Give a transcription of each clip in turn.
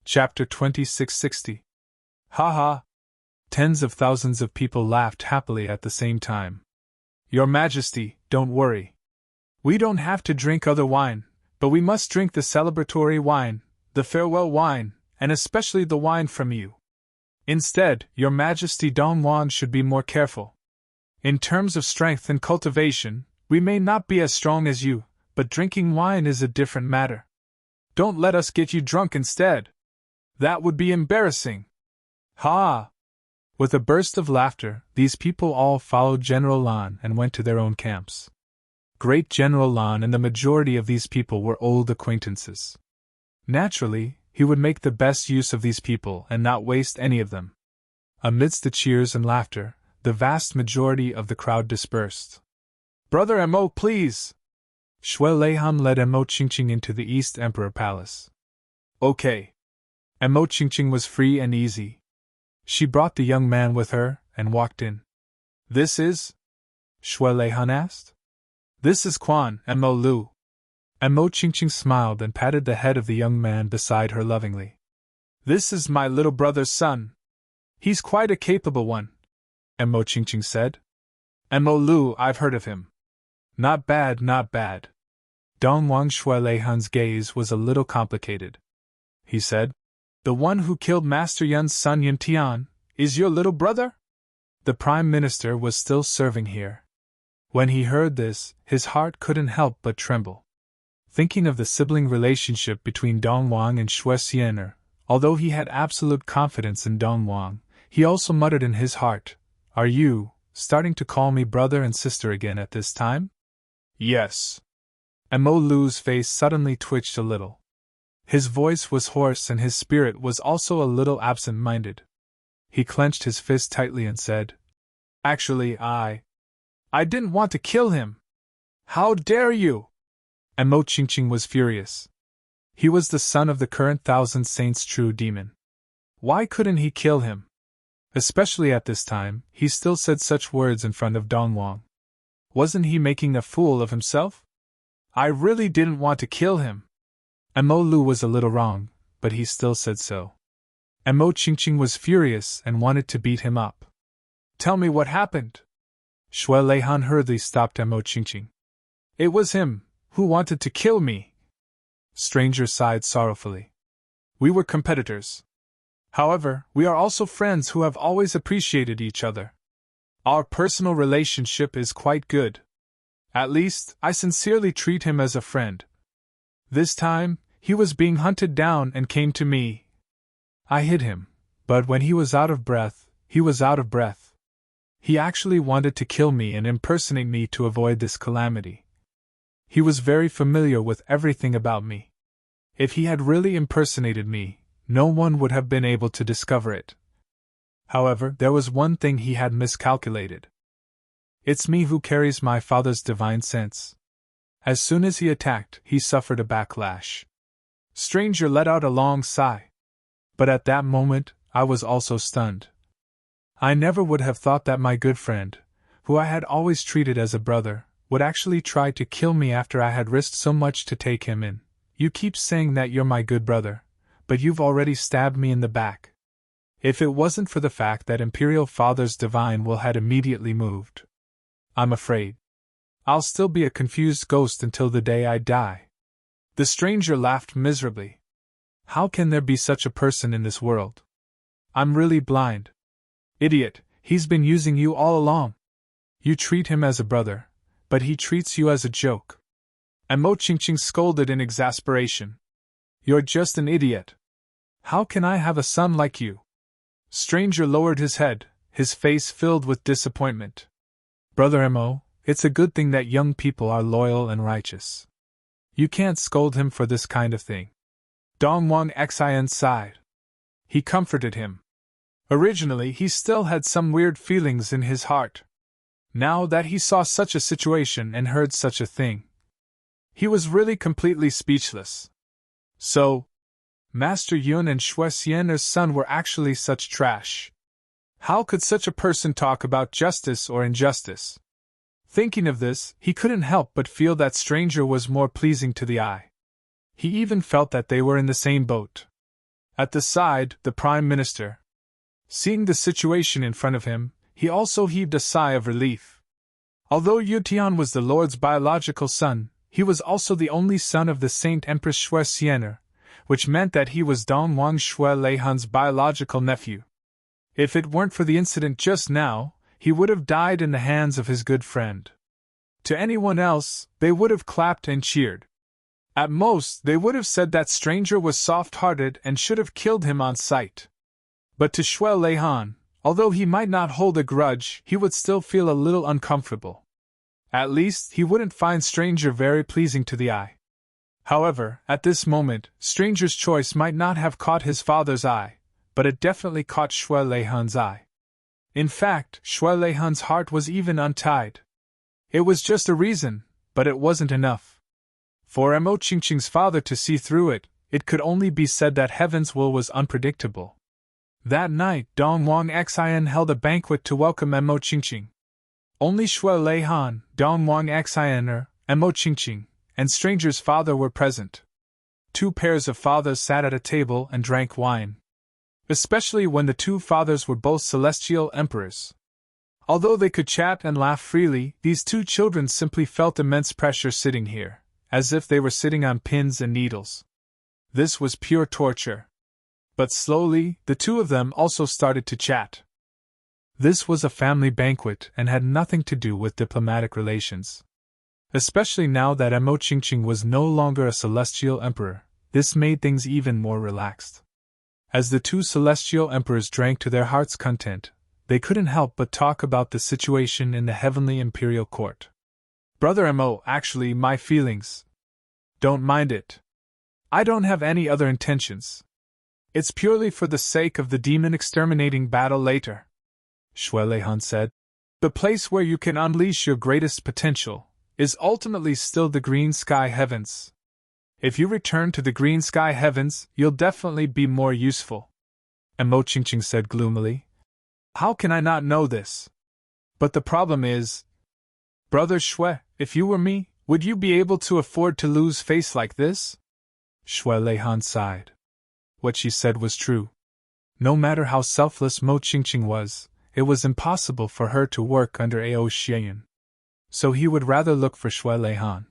Chapter 2660. Ha ha! Tens of thousands of people laughed happily at the same time. Your Majesty, don't worry. We don't have to drink other wine, but we must drink the celebratory wine, the farewell wine, and especially the wine from you. Instead, Your Majesty Don Juan should be more careful. In terms of strength and cultivation, we may not be as strong as you, but drinking wine is a different matter. Don't let us get you drunk instead. That would be embarrassing. Ha! With a burst of laughter, these people all followed General Lan and went to their own camps. Great General Lan and the majority of these people were old acquaintances. Naturally, he would make the best use of these people and not waste any of them. Amidst the cheers and laughter, the vast majority of the crowd dispersed. Brother Mo, please! Shui Leiham led Mo Qingqing into the East Emperor Palace. Okay. Mo Qingqing was free and easy. She brought the young man with her and walked in. This is? Shui Leihan asked. This is Quan, Mo Lu. Mo Qingqing smiled and patted the head of the young man beside her lovingly. This is my little brother's son. He's quite a capable one, Mo Qingqing said. Mo Lu, I've heard of him. Not bad, not bad. Dong Wang Shui Leihan's gaze was a little complicated. He said, The one who killed Master Yun's son Yun Tian is your little brother? The Prime Minister was still serving here. When he heard this, his heart couldn't help but tremble. Thinking of the sibling relationship between Dong Wang and Shui Xian'er, although he had absolute confidence in Dong Wang, he also muttered in his heart, Are you starting to call me brother and sister again at this time? Yes. Mo Lu's face suddenly twitched a little. His voice was hoarse and his spirit was also a little absent-minded. He clenched his fist tightly and said, Actually, I didn't want to kill him. How dare you? Mo Qingqing was furious. He was the son of the current Thousand Saints' true demon. Why couldn't he kill him? Especially at this time, he still said such words in front of Dong Wang. Wasn't he making a fool of himself? I really didn't want to kill him. Mo Lu was a little wrong, but he still said so. Mo Qingqing was furious and wanted to beat him up. Tell me what happened. Shui Leihan hurriedly stopped Mo Qingqing. It was him who wanted to kill me. Stranger sighed sorrowfully. We were competitors. However, we are also friends who have always appreciated each other. Our personal relationship is quite good. At least, I sincerely treat him as a friend. This time, he was being hunted down and came to me. I hid him, but when he was out of breath, he was out of breath. He actually wanted to kill me and impersonate me to avoid this calamity. He was very familiar with everything about me. If he had really impersonated me, no one would have been able to discover it. However, there was one thing he had miscalculated. It's me who carries my father's divine sense. As soon as he attacked, he suffered a backlash. Stranger let out a long sigh. But at that moment, I was also stunned. I never would have thought that my good friend, who I had always treated as a brother, would actually try to kill me after I had risked so much to take him in. You keep saying that you're my good brother, but you've already stabbed me in the back. If it wasn't for the fact that Imperial Father's divine will had immediately moved, I'm afraid I'll still be a confused ghost until the day I die. The stranger laughed miserably. How can there be such a person in this world? I'm really blind. Idiot, he's been using you all along. You treat him as a brother, but he treats you as a joke. Mo Qingqing scolded in exasperation. You're just an idiot. How can I have a son like you? Stranger lowered his head, his face filled with disappointment. Brother Mo, it's a good thing that young people are loyal and righteous. You can't scold him for this kind of thing. Dong Wang Xian sighed. He comforted him. Originally, he still had some weird feelings in his heart. Now that he saw such a situation and heard such a thing, he was really completely speechless. So, Master Yun and Shui Xian'er's son were actually such trash. How could such a person talk about justice or injustice? Thinking of this, he couldn't help but feel that stranger was more pleasing to the eye. He even felt that they were in the same boat. At the side, the Prime Minister. Seeing the situation in front of him, he also heaved a sigh of relief. Although Yutian was the Lord's biological son, he was also the only son of the Saint Empress Shui Xian'er, which meant that he was Dong Wang Shui Leihan's biological nephew. If it weren't for the incident just now, he would have died in the hands of his good friend. To anyone else, they would have clapped and cheered. At most, they would have said that stranger was soft-hearted and should have killed him on sight. But to Shui Leihan, although he might not hold a grudge, he would still feel a little uncomfortable. At least, he wouldn't find stranger very pleasing to the eye. However, at this moment, stranger's choice might not have caught his father's eye, but it definitely caught Shui Leihan's eye. In fact, Shui Leihan's heart was even untied. It was just a reason, but it wasn't enough. For Mo Qingqing's father to see through it, it could only be said that heaven's will was unpredictable. That night, Dong Wang Xian held a banquet to welcome Mo Qingqing. Only Shui Leihan, Dong Wang Xianer, Mo Qingqing, and stranger's father were present. Two pairs of fathers sat at a table and drank wine. Especially when the two fathers were both celestial emperors. Although they could chat and laugh freely, these two children simply felt immense pressure sitting here, as if they were sitting on pins and needles. This was pure torture. But slowly, the two of them also started to chat. This was a family banquet and had nothing to do with diplomatic relations. Especially now that Mo Qingqing was no longer a celestial emperor, this made things even more relaxed. As the two celestial emperors drank to their heart's content, they couldn't help but talk about the situation in the heavenly imperial court. Brother Mo, actually, my feelings. Don't mind it. I don't have any other intentions. It's purely for the sake of the demon-exterminating battle later, Shui Leihan said. The place where you can unleash your greatest potential is ultimately still the green sky heavens. If you return to the green sky heavens, you'll definitely be more useful, Mo Qingqing said gloomily. How can I not know this? But the problem is, Brother Shui, if you were me, would you be able to afford to lose face like this? Shui Leihan sighed. What she said was true. No matter how selfless Mo Qingqing was, it was impossible for her to work under Ao Xian. So he would rather look for Shui Leihan.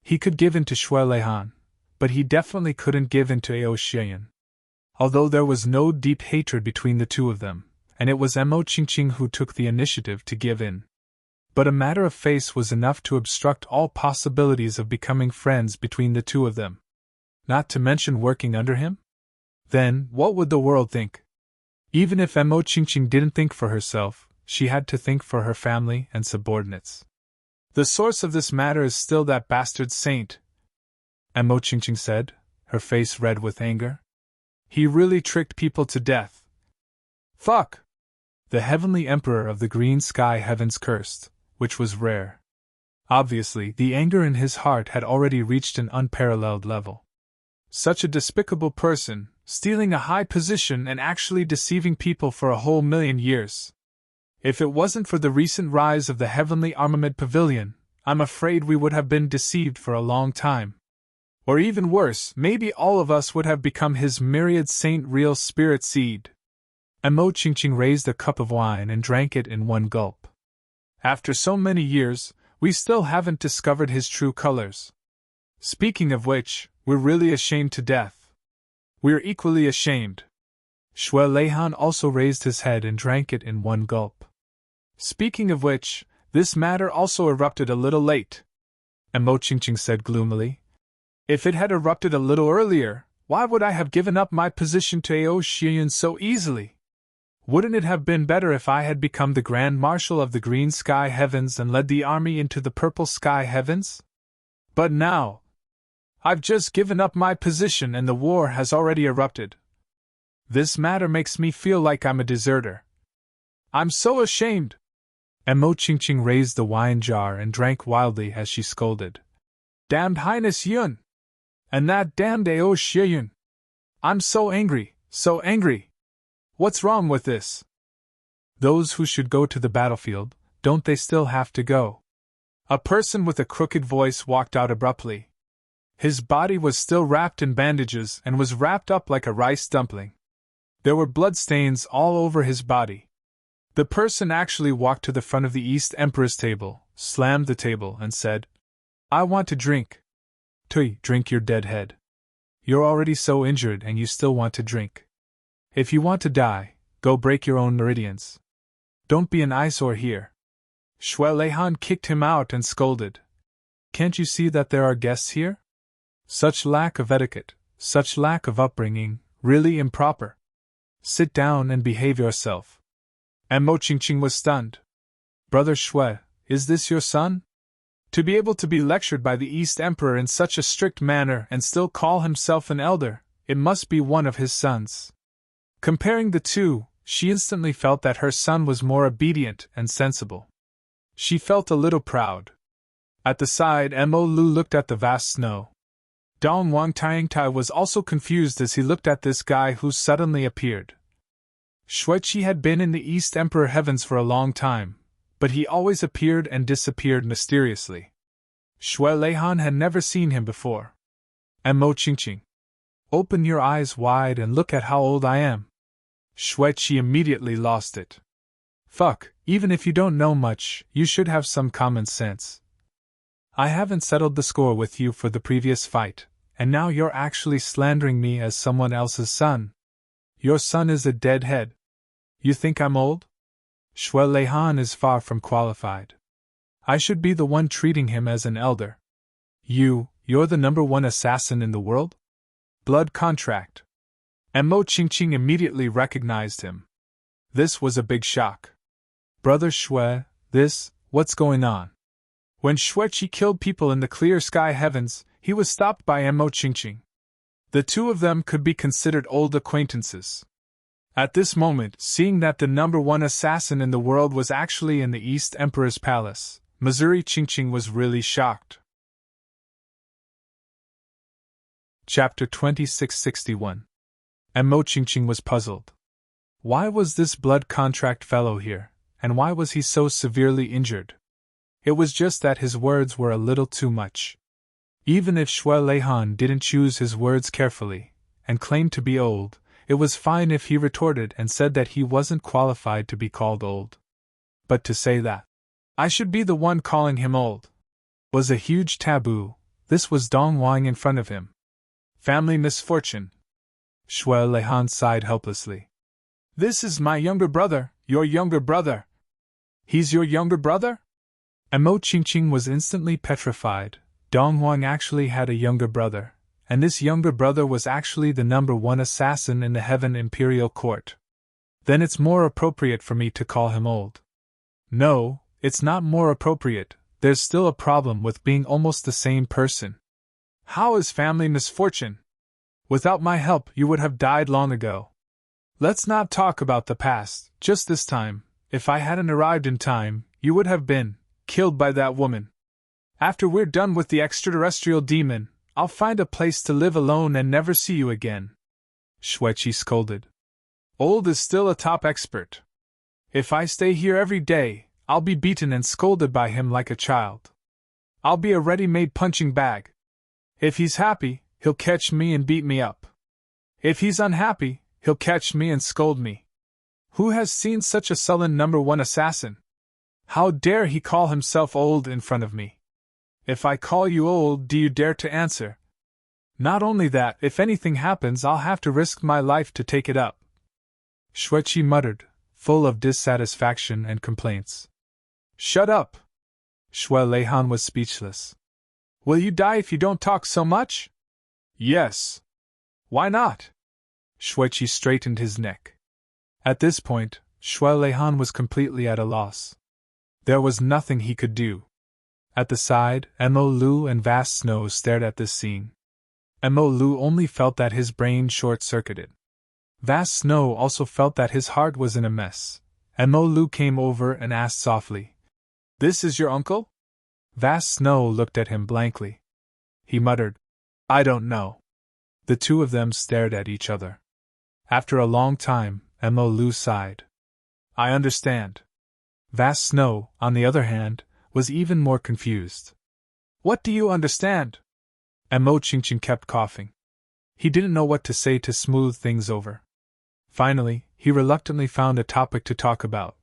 He could give in to Shui Leihan, but he definitely couldn't give in to Ao Xian. Although there was no deep hatred between the two of them, and it was Mo Qingqing who took the initiative to give in. But a matter of face was enough to obstruct all possibilities of becoming friends between the two of them. Not to mention working under him? Then, what would the world think? Even if Mo Qingqing didn't think for herself, she had to think for her family and subordinates. The source of this matter is still that bastard saint, Mo Qingqing said, her face red with anger. He really tricked people to death. Fuck! The heavenly emperor of the green sky heavens cursed, which was rare. Obviously, the anger in his heart had already reached an unparalleled level. Such a despicable person, stealing a high position and actually deceiving people for a whole million years. If it wasn't for the recent rise of the Heavenly Armament Pavilion, I'm afraid we would have been deceived for a long time. Or even worse, maybe all of us would have become his myriad saint real spirit seed. Mo Qingqing raised a cup of wine and drank it in one gulp. After so many years, we still haven't discovered his true colors. Speaking of which, we're really ashamed to death. We're equally ashamed. Shui Leihan also raised his head and drank it in one gulp. Speaking of which, this matter also erupted a little late, Mo Qingqing said gloomily. If it had erupted a little earlier, why would I have given up my position to Ao Xian so easily? Wouldn't it have been better if I had become the Grand Marshal of the Green Sky Heavens and led the army into the Purple Sky Heavens? But now, I've just given up my position and the war has already erupted. This matter makes me feel like I'm a deserter. I'm so ashamed. Mo Qingqing raised the wine jar and drank wildly as she scolded. Damned Highness Yun! And that damned Ao Xian! I'm so angry, so angry! What's wrong with this? Those who should go to the battlefield, don't they still have to go? A person with a crooked voice walked out abruptly. His body was still wrapped in bandages and was wrapped up like a rice dumpling. There were bloodstains all over his body. The person actually walked to the front of the East Emperor's table, slammed the table, and said, "I want to drink." "Tui, drink your dead head. You're already so injured and you still want to drink. If you want to die, go break your own meridians. Don't be an eyesore here." Shui Leihan kicked him out and scolded. "Can't you see that there are guests here? Such lack of etiquette, such lack of upbringing, really improper. Sit down and behave yourself." And Mo Qingqing was stunned. "Brother Shui, is this your son? To be able to be lectured by the East Emperor in such a strict manner and still call himself an elder, it must be one of his sons." Comparing the two, she instantly felt that her son was more obedient and sensible. She felt a little proud. At the side, Mo Lu looked at the vast snow. Dong Wang Tiangtai was also confused as he looked at this guy who suddenly appeared. Shuiqi had been in the East Emperor heavens for a long time, but he always appeared and disappeared mysteriously. Shui Leihan had never seen him before. And Mo Qingqing, "Open your eyes wide and look at how old I am." Shuiqi immediately lost it. "Fuck, even if you don't know much, you should have some common sense. I haven't settled the score with you for the previous fight, and now you're actually slandering me as someone else's son. Your son is a deadhead. You think I'm old? Shui Leihan is far from qualified. I should be the one treating him as an elder. You're the #1 assassin in the world? Blood contract." And Mo Qingqing immediately recognized him. This was a big shock. "Brother Shui, what's going on?" When Shuiqi killed people in the clear sky heavens, he was stopped by Mo Qingqing. The two of them could be considered old acquaintances. At this moment, seeing that the #1 assassin in the world was actually in the East Emperor's palace, Missouri Qingqing was really shocked. Chapter 2661. And Mo Qingqing was puzzled. Why was this blood contract fellow here, and why was he so severely injured? It was just that his words were a little too much. Even if Shui Leihan didn't choose his words carefully, and claimed to be old, it was fine if he retorted and said that he wasn't qualified to be called old. But to say that I should be the one calling him old was a huge taboo. This was Dong Wang in front of him. Family misfortune. Shui Leihan sighed helplessly. "This is my younger brother, your younger brother." "He's your younger brother?" And Mo Qingqing was instantly petrified. Dong Wang actually had a younger brother, and this younger brother was actually the #1 assassin in the Heaven Imperial Court. Then it's more appropriate for me to call him old. No, it's not more appropriate. There's still a problem with being almost the same person. How is family misfortune? Without my help, you would have died long ago. Let's not talk about the past, just this time. If I hadn't arrived in time, you would have been killed by that woman. After we're done with the extraterrestrial demon, I'll find a place to live alone and never see you again. Shuiqi scolded. Old is still a top expert. If I stay here every day, I'll be beaten and scolded by him like a child. I'll be a ready-made punching bag. If he's happy, he'll catch me and beat me up. If he's unhappy, he'll catch me and scold me. Who has seen such a sullen #1 assassin? How dare he call himself old in front of me? If I call you old, do you dare to answer? Not only that, if anything happens, I'll have to risk my life to take it up. Shuiqi muttered, full of dissatisfaction and complaints. Shut up! Shui Leihan was speechless. Will you die if you don't talk so much? Yes. Why not? Shuiqi straightened his neck. At this point, Shui Leihan was completely at a loss. There was nothing he could do. At the side, Mo Lu and Vast Snow stared at this scene. Mo Lu only felt that his brain short-circuited. Vast Snow also felt that his heart was in a mess. Mo Lu came over and asked softly, This is your uncle? Vast Snow looked at him blankly. He muttered, I don't know. The two of them stared at each other. After a long time, Mo Lu sighed. I understand. Vast Snow, on the other hand, was even more confused. What do you understand? and Mo Qingqing kept coughing. He didn't know what to say to smooth things over. Finally, he reluctantly found a topic to talk about.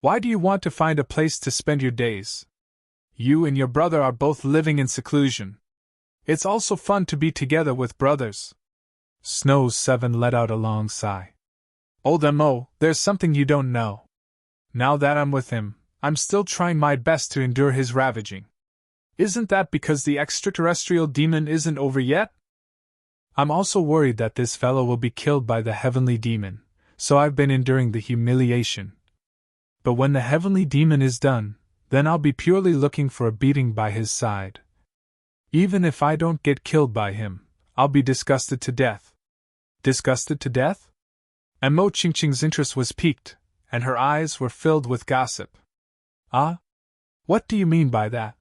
Why do you want to find a place to spend your days? You and your brother are both living in seclusion. It's also fun to be together with brothers. Snow 7 let out a long sigh. Old Mo, there's something you don't know. Now that I'm with him, I'm still trying my best to endure his ravaging. Isn't that because the extraterrestrial demon isn't over yet? I'm also worried that this fellow will be killed by the heavenly demon, so I've been enduring the humiliation. But when the heavenly demon is done, then I'll be purely looking for a beating by his side. Even if I don't get killed by him, I'll be disgusted to death. Disgusted to death? And Mo Qingqing's interest was piqued, and her eyes were filled with gossip. Ah? What do you mean by that?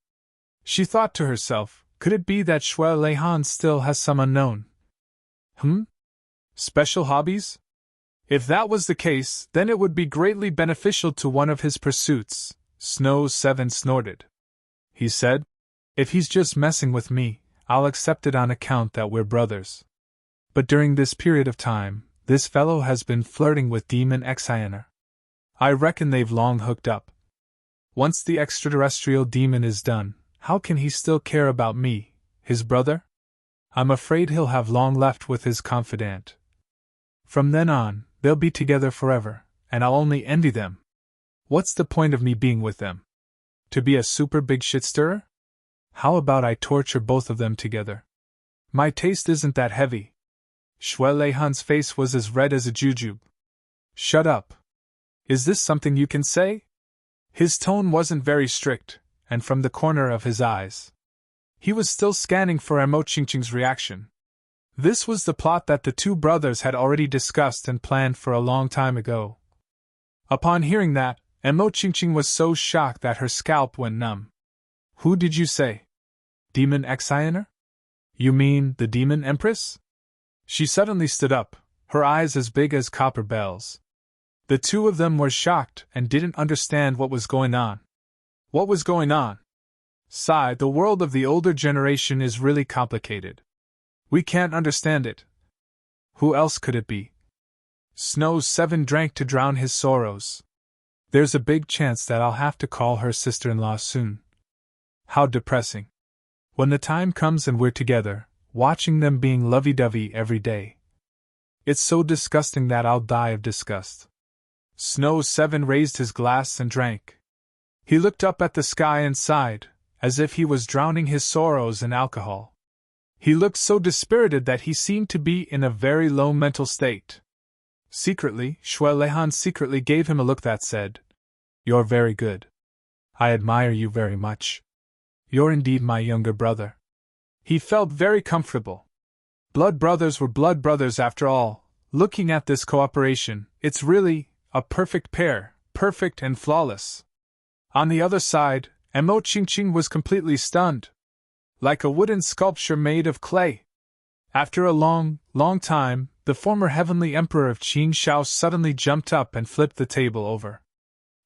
She thought to herself, could it be that Shui Leihan still has some unknown? Special hobbies? If that was the case, then it would be greatly beneficial to one of his pursuits, Snow 7 snorted. He said, if he's just messing with me, I'll accept it on account that we're brothers. But during this period of time, this fellow has been flirting with Demon Exhilarating. I reckon they've long hooked up. Once the extraterrestrial demon is done, how can he still care about me, his brother? I'm afraid he'll have long left with his confidant. From then on, they'll be together forever, and I'll only envy them. What's the point of me being with them? To be a super big shit stirrer? How about I torture both of them together? My taste isn't that heavy. Shui Leihan's face was as red as a jujube. Shut up. Is this something you can say? His tone wasn't very strict, and from the corner of his eyes, he was still scanning for Mo Qingqing's reaction. This was the plot that the two brothers had already discussed and planned for a long time ago. Upon hearing that, Mo Qingqing was so shocked that her scalp went numb. Who did you say? Demon Exhilarating? You mean the Demon Empress? She suddenly stood up, her eyes as big as copper bells. The two of them were shocked and didn't understand what was going on. What was going on? Sigh, the world of the older generation is really complicated. We can't understand it. Who else could it be? Snow 7 drank to drown his sorrows. There's a big chance that I'll have to call her sister-in-law soon. How depressing. When the time comes and we're together, watching them being lovey-dovey every day. It's so disgusting that I'll die of disgust. Snow 7 raised his glass and drank. He looked up at the sky and sighed, as if he was drowning his sorrows in alcohol. He looked so dispirited that he seemed to be in a very low mental state. Secretly, Shui Leihan secretly gave him a look that said, "You're very good. I admire you very much. You're indeed my younger brother." He felt very comfortable. Blood brothers were blood brothers after all. Looking at this cooperation, it's really a perfect pair, perfect and flawless. On the other side, Mo Qingqing was completely stunned. Like a wooden sculpture made of clay. After a long, long time, the former heavenly emperor of Qin Shao suddenly jumped up and flipped the table over.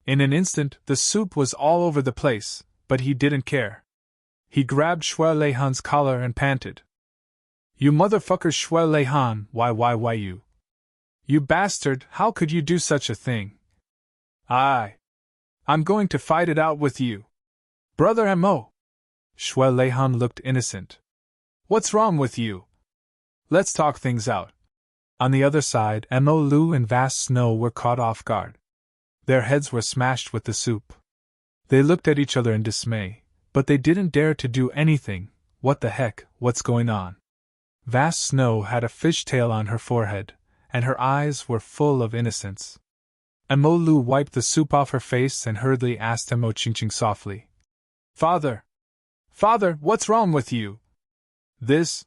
In an instant, the soup was all over the place, but he didn't care. He grabbed Shui Leihan's collar and panted. You motherfucker Shui Leihan, why you? You bastard, how could you do such a thing? I'm going to fight it out with you. Brother Mo. Shui Leihan looked innocent. What's wrong with you? Let's talk things out. On the other side, Mo Lu and Vast Snow were caught off guard. Their heads were smashed with the soup. They looked at each other in dismay, but they didn't dare to do anything. What the heck, what's going on? Vast Snow had a fishtail on her forehead, and her eyes were full of innocence. Mo Lu wiped the soup off her face and hurriedly asked Mo Qingqing softly. Father, what's wrong with you? This?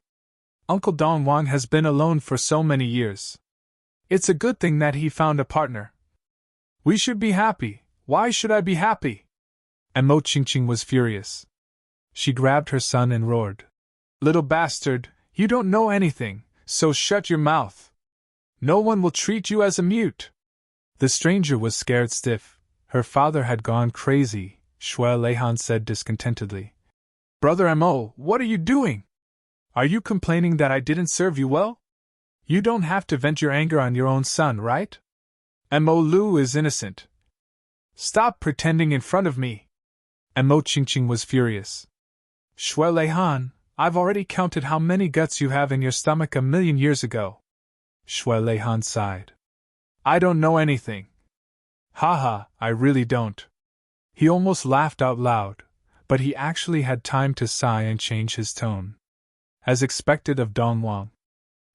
Uncle Dong Wang has been alone for so many years. It's a good thing that he found a partner. We should be happy. Why should I be happy? And Mo Qingqing was furious. She grabbed her son and roared. Little bastard, you don't know anything, so shut your mouth. No one will treat you as a mute. The stranger was scared stiff. Her father had gone crazy, Shui Leihan said discontentedly. Brother Mo, what are you doing? Are you complaining that I didn't serve you well? You don't have to vent your anger on your own son, right? Mo Lu is innocent. Stop pretending in front of me. Mo Qingqing was furious. Shui Lei Han, I've already counted how many guts you have in your stomach 1,000,000 years ago. Shui Lei Han sighed. I don't know anything. Haha, I really don't. He almost laughed out loud, but he actually had time to sigh and change his tone. As expected of Dong Wang.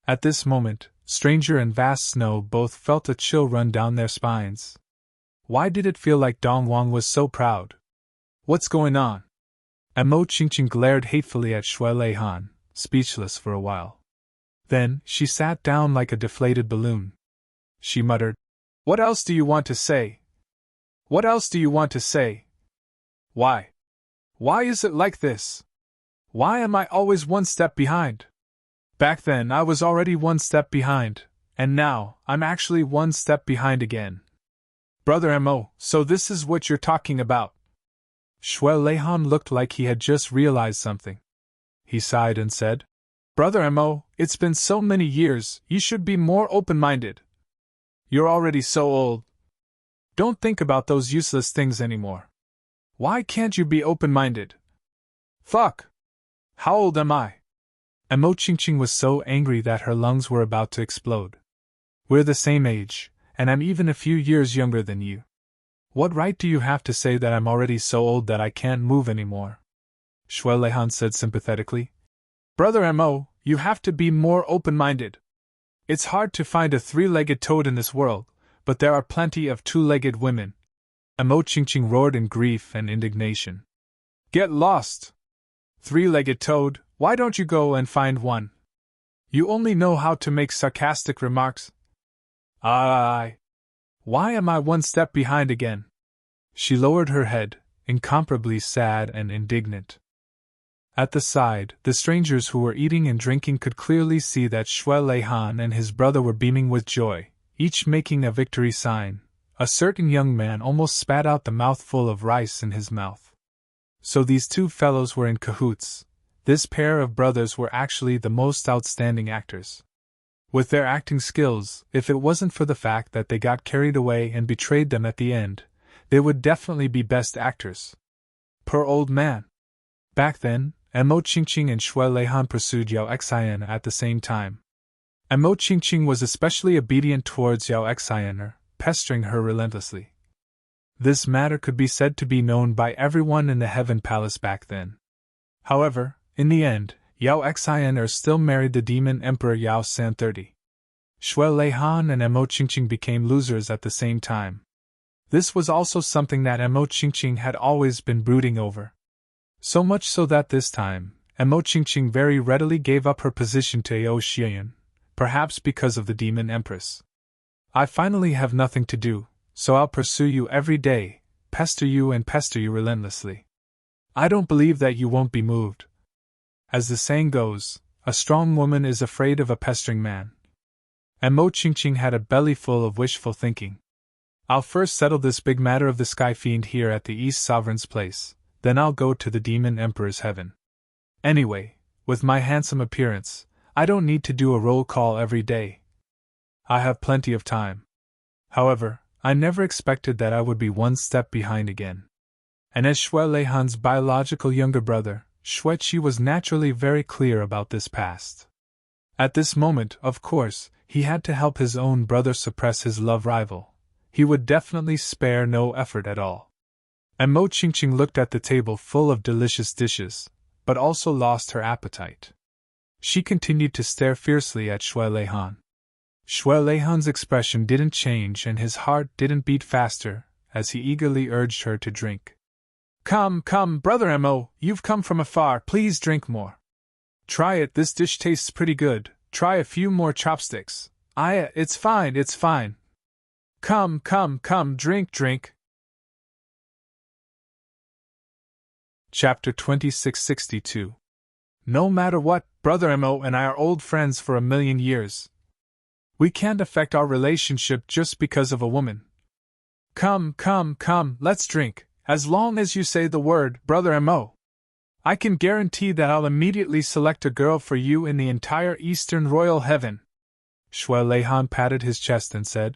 At this moment, Stranger and Vast Snow both felt a chill run down their spines. Why did it feel like Dong Wang was so proud? What's going on? Mo Qingqing glared hatefully at Shui Lei Han, speechless for a while. Then, she sat down like a deflated balloon. She muttered, What else do you want to say? What else do you want to say? Why? Why is it like this? Why am I always one step behind? Back then I was already one step behind, and now I'm actually one step behind again. Brother Mo, so this is what you're talking about. Shui Lei Han looked like he had just realized something. He sighed and said, Brother Mo, it's been so many years, you should be more open-minded. You're already so old. Don't think about those useless things anymore. Why can't you be open-minded? Fuck! How old am I? Mo Qingqing was so angry that her lungs were about to explode. We're the same age, and I'm even a few years younger than you. What right do you have to say that I'm already so old that I can't move anymore? Shui Lei Han said sympathetically. Brother Mo, you have to be more open-minded. It's hard to find a three-legged toad in this world, but there are plenty of two-legged women. Mo Qingqing roared in grief and indignation. Get lost! Three-legged toad, why don't you go and find one? You only know how to make sarcastic remarks. Why am I one step behind again? She lowered her head, incomparably sad and indignant. At the side, the strangers who were eating and drinking could clearly see that Shui Lei Han and his brother were beaming with joy, each making a victory sign. A certain young man almost spat out the mouthful of rice in his mouth. So these two fellows were in cahoots. This pair of brothers were actually the most outstanding actors. With their acting skills, if it wasn't for the fact that they got carried away and betrayed them at the end, they would definitely be best actors. Poor old man. Back then, Mo Qingqing and Shui Lei Han pursued Yao Xian at the same time. Mo Qingqing was especially obedient towards Yao Xian, pestering her relentlessly. This matter could be said to be known by everyone in the Heaven Palace back then. However, in the end, Yao Xian still married the demon emperor Yao San 30. Shui Lei Han and Mo Qingqing became losers at the same time. This was also something that Mo Qingqing had always been brooding over. So much so that this time, Mo Qingqing very readily gave up her position to Yao Xian, perhaps because of the demon empress. I finally have nothing to do, so I'll pursue you every day, pester you relentlessly. I don't believe that you won't be moved. As the saying goes, a strong woman is afraid of a pestering man. Mo Qingqing had a belly full of wishful thinking. I'll first settle this big matter of the Sky Fiend here at the East Sovereign's place, then I'll go to the Demon Emperor's heaven. Anyway, with my handsome appearance, I don't need to do a roll call every day. I have plenty of time. However, I never expected that I would be one step behind again. And as Shui Lei Han's biological younger brother, Shui Qi was naturally very clear about this past. At this moment, of course, he had to help his own brother suppress his love rival. He would definitely spare no effort at all. And Mo Qingqing looked at the table full of delicious dishes, but also lost her appetite. She continued to stare fiercely at Shui Lei Han. Shui Lei Han's expression didn't change and his heart didn't beat faster, as he eagerly urged her to drink. Come, brother Mo, you've come from afar, please drink more. Try it, this dish tastes pretty good, try a few more chopsticks. It's fine. Come, drink. Chapter 2662. No matter what, Brother Mo and I are old friends for 1,000,000 years. We can't affect our relationship just because of a woman. Come, let's drink, as long as you say the word, Brother Mo. I can guarantee that I'll immediately select a girl for you in the entire Eastern Royal Heaven. Shui Leihan patted his chest and said,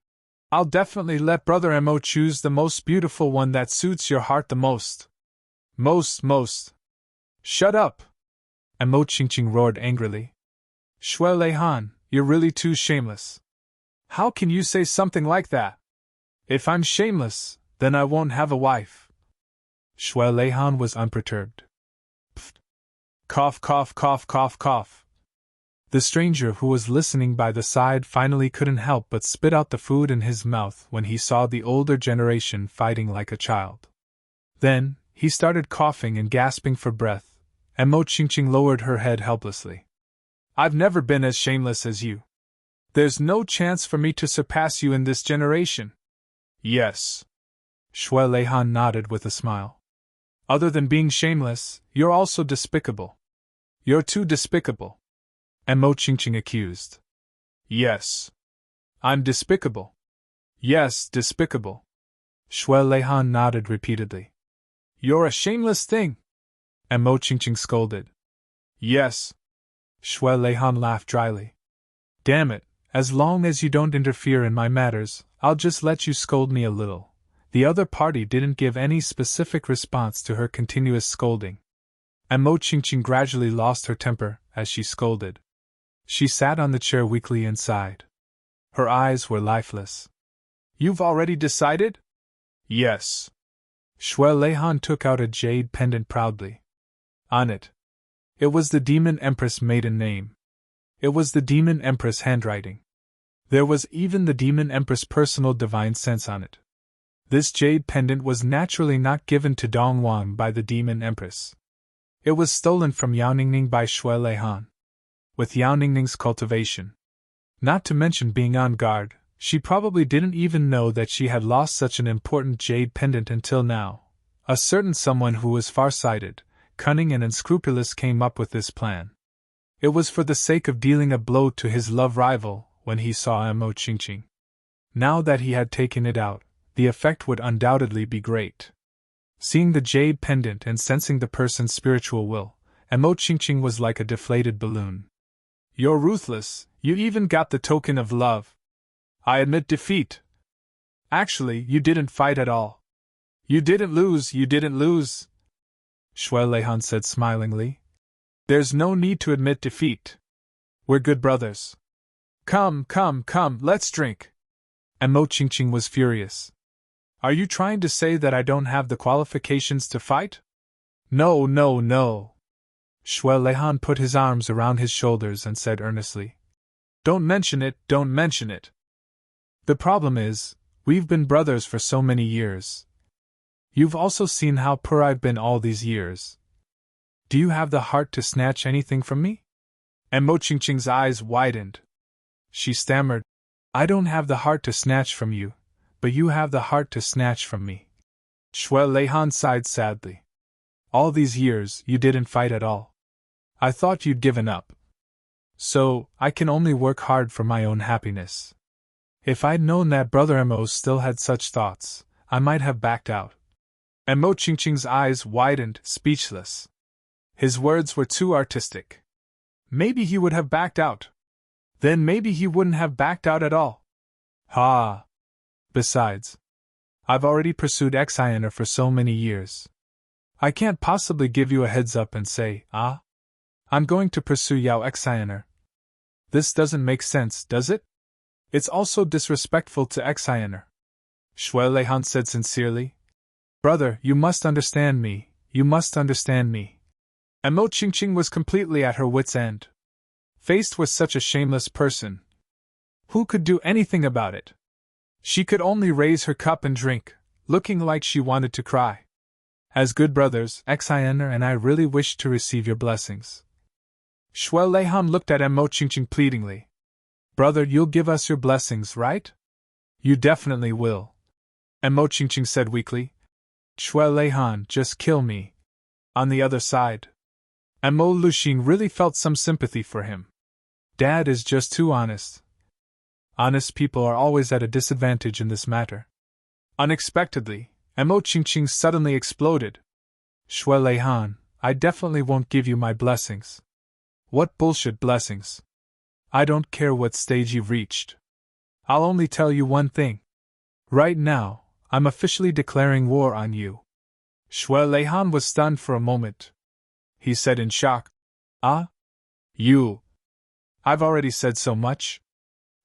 I'll definitely let Brother Mo choose the most beautiful one that suits your heart the most. Most. Shut up! Mo Qingqing roared angrily. Shui Leihan, you're really too shameless. How can you say something like that? If I'm shameless, then I won't have a wife. Shui Leihan was unperturbed. Pfft. Cough, cough, cough, cough, cough. The stranger who was listening by the side finally couldn't help but spit out the food in his mouth when he saw the older generation fighting like a child. Then, he started coughing and gasping for breath, and Mo Qingqing lowered her head helplessly. I've never been as shameless as you. There's no chance for me to surpass you in this generation. Yes. Shui Leihan nodded with a smile. Other than being shameless, you're also despicable. You're too despicable. And Mo Qingqing accused. Yes. I'm despicable. Yes, despicable. Shui Leihan nodded repeatedly. You're a shameless thing. And Mo Qingqing scolded. Yes. Shui Leihan laughed dryly. Damn it, as long as you don't interfere in my matters, I'll just let you scold me a little. The other party didn't give any specific response to her continuous scolding. And Mo Qingqing gradually lost her temper as she scolded. She sat on the chair weakly and sighed. Her eyes were lifeless. You've already decided? Yes. Shui Leihan took out a jade pendant proudly. On it. It was the Demon Empress' maiden name. It was the Demon Empress' handwriting. There was even the Demon Empress' personal divine sense on it. This jade pendant was naturally not given to Dongwan by the Demon Empress. It was stolen from Yaoningning by Shui Leihan. With Yaoningning's cultivation, not to mention being on guard, she probably didn't even know that she had lost such an important jade pendant until now. A certain someone who was far-sighted, cunning and unscrupulous came up with this plan. It was for the sake of dealing a blow to his love rival when he saw Mo Qingqing. Now that he had taken it out, the effect would undoubtedly be great. Seeing the jade pendant and sensing the person's spiritual will, Mo Qingqing was like a deflated balloon. You're ruthless, you even got the token of love. I admit defeat. Actually, you didn't fight at all. You didn't lose. Shui Leihan said smilingly. There's no need to admit defeat. We're good brothers. Come, let's drink. And Mo Qingqing was furious. Are you trying to say that I don't have the qualifications to fight? No. Shui Leihan put his arms around his shoulders and said earnestly. Don't mention it. The problem is, we've been brothers for so many years. You've also seen how poor I've been all these years. Do you have the heart to snatch anything from me? And Mo Qingqing's eyes widened. She stammered, I don't have the heart to snatch from you, but you have the heart to snatch from me. Shui Leihan sighed sadly. All these years, you didn't fight at all. I thought you'd given up. So, I can only work hard for my own happiness. If I'd known that Brother Mo still had such thoughts, I might have backed out. And Mo Qingqing's eyes widened, speechless. His words were too artistic. Maybe he would have backed out. Then maybe he wouldn't have backed out at all. Ha! Besides, I've already pursued Exhilarating for so many years. I can't possibly give you a heads up and say, I'm going to pursue Yao Exhilarating. This doesn't make sense, does it? It's also disrespectful to Exhilarating. Shui Leihan said sincerely. Brother, you must understand me. And Mo Qingqing was completely at her wit's end. Faced with such a shameless person, who could do anything about it? She could only raise her cup and drink, looking like she wanted to cry. As good brothers, Exhilarating and I really wish to receive your blessings. Shui Leihan looked at Mo Qingqing pleadingly. Brother, you'll give us your blessings, right? You definitely will. And Mo Qingqing said weakly. Shui Leihan, just kill me. On the other side. And Mo Luxing really felt some sympathy for him. Dad is just too honest. Honest people are always at a disadvantage in this matter. Unexpectedly, Mo Qingqing suddenly exploded. Shui Leihan, I definitely won't give you my blessings. What bullshit blessings? I don't care what stage you've reached. I'll only tell you one thing. Right now, I'm officially declaring war on you. Shui Leihan was stunned for a moment. He said in shock, "Ah? You? I've already said so much.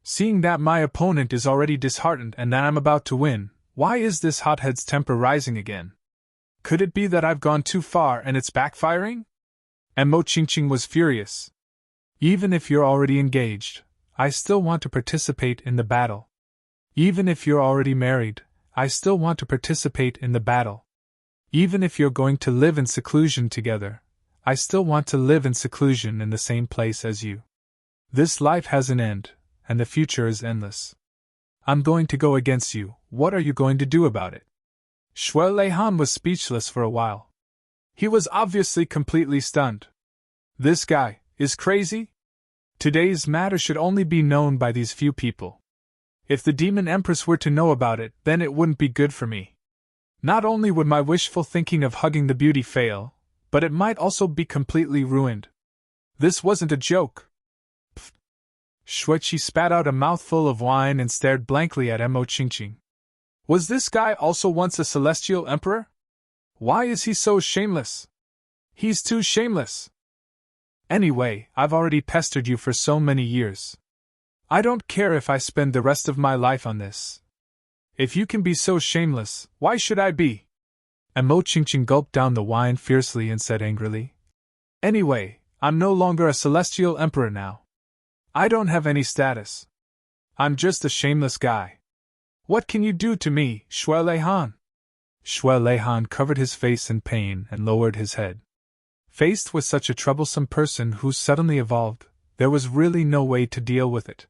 Seeing that my opponent is already disheartened and that I'm about to win, why is this hothead's temper rising again? Could it be that I've gone too far and it's backfiring?" And Mo Qingqing was furious. "Even if you're already engaged, I still want to participate in the battle. Even if you're already married, I still want to participate in the battle. Even if you're going to live in seclusion together, I still want to live in seclusion in the same place as you. This life has an end, and the future is endless. I'm going to go against you. What are you going to do about it?" Shui Leihan was speechless for a while. He was obviously completely stunned. This guy is crazy? Today's matter should only be known by these few people. If the Demon Empress were to know about it, then it wouldn't be good for me. Not only would my wishful thinking of hugging the beauty fail, but it might also be completely ruined. This wasn't a joke. Pfft. Shuiqi spat out a mouthful of wine and stared blankly at Mo Qingqing. Was this guy also once a celestial emperor? Why is he so shameless? He's too shameless. Anyway, I've already pestered you for so many years. I don't care if I spend the rest of my life on this. If you can be so shameless, why should I be? And Mo Qingqing gulped down the wine fiercely and said angrily, "Anyway, I'm no longer a celestial emperor now. I don't have any status. I'm just a shameless guy. What can you do to me, Shui Leihan?" Shui Leihan covered his face in pain and lowered his head. Faced with such a troublesome person who suddenly evolved, there was really no way to deal with it.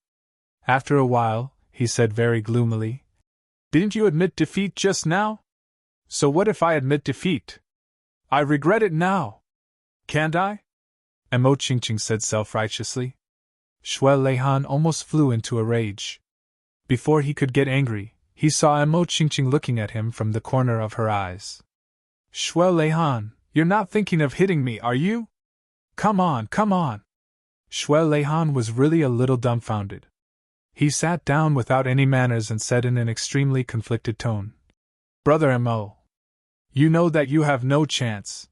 After a while, he said very gloomily, "Didn't you admit defeat just now? So what if I admit defeat? I regret it now. Can't I?" And Mo Qingqing said self-righteously. Shui Leihan almost flew into a rage. Before he could get angry, he saw Mo Qingqing looking at him from the corner of her eyes. "Shui Leihan, you're not thinking of hitting me, are you? Come on, come on." Shui Leihan was really a little dumbfounded. He sat down without any manners and said in an extremely conflicted tone, "Brother Mo, you know that you have no chance.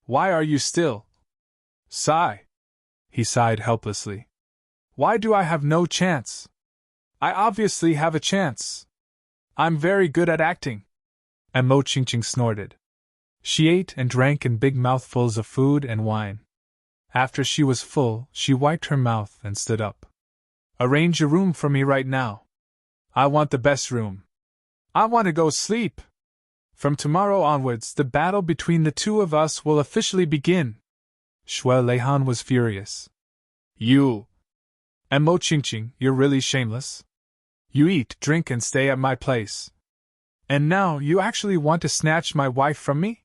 Why are you still?" "Sigh." He sighed helplessly. "Why do I have no chance? I obviously have a chance. I'm very good at acting." And Mo Qingqing snorted. She ate and drank in big mouthfuls of food and wine. After she was full, she wiped her mouth and stood up. "Arrange a room for me right now. I want the best room. I want to go sleep. From tomorrow onwards, the battle between the two of us will officially begin." Shui Leihan was furious. "You and Mo Qingqing, you're really shameless. You eat, drink, and stay at my place. And now you actually want to snatch my wife from me?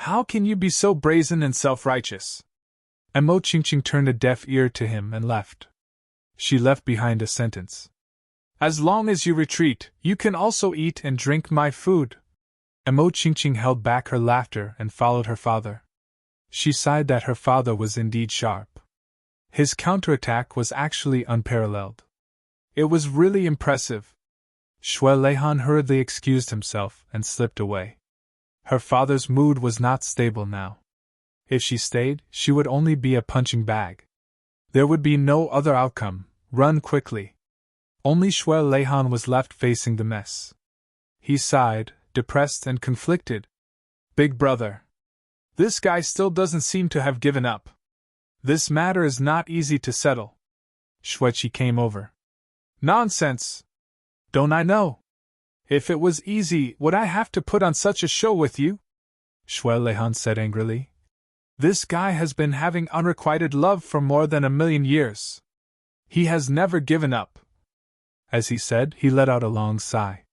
How can you be so brazen and self-righteous?" And Mo Qingqing turned a deaf ear to him and left. She left behind a sentence. "As long as you retreat, you can also eat and drink my food." And Mo Qingqing held back her laughter and followed her father. She sighed that her father was indeed sharp. His counterattack was actually unparalleled. It was really impressive. Shui Leihan hurriedly excused himself and slipped away. Her father's mood was not stable now. If she stayed, she would only be a punching bag. There would be no other outcome. Run quickly. Only Shui Leihan was left facing the mess. He sighed, depressed and conflicted. "Big brother. This guy still doesn't seem to have given up. This matter is not easy to settle." Shuiqi came over. "Nonsense! Don't I know? If it was easy, would I have to put on such a show with you?" Shui Leihan said angrily. "This guy has been having unrequited love for more than 1,000,000 years. He has never given up." As he said, he let out a long sigh.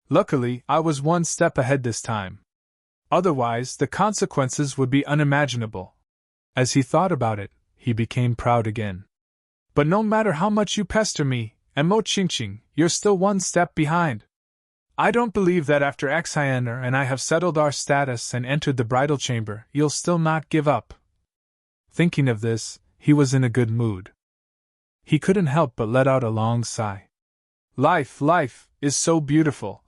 "Luckily, I was one step ahead this time. Otherwise, the consequences would be unimaginable." As he thought about it, he became proud again. "But no matter how much you pester me, and Mo Qingqing, you're still one step behind. I don't believe that after Exhilarating and I have settled our status and entered the bridal chamber, you'll still not give up. Thinking of this, he was in a good mood. He couldn't help but let out a long sigh. Life is so beautiful.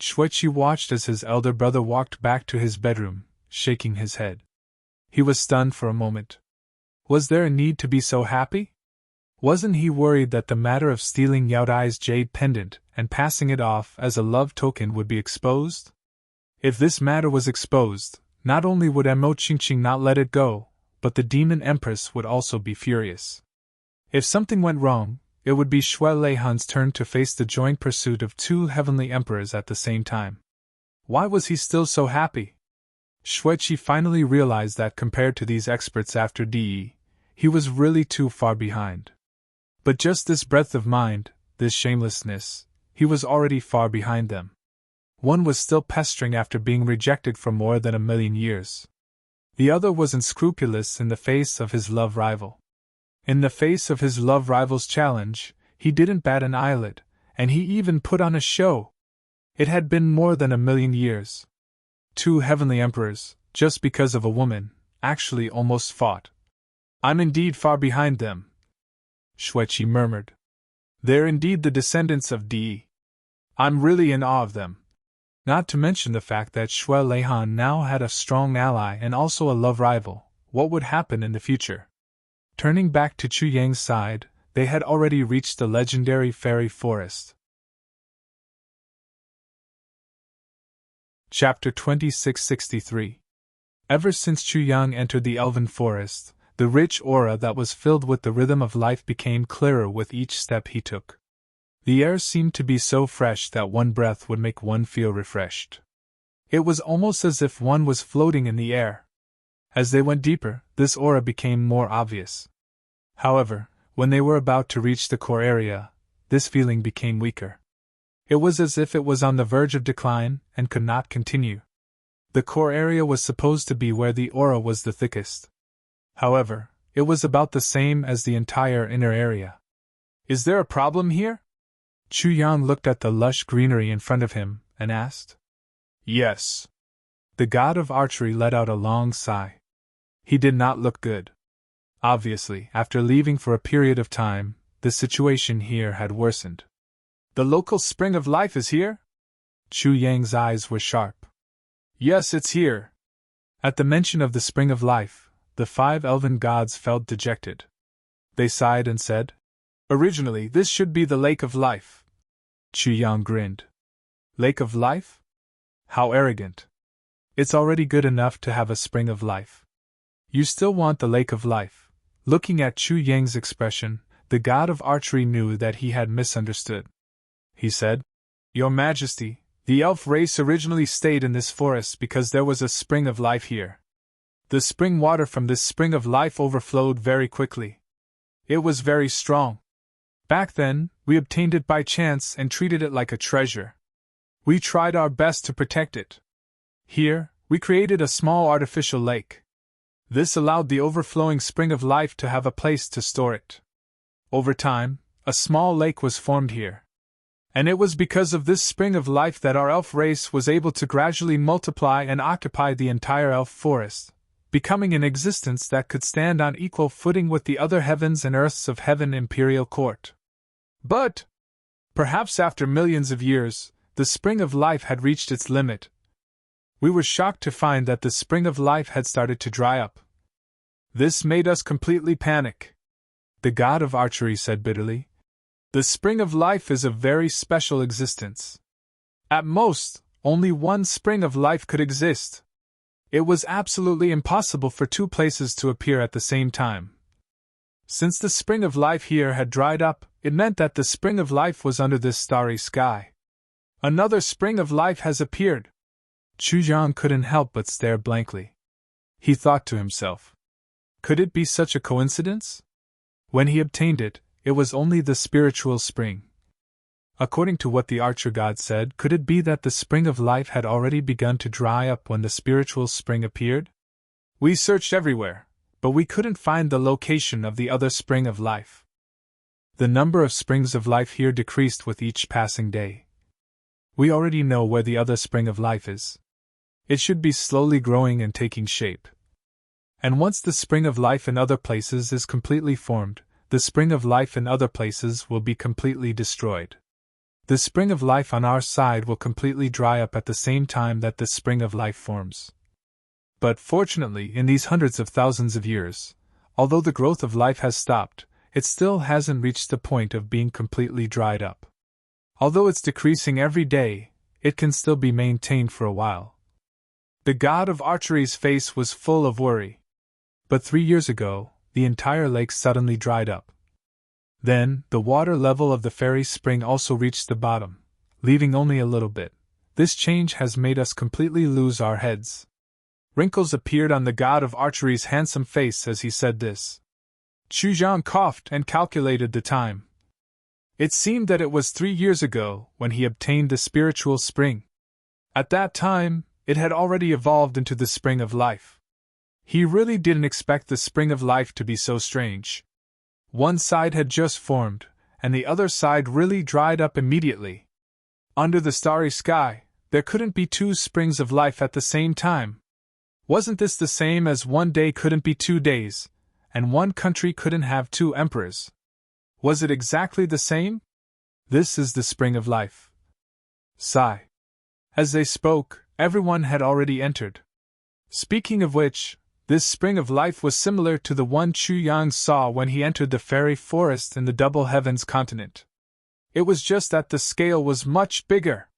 Shuiqi watched as his elder brother walked back to his bedroom, shaking his head. He was stunned for a moment. Was there a need to be so happy? Wasn't he worried that the matter of stealing Yao Dai's jade pendant and passing it off as a love token would be exposed? If this matter was exposed, not only would Mo Qingqing not let it go, but the demon empress would also be furious. If something went wrong, it would be Shui Leihan's turn to face the joint pursuit of two heavenly emperors at the same time. Why was he still so happy? Shuiqi finally realized that compared to these experts after DE, he was really too far behind. But just this breadth of mind, this shamelessness, he was already far behind them. One was still pestering after being rejected for more than 1,000,000 years. The other was unscrupulous in the face of his love rival. In the face of his love rival's challenge, he didn't bat an eyelid, and he even put on a show. It had been more than 1,000,000 years. Two heavenly emperors, just because of a woman, actually almost fought. I'm indeed far behind them, Shuiqi murmured. They're indeed the descendants of Di. I'm really in awe of them. Not to mention the fact that Shui Leihan now had a strong ally and also a love rival. What would happen in the future? Turning back to Chu Yang's side, they had already reached the legendary fairy forest. Chapter 2663. Ever since Chu Yang entered the elven forest, the rich aura that was filled with the rhythm of life became clearer with each step he took. The air seemed to be so fresh that one breath would make one feel refreshed. It was almost as if one was floating in the air. As they went deeper, this aura became more obvious. However, when they were about to reach the core area, this feeling became weaker. It was as if it was on the verge of decline and could not continue. The core area was supposed to be where the aura was the thickest. However, it was about the same as the entire inner area. Is there a problem here? Chu Yang looked at the lush greenery in front of him and asked. Yes. The god of archery let out a long sigh. He did not look good. Obviously, after leaving for a period of time, the situation here had worsened. The local spring of life is here? Chu Yang's eyes were sharp. Yes, it's here. At the mention of the spring of life, the 5 elven gods felt dejected. They sighed and said, Originally, this should be the Lake of Life. Chu Yang grinned. Lake of Life? How arrogant. It's already good enough to have a spring of life. You still want the Lake of Life. Looking at Chu Yang's expression, the god of archery knew that he had misunderstood. He said, Your Majesty, the elf race originally stayed in this forest because there was a spring of life here. The spring water from this spring of life overflowed very quickly. It was very strong. Back then, we obtained it by chance and treated it like a treasure. We tried our best to protect it. Here, we created a small artificial lake. This allowed the overflowing spring of life to have a place to store it. Over time, a small lake was formed here. And it was because of this spring of life that our elf race was able to gradually multiply and occupy the entire elf forest, becoming an existence that could stand on equal footing with the other heavens and earths of Heaven Imperial Court. But, perhaps after millions of years, the spring of life had reached its limit. We were shocked to find that the spring of life had started to dry up. This made us completely panic. The god of archery said bitterly. The spring of life is a very special existence. At most, only one spring of life could exist. It was absolutely impossible for two places to appear at the same time. Since the spring of life here had dried up, it meant that the spring of life was under this starry sky. Another spring of life has appeared. Chu Yang couldn't help but stare blankly. He thought to himself, could it be such a coincidence? When he obtained it, it was only the spiritual spring. According to what the archer god said, could it be that the spring of life had already begun to dry up when the spiritual spring appeared? We searched everywhere, but we couldn't find the location of the other spring of life. The number of springs of life here decreased with each passing day. We already know where the other spring of life is. It should be slowly growing and taking shape. And once the spring of life in other places is completely formed, the spring of life in other places will be completely destroyed. The spring of life on our side will completely dry up at the same time that the spring of life forms. But fortunately, in these hundreds of thousands of years, although the growth of life has stopped, it still hasn't reached the point of being completely dried up. Although it's decreasing every day, it can still be maintained for a while. The god of archery's face was full of worry. But 3 years ago, the entire lake suddenly dried up. Then, the water level of the fairy spring also reached the bottom, leaving only a little bit. This change has made us completely lose our heads. Wrinkles appeared on the god of archery's handsome face as he said this. Chu Jiang coughed and calculated the time. It seemed that it was 3 years ago when he obtained the spiritual spring. At that time, it had already evolved into the spring of life. He really didn't expect the spring of life to be so strange. One side had just formed, and the other side really dried up immediately. Under the starry sky, there couldn't be 2 springs of life at the same time. Wasn't this the same as one day couldn't be 2 days, and one country couldn't have 2 emperors? Was it exactly the same? This is the spring of life. Sigh. As they spoke, everyone had already entered. Speaking of which, this spring of life was similar to the one Chu Yang saw when he entered the fairy forest in the Double Heavens continent. It was just that the scale was much bigger.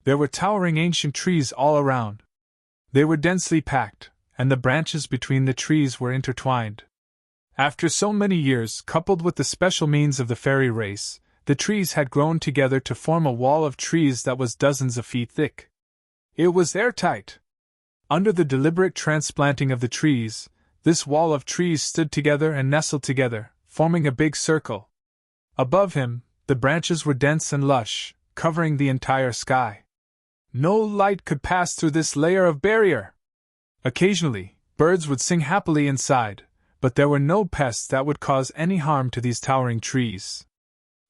There were towering ancient trees all around. They were densely packed, and the branches between the trees were intertwined. After so many years, coupled with the special means of the fairy race, the trees had grown together to form a wall of trees that was dozens of feet thick. It was airtight. Under the deliberate transplanting of the trees, this wall of trees stood together and nestled together, forming a big circle. Above him, the branches were dense and lush, covering the entire sky. No light could pass through this layer of barrier. Occasionally, birds would sing happily inside, but there were no pests that would cause any harm to these towering trees.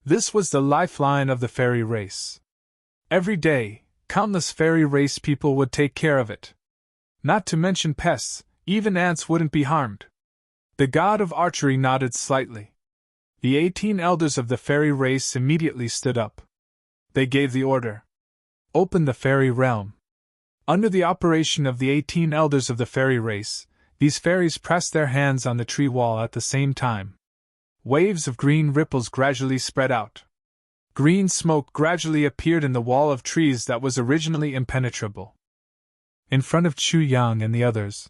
This was the lifeline of the fairy race. Every day, countless fairy race people would take care of it. Not to mention pests, even ants wouldn't be harmed. The god of archery nodded slightly. The 18 elders of the fairy race immediately stood up. They gave the order. Open the fairy realm. Under the operation of the 18 elders of the fairy race, these fairies pressed their hands on the tree wall at the same time. Waves of green ripples gradually spread out. Green smoke gradually appeared in the wall of trees that was originally impenetrable. In front of Chu Yang and the others,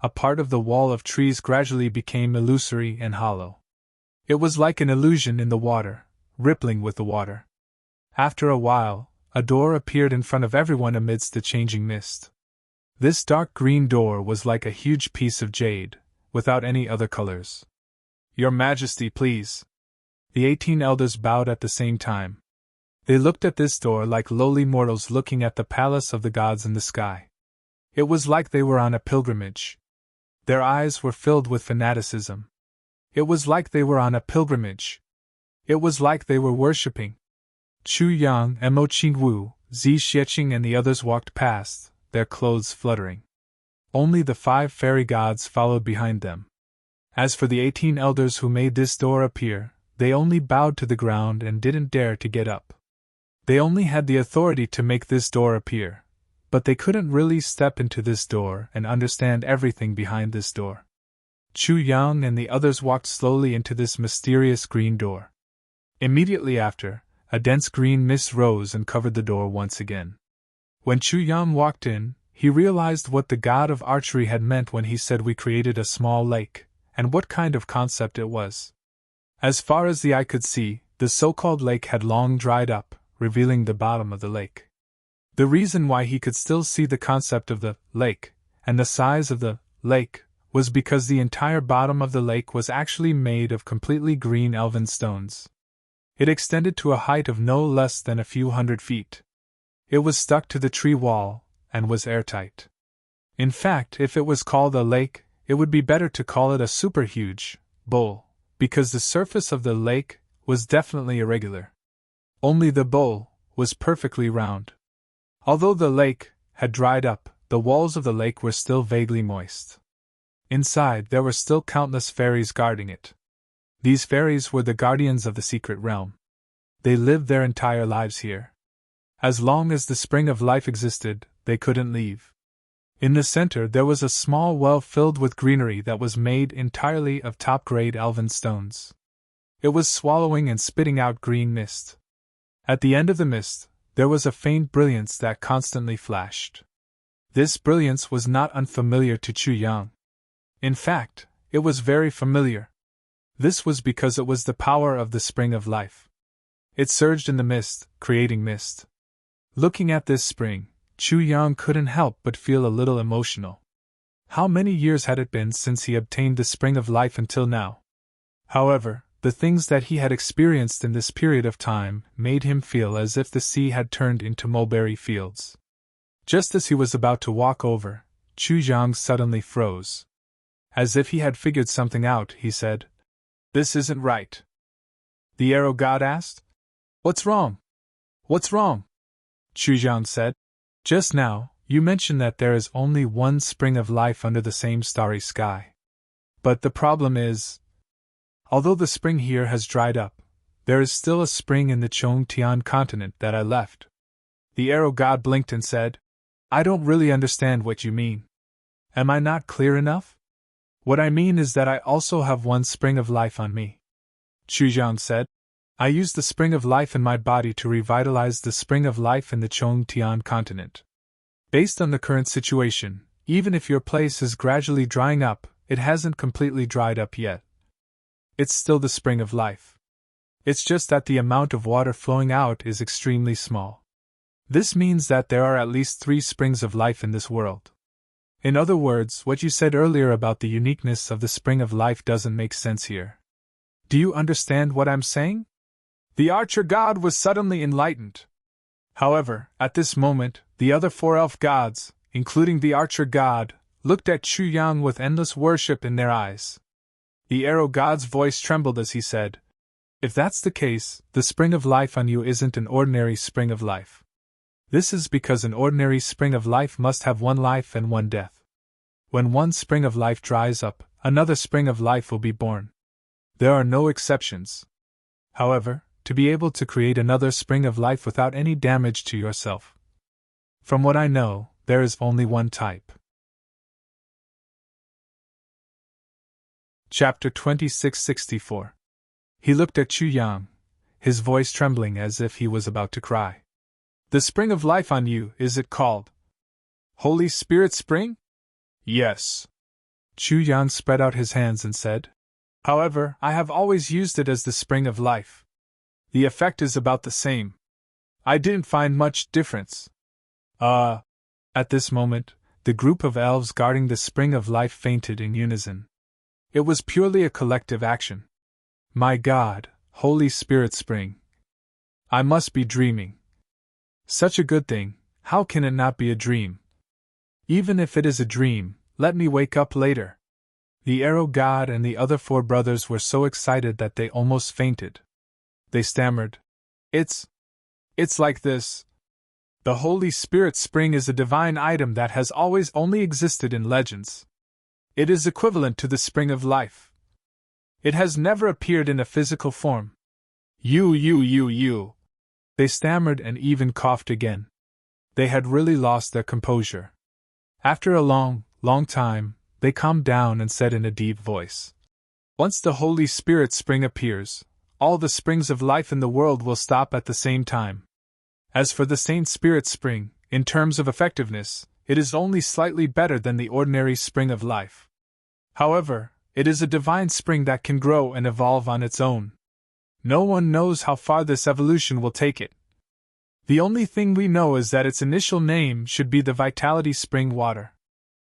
a part of the wall of trees gradually became illusory and hollow. It was like an illusion in the water, rippling with the water. After a while, a door appeared in front of everyone amidst the changing mist. This dark green door was like a huge piece of jade, without any other colors. Your Majesty, please. The 18 elders bowed at the same time. They looked at this door like lowly mortals looking at the palace of the gods in the sky. It was like they were on a pilgrimage. Their eyes were filled with fanaticism. It was like they were on a pilgrimage. It was like they were worshipping. Chu Yang, Mo Qingwu, Zi Xieching and the others walked past, their clothes fluttering. Only the 5 fairy gods followed behind them. As for the 18 elders who made this door appear, they only bowed to the ground and didn't dare to get up. They only had the authority to make this door appear, but they couldn't really step into this door and understand everything behind this door. Chu Yang and the others walked slowly into this mysterious green door. Immediately after, a dense green mist rose and covered the door once again. When Chu Yang walked in, he realized what the god of archery had meant when he said we created a small lake, and what kind of concept it was. As far as the eye could see, the so-called lake had long dried up, revealing the bottom of the lake. The reason why he could still see the concept of the lake, and the size of the lake, was because the entire bottom of the lake was actually made of completely green elven stones. It extended to a height of no less than a few hundred feet. It was stuck to the tree wall, and was airtight. In fact, if it was called a lake, it would be better to call it a super-huge bowl, because the surface of the lake was definitely irregular. Only the bowl was perfectly round. Although the lake had dried up, the walls of the lake were still vaguely moist. Inside, there were still countless fairies guarding it. These fairies were the guardians of the secret realm. They lived their entire lives here. As long as the spring of life existed, they couldn't leave. In the center there was a small well filled with greenery that was made entirely of top-grade elven stones. It was swallowing and spitting out green mist. At the end of the mist, there was a faint brilliance that constantly flashed. This brilliance was not unfamiliar to Chu Yang. In fact, it was very familiar. This was because it was the power of the spring of life. It surged in the mist, creating mist. Looking at this spring, Chu Yang couldn't help but feel a little emotional. How many years had it been since he obtained the spring of life until now? However, the things that he had experienced in this period of time made him feel as if the sea had turned into mulberry fields. Just as he was about to walk over, Chu Yang suddenly froze. As if he had figured something out, he said, "This isn't right." The arrow god asked. "What's wrong? What's wrong?" Chu Yang said, "Just now, you mentioned that there is only one spring of life under the same starry sky. But the problem is, although the spring here has dried up, there is still a spring in the Chongtian continent that I left." The arrow god blinked and said, "I don't really understand what you mean. Am I not clear enough?" "What I mean is that I also have one spring of life on me," Chu Yang said. "I use the spring of life in my body to revitalize the spring of life in the Chongtian continent. Based on the current situation, even if your place is gradually drying up, it hasn't completely dried up yet. It's still the spring of life. It's just that the amount of water flowing out is extremely small. This means that there are at least 3 springs of life in this world. In other words, what you said earlier about the uniqueness of the spring of life doesn't make sense here. Do you understand what I'm saying?" The archer god was suddenly enlightened. However, at this moment, the other 4 elf gods, including the archer god, looked at Chu Yang with endless worship in their eyes. The arrow god's voice trembled as he said, "If that's the case, the spring of life on you isn't an ordinary spring of life. This is because an ordinary spring of life must have one life and one death. When one spring of life dries up, another spring of life will be born. There are no exceptions. However, to be able to create another spring of life without any damage to yourself. From what I know, there is only one type." Chapter 2664. He looked at Chu Yang, his voice trembling as if he was about to cry. "The spring of life on you, is it called Holy Spirit Spring?" "Yes." Chu Yang spread out his hands and said, "However, I have always used it as the spring of life. The effect is about the same. I didn't find much difference." At this moment, the group of elves guarding the spring of life fainted in unison. It was purely a collective action. My God, Holy Spirit Spring. I must be dreaming. Such a good thing, how can it not be a dream? Even if it is a dream, let me wake up later. The arrow god and the other 4 brothers were so excited that they almost fainted. They stammered, It's like this. The Holy Spirit Spring is a divine item that has always only existed in legends. It is equivalent to the spring of life. It has never appeared in a physical form. You. They stammered and even coughed again. They had really lost their composure. After a long time, they calmed down and said in a deep voice, "Once the Holy Spirit Spring appears, all the springs of life in the world will stop at the same time. As for the Saint Spirit Spring, in terms of effectiveness, it is only slightly better than the ordinary spring of life. However, it is a divine spring that can grow and evolve on its own. No one knows how far this evolution will take it. The only thing we know is that its initial name should be the Vitality Spring Water.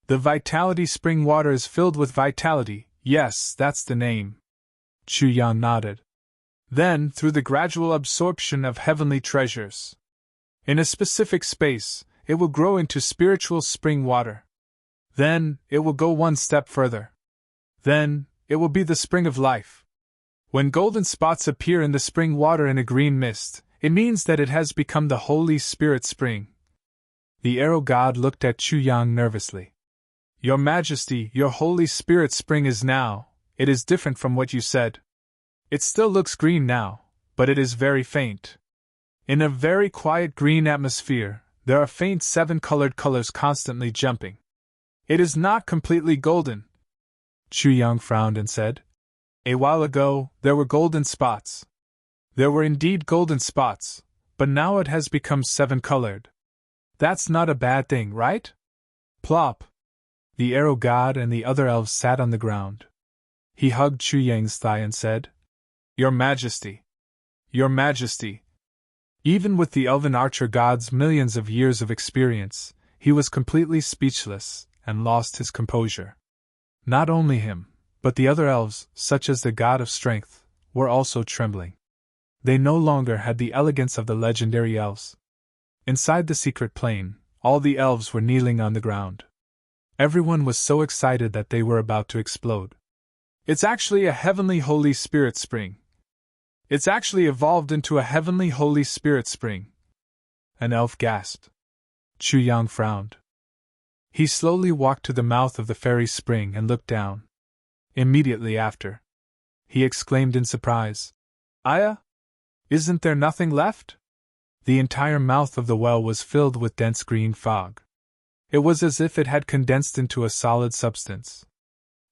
The Vitality Spring Water is filled with vitality, yes, that's the name." Chu Yang nodded. "Then, through the gradual absorption of heavenly treasures, in a specific space, it will grow into spiritual spring water. Then, it will go one step further. Then, it will be the spring of life. When golden spots appear in the spring water in a green mist, it means that it has become the Holy Spirit Spring. The arrow god looked at Chu Yang nervously. Your Majesty, your Holy Spirit spring is now, it is different from what you said. It still looks green now, but it is very faint. In a very quiet green atmosphere, there are faint 7-colored colors constantly jumping. It is not completely golden. Chu Yang frowned and said, A while ago, there were golden spots. There were indeed golden spots, but now it has become 7-colored. That's not a bad thing, right? Plop. The arrow god and the other elves sat on the ground. He hugged Chu Yang's thigh and said, Your Majesty. Your Majesty. Even with the elven archer god's millions of years of experience, he was completely speechless and lost his composure. Not only him, but the other elves, such as the god of strength, were also trembling. They no longer had the elegance of the legendary elves. Inside the secret plane, all the elves were kneeling on the ground. Everyone was so excited that they were about to explode. It's actually a heavenly Holy Spirit spring. It's actually evolved into a heavenly Holy Spirit spring. An elf gasped. Chu Yang frowned. He slowly walked to the mouth of the fairy spring and looked down. Immediately after, he exclaimed in surprise, Aya? Isn't there nothing left? The entire mouth of the well was filled with dense green fog. It was as if it had condensed into a solid substance.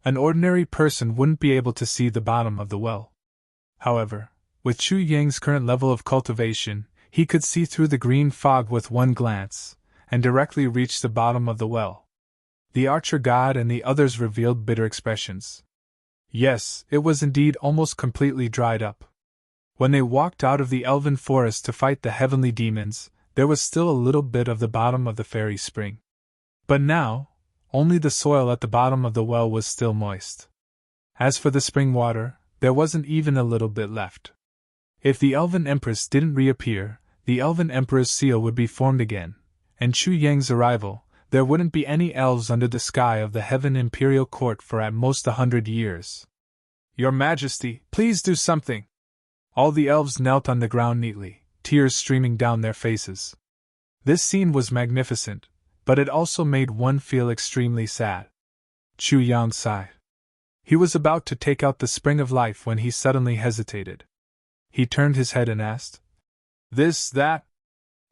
An ordinary person wouldn't be able to see the bottom of the well. However, with Chu Yang's current level of cultivation, he could see through the green fog with one glance, and directly reach the bottom of the well. The archer god and the others revealed bitter expressions. Yes, it was indeed almost completely dried up. When they walked out of the elven forest to fight the heavenly demons, there was still a little bit of the bottom of the fairy spring. But now, only the soil at the bottom of the well was still moist. As for the spring water, there wasn't even a little bit left. If the elven empress didn't reappear, the elven emperor's seal would be formed again, and Chu Yang's arrival, there wouldn't be any elves under the sky of the heaven imperial court for at most 100 years. Your Majesty, please do something! All the elves knelt on the ground neatly, tears streaming down their faces. This scene was magnificent, but it also made one feel extremely sad. Chu Yang sighed. He was about to take out the spring of life when he suddenly hesitated. He turned his head and asked, That?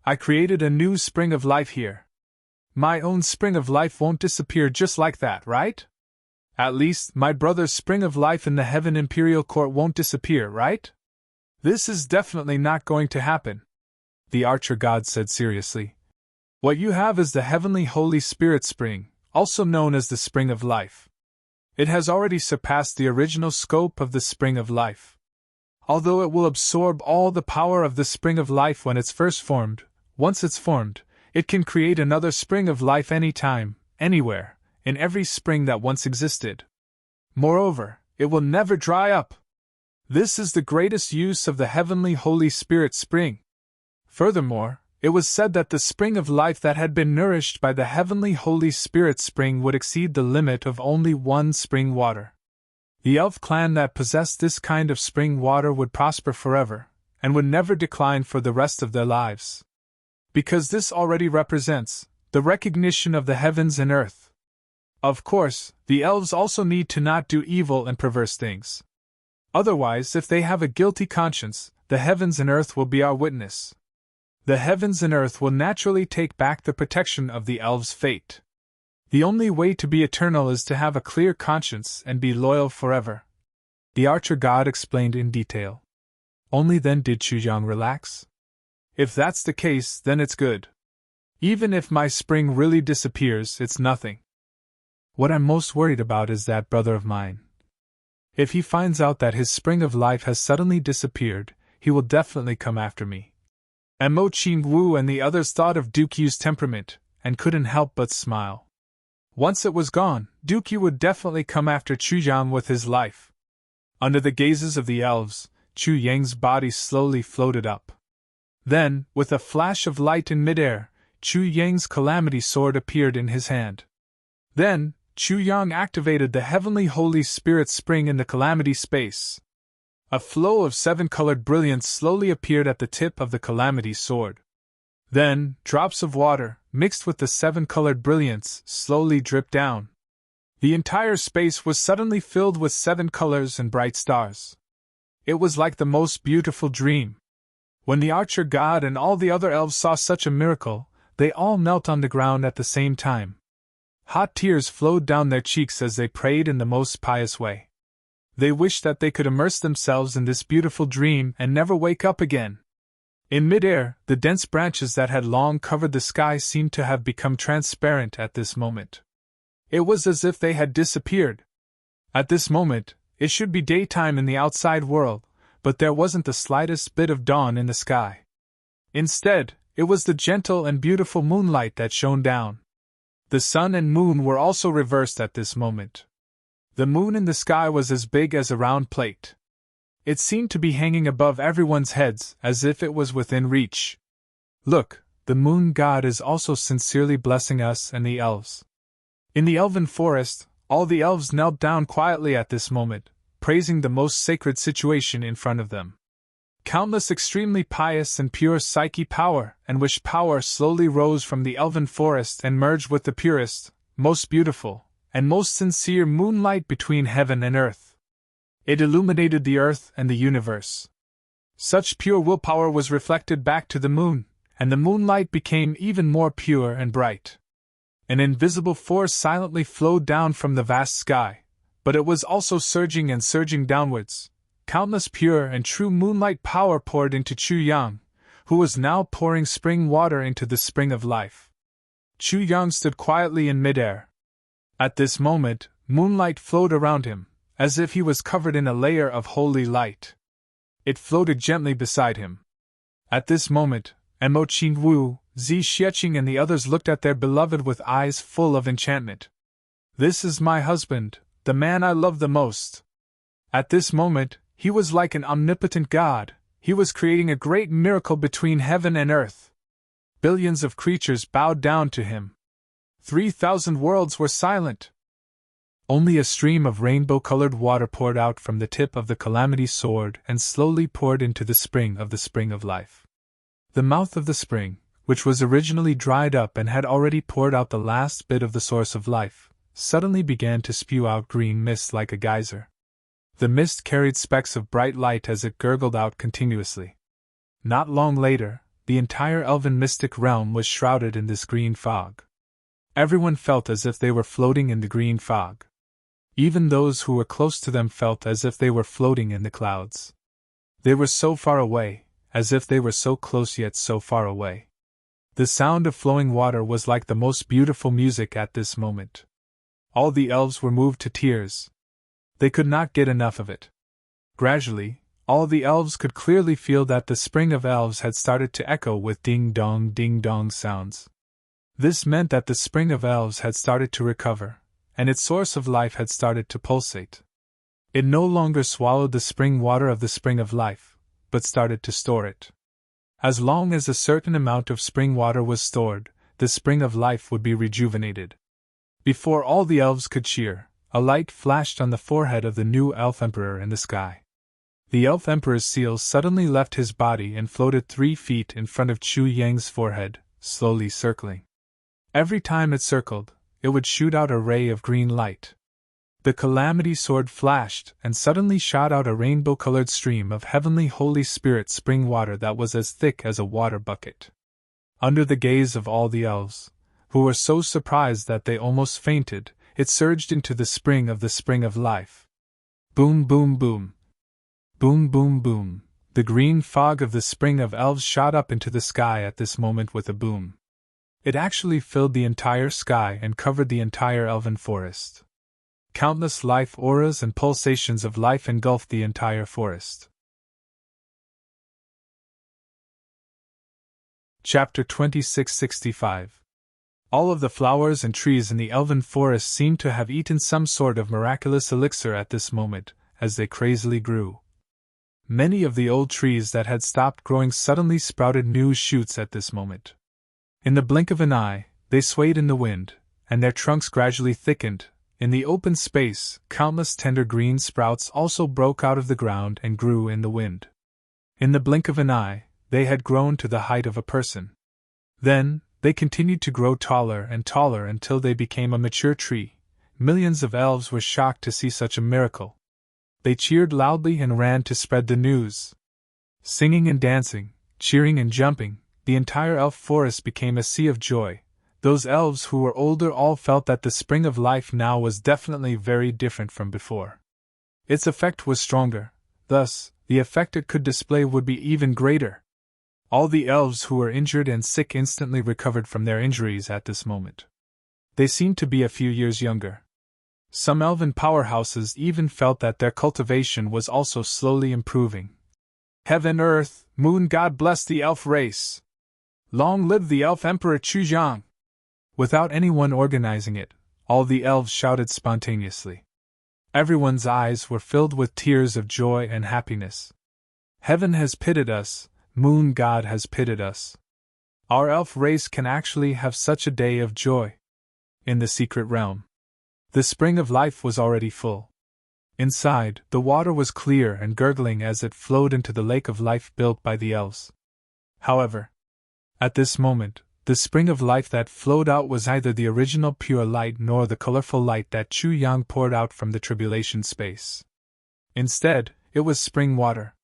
I created a new spring of life here. My own spring of life won't disappear just like that, right? At least, my brother's spring of life in the Heaven Imperial Court won't disappear, right? This is definitely not going to happen, the archer god said seriously. What you have is the Heavenly Holy Spirit Spring, also known as the Spring of Life. It has already surpassed the original scope of the Spring of Life. Although it will absorb all the power of the Spring of Life when it's first formed, once it's formed, it can create another Spring of Life anytime, anywhere, in every spring that once existed. Moreover, it will never dry up. This is the greatest use of the Heavenly Holy Spirit Spring. Furthermore, it was said that the spring of life that had been nourished by the Heavenly Holy Spirit Spring would exceed the limit of only one spring water. The elf clan that possessed this kind of spring water would prosper forever, and would never decline for the rest of their lives. Because this already represents the recognition of the heavens and earth. Of course, the elves also need to not do evil and perverse things. Otherwise, if they have a guilty conscience, the heavens and earth will be our witness. The heavens and earth will naturally take back the protection of the elves' fate. The only way to be eternal is to have a clear conscience and be loyal forever. The archer god explained in detail. Only then did Chu Yang relax. If that's the case, then it's good. Even if my spring really disappears, it's nothing. What I'm most worried about is that brother of mine. If he finds out that his spring of life has suddenly disappeared, he will definitely come after me. And Mo Qingwu and the others thought of Dukyu's temperament, and couldn't help but smile. Once it was gone, Dukyu would definitely come after Chu Yang with his life. Under the gazes of the elves, Chu Yang's body slowly floated up. Then, with a flash of light in midair, Chu Yang's calamity sword appeared in his hand. Then, Chu Yang activated the Heavenly Holy Spirit Spring in the calamity space. A flow of 7-colored brilliance slowly appeared at the tip of the calamity sword. Then, drops of water, mixed with the 7-colored brilliance, slowly dripped down. The entire space was suddenly filled with 7 colors and bright stars. It was like the most beautiful dream. When the archer god and all the other elves saw such a miracle, they all knelt on the ground at the same time. Hot tears flowed down their cheeks as they prayed in the most pious way. They wished that they could immerse themselves in this beautiful dream and never wake up again. In midair, the dense branches that had long covered the sky seemed to have become transparent at this moment. It was as if they had disappeared. At this moment, it should be daytime in the outside world, but there wasn't the slightest bit of dawn in the sky. Instead, it was the gentle and beautiful moonlight that shone down. The sun and moon were also reversed at this moment. The moon in the sky was as big as a round plate. It seemed to be hanging above everyone's heads, as if it was within reach. Look, the moon god is also sincerely blessing us and the elves. In the elven forest, all the elves knelt down quietly at this moment, praising the most sacred situation in front of them. Countless extremely pious and pure psyche power and wish power slowly rose from the elven forest and merged with the purest, most beautiful, and most sincere moonlight between heaven and earth. It illuminated the earth and the universe. Such pure willpower was reflected back to the moon, and the moonlight became even more pure and bright. An invisible force silently flowed down from the vast sky, but it was also surging and surging downwards. Countless pure and true moonlight power poured into Chu Yang, who was now pouring spring water into the spring of life. Chu Yang stood quietly in midair. At this moment, moonlight flowed around him, as if he was covered in a layer of holy light. It floated gently beside him. At this moment, Mo Qingwu, Zi Xieching and the others looked at their beloved with eyes full of enchantment. "This is my husband, the man I love the most." At this moment, he was like an omnipotent god. He was creating a great miracle between heaven and earth. Billions of creatures bowed down to him. 3,000 worlds were silent. Only a stream of rainbow-colored water poured out from the tip of the calamity sword and slowly poured into the spring of life. The mouth of the spring, which was originally dried up and had already poured out the last bit of the source of life, suddenly began to spew out green mist like a geyser. The mist carried specks of bright light as it gurgled out continuously. Not long later, the entire elven mystic realm was shrouded in this green fog. Everyone felt as if they were floating in the green fog. Even those who were close to them felt as if they were floating in the clouds. They were so far away, as if they were so close yet so far away. The sound of flowing water was like the most beautiful music at this moment. All the elves were moved to tears. They could not get enough of it. Gradually, all the elves could clearly feel that the spring of elves had started to echo with ding-dong sounds. This meant that the spring of elves had started to recover, and its source of life had started to pulsate. It no longer swallowed the spring water of the spring of life, but started to store it. As long as a certain amount of spring water was stored, the spring of life would be rejuvenated. Before all the elves could cheer, a light flashed on the forehead of the new elf emperor in the sky. The elf emperor's seal suddenly left his body and floated 3 feet in front of Chu Yang's forehead, slowly circling. Every time it circled, it would shoot out a ray of green light. The calamity sword flashed and suddenly shot out a rainbow-colored stream of heavenly Holy Spirit spring water that was as thick as a water bucket. Under the gaze of all the elves, who were so surprised that they almost fainted, it surged into the spring of life. Boom, boom, boom. Boom, boom, boom. The green fog of the spring of elves shot up into the sky at this moment with a boom. It actually filled the entire sky and covered the entire elven forest. Countless life auras and pulsations of life engulfed the entire forest. Chapter 2665. All of the flowers and trees in the elven forest seemed to have eaten some sort of miraculous elixir at this moment, as they crazily grew. Many of the old trees that had stopped growing suddenly sprouted new shoots at this moment. In the blink of an eye, they swayed in the wind, and their trunks gradually thickened. In the open space, countless tender green sprouts also broke out of the ground and grew in the wind. In the blink of an eye, they had grown to the height of a person. Then, they continued to grow taller and taller until they became a mature tree. Millions of elves were shocked to see such a miracle. They cheered loudly and ran to spread the news. Singing and dancing, cheering and jumping, the entire elf forest became a sea of joy. Those elves who were older all felt that the spring of life now was definitely very different from before. Its effect was stronger, thus, the effect it could display would be even greater. All the elves who were injured and sick instantly recovered from their injuries at this moment. They seemed to be a few years younger. Some elven powerhouses even felt that their cultivation was also slowly improving. Heaven, earth, moon, God bless the elf race! Long live the elf emperor Chu-yang! Without anyone organizing it, all the elves shouted spontaneously. Everyone's eyes were filled with tears of joy and happiness. Heaven has pitied us, Moon God has pitied us. Our elf race can actually have such a day of joy. In the secret realm, the spring of life was already full. Inside, the water was clear and gurgling as it flowed into the lake of life built by the elves. However, at this moment, the spring of life that flowed out was neither the original pure light nor the colorful light that Chu-yang poured out from the tribulation space. Instead, it was spring water.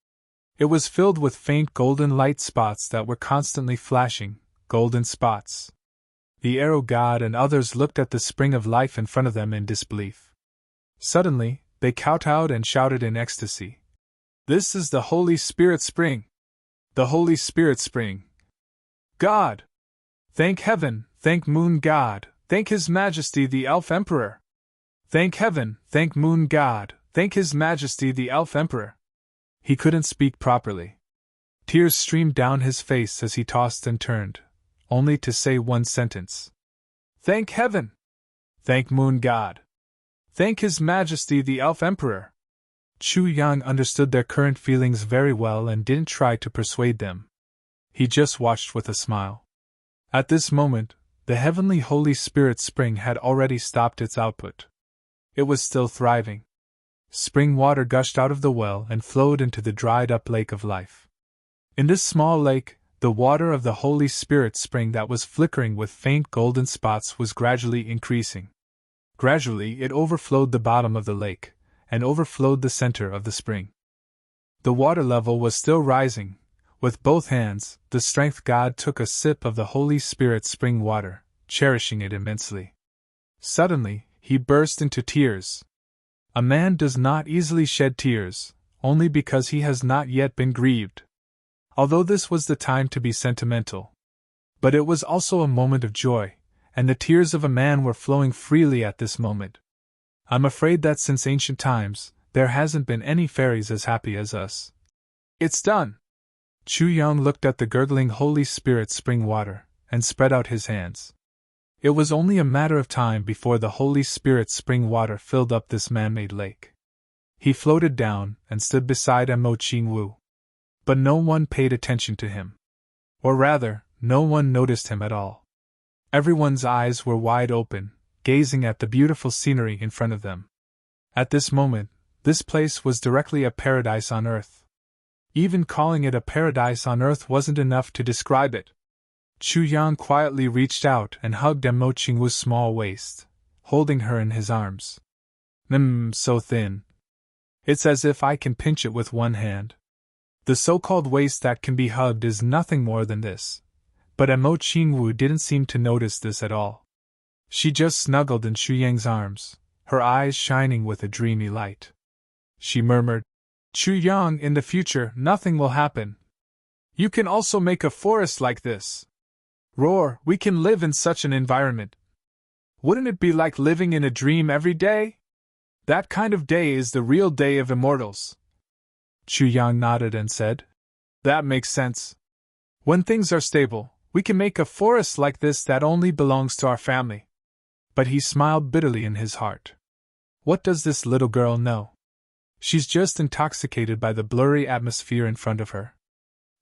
It was filled with faint golden light spots that were constantly flashing, golden spots. The arrow god and others looked at the spring of life in front of them in disbelief. Suddenly, they kowtowed and shouted in ecstasy. "This is the Holy Spirit Spring! The Holy Spirit Spring! God! Thank heaven, thank Moon God, thank His Majesty the Elf Emperor! Thank heaven, thank Moon God, thank His Majesty the Elf Emperor!" He couldn't speak properly. Tears streamed down his face as he tossed and turned, only to say one sentence. "Thank heaven! Thank Moon God! Thank His Majesty the Elf Emperor!" Chu-yang understood their current feelings very well and didn't try to persuade them. He just watched with a smile. At this moment, the heavenly Holy Spirit Spring had already stopped its output. It was still thriving. Spring water gushed out of the well and flowed into the dried-up lake of life. In this small lake, the water of the Holy Spirit Spring that was flickering with faint golden spots was gradually increasing. Gradually it overflowed the bottom of the lake, and overflowed the center of the spring. The water level was still rising. With both hands, the strength god took a sip of the Holy Spirit Spring water, cherishing it immensely. Suddenly, he burst into tears. A man does not easily shed tears, only because he has not yet been grieved. Although this was the time to be sentimental. But it was also a moment of joy, and the tears of a man were flowing freely at this moment. I'm afraid that since ancient times, there hasn't been any fairies as happy as us. It's done! Chu-yang looked at the gurgling Holy Spirit Spring water, and spread out his hands. It was only a matter of time before the Holy Spirit Spring water filled up this man-made lake. He floated down and stood beside Mo Qingwu. But no one paid attention to him. Or rather, no one noticed him at all. Everyone's eyes were wide open, gazing at the beautiful scenery in front of them. At this moment, this place was directly a paradise on earth. Even calling it a paradise on earth wasn't enough to describe it. Chu-yang quietly reached out and hugged Mo Qingwu's small waist, holding her in his arms. So thin. It's as if I can pinch it with one hand. The so-called waist that can be hugged is nothing more than this. But Mo Qingwu didn't seem to notice this at all. She just snuggled in Chu-yang's arms, her eyes shining with a dreamy light. She murmured, "Chu-yang, in the future, nothing will happen. You can also make a forest like this. Roar, we can live in such an environment. Wouldn't it be like living in a dream every day? That kind of day is the real day of immortals." Chu-yang nodded and said, "That makes sense. When things are stable, we can make a forest like this that only belongs to our family." But he smiled bitterly in his heart. What does this little girl know? She's just intoxicated by the blurry atmosphere in front of her.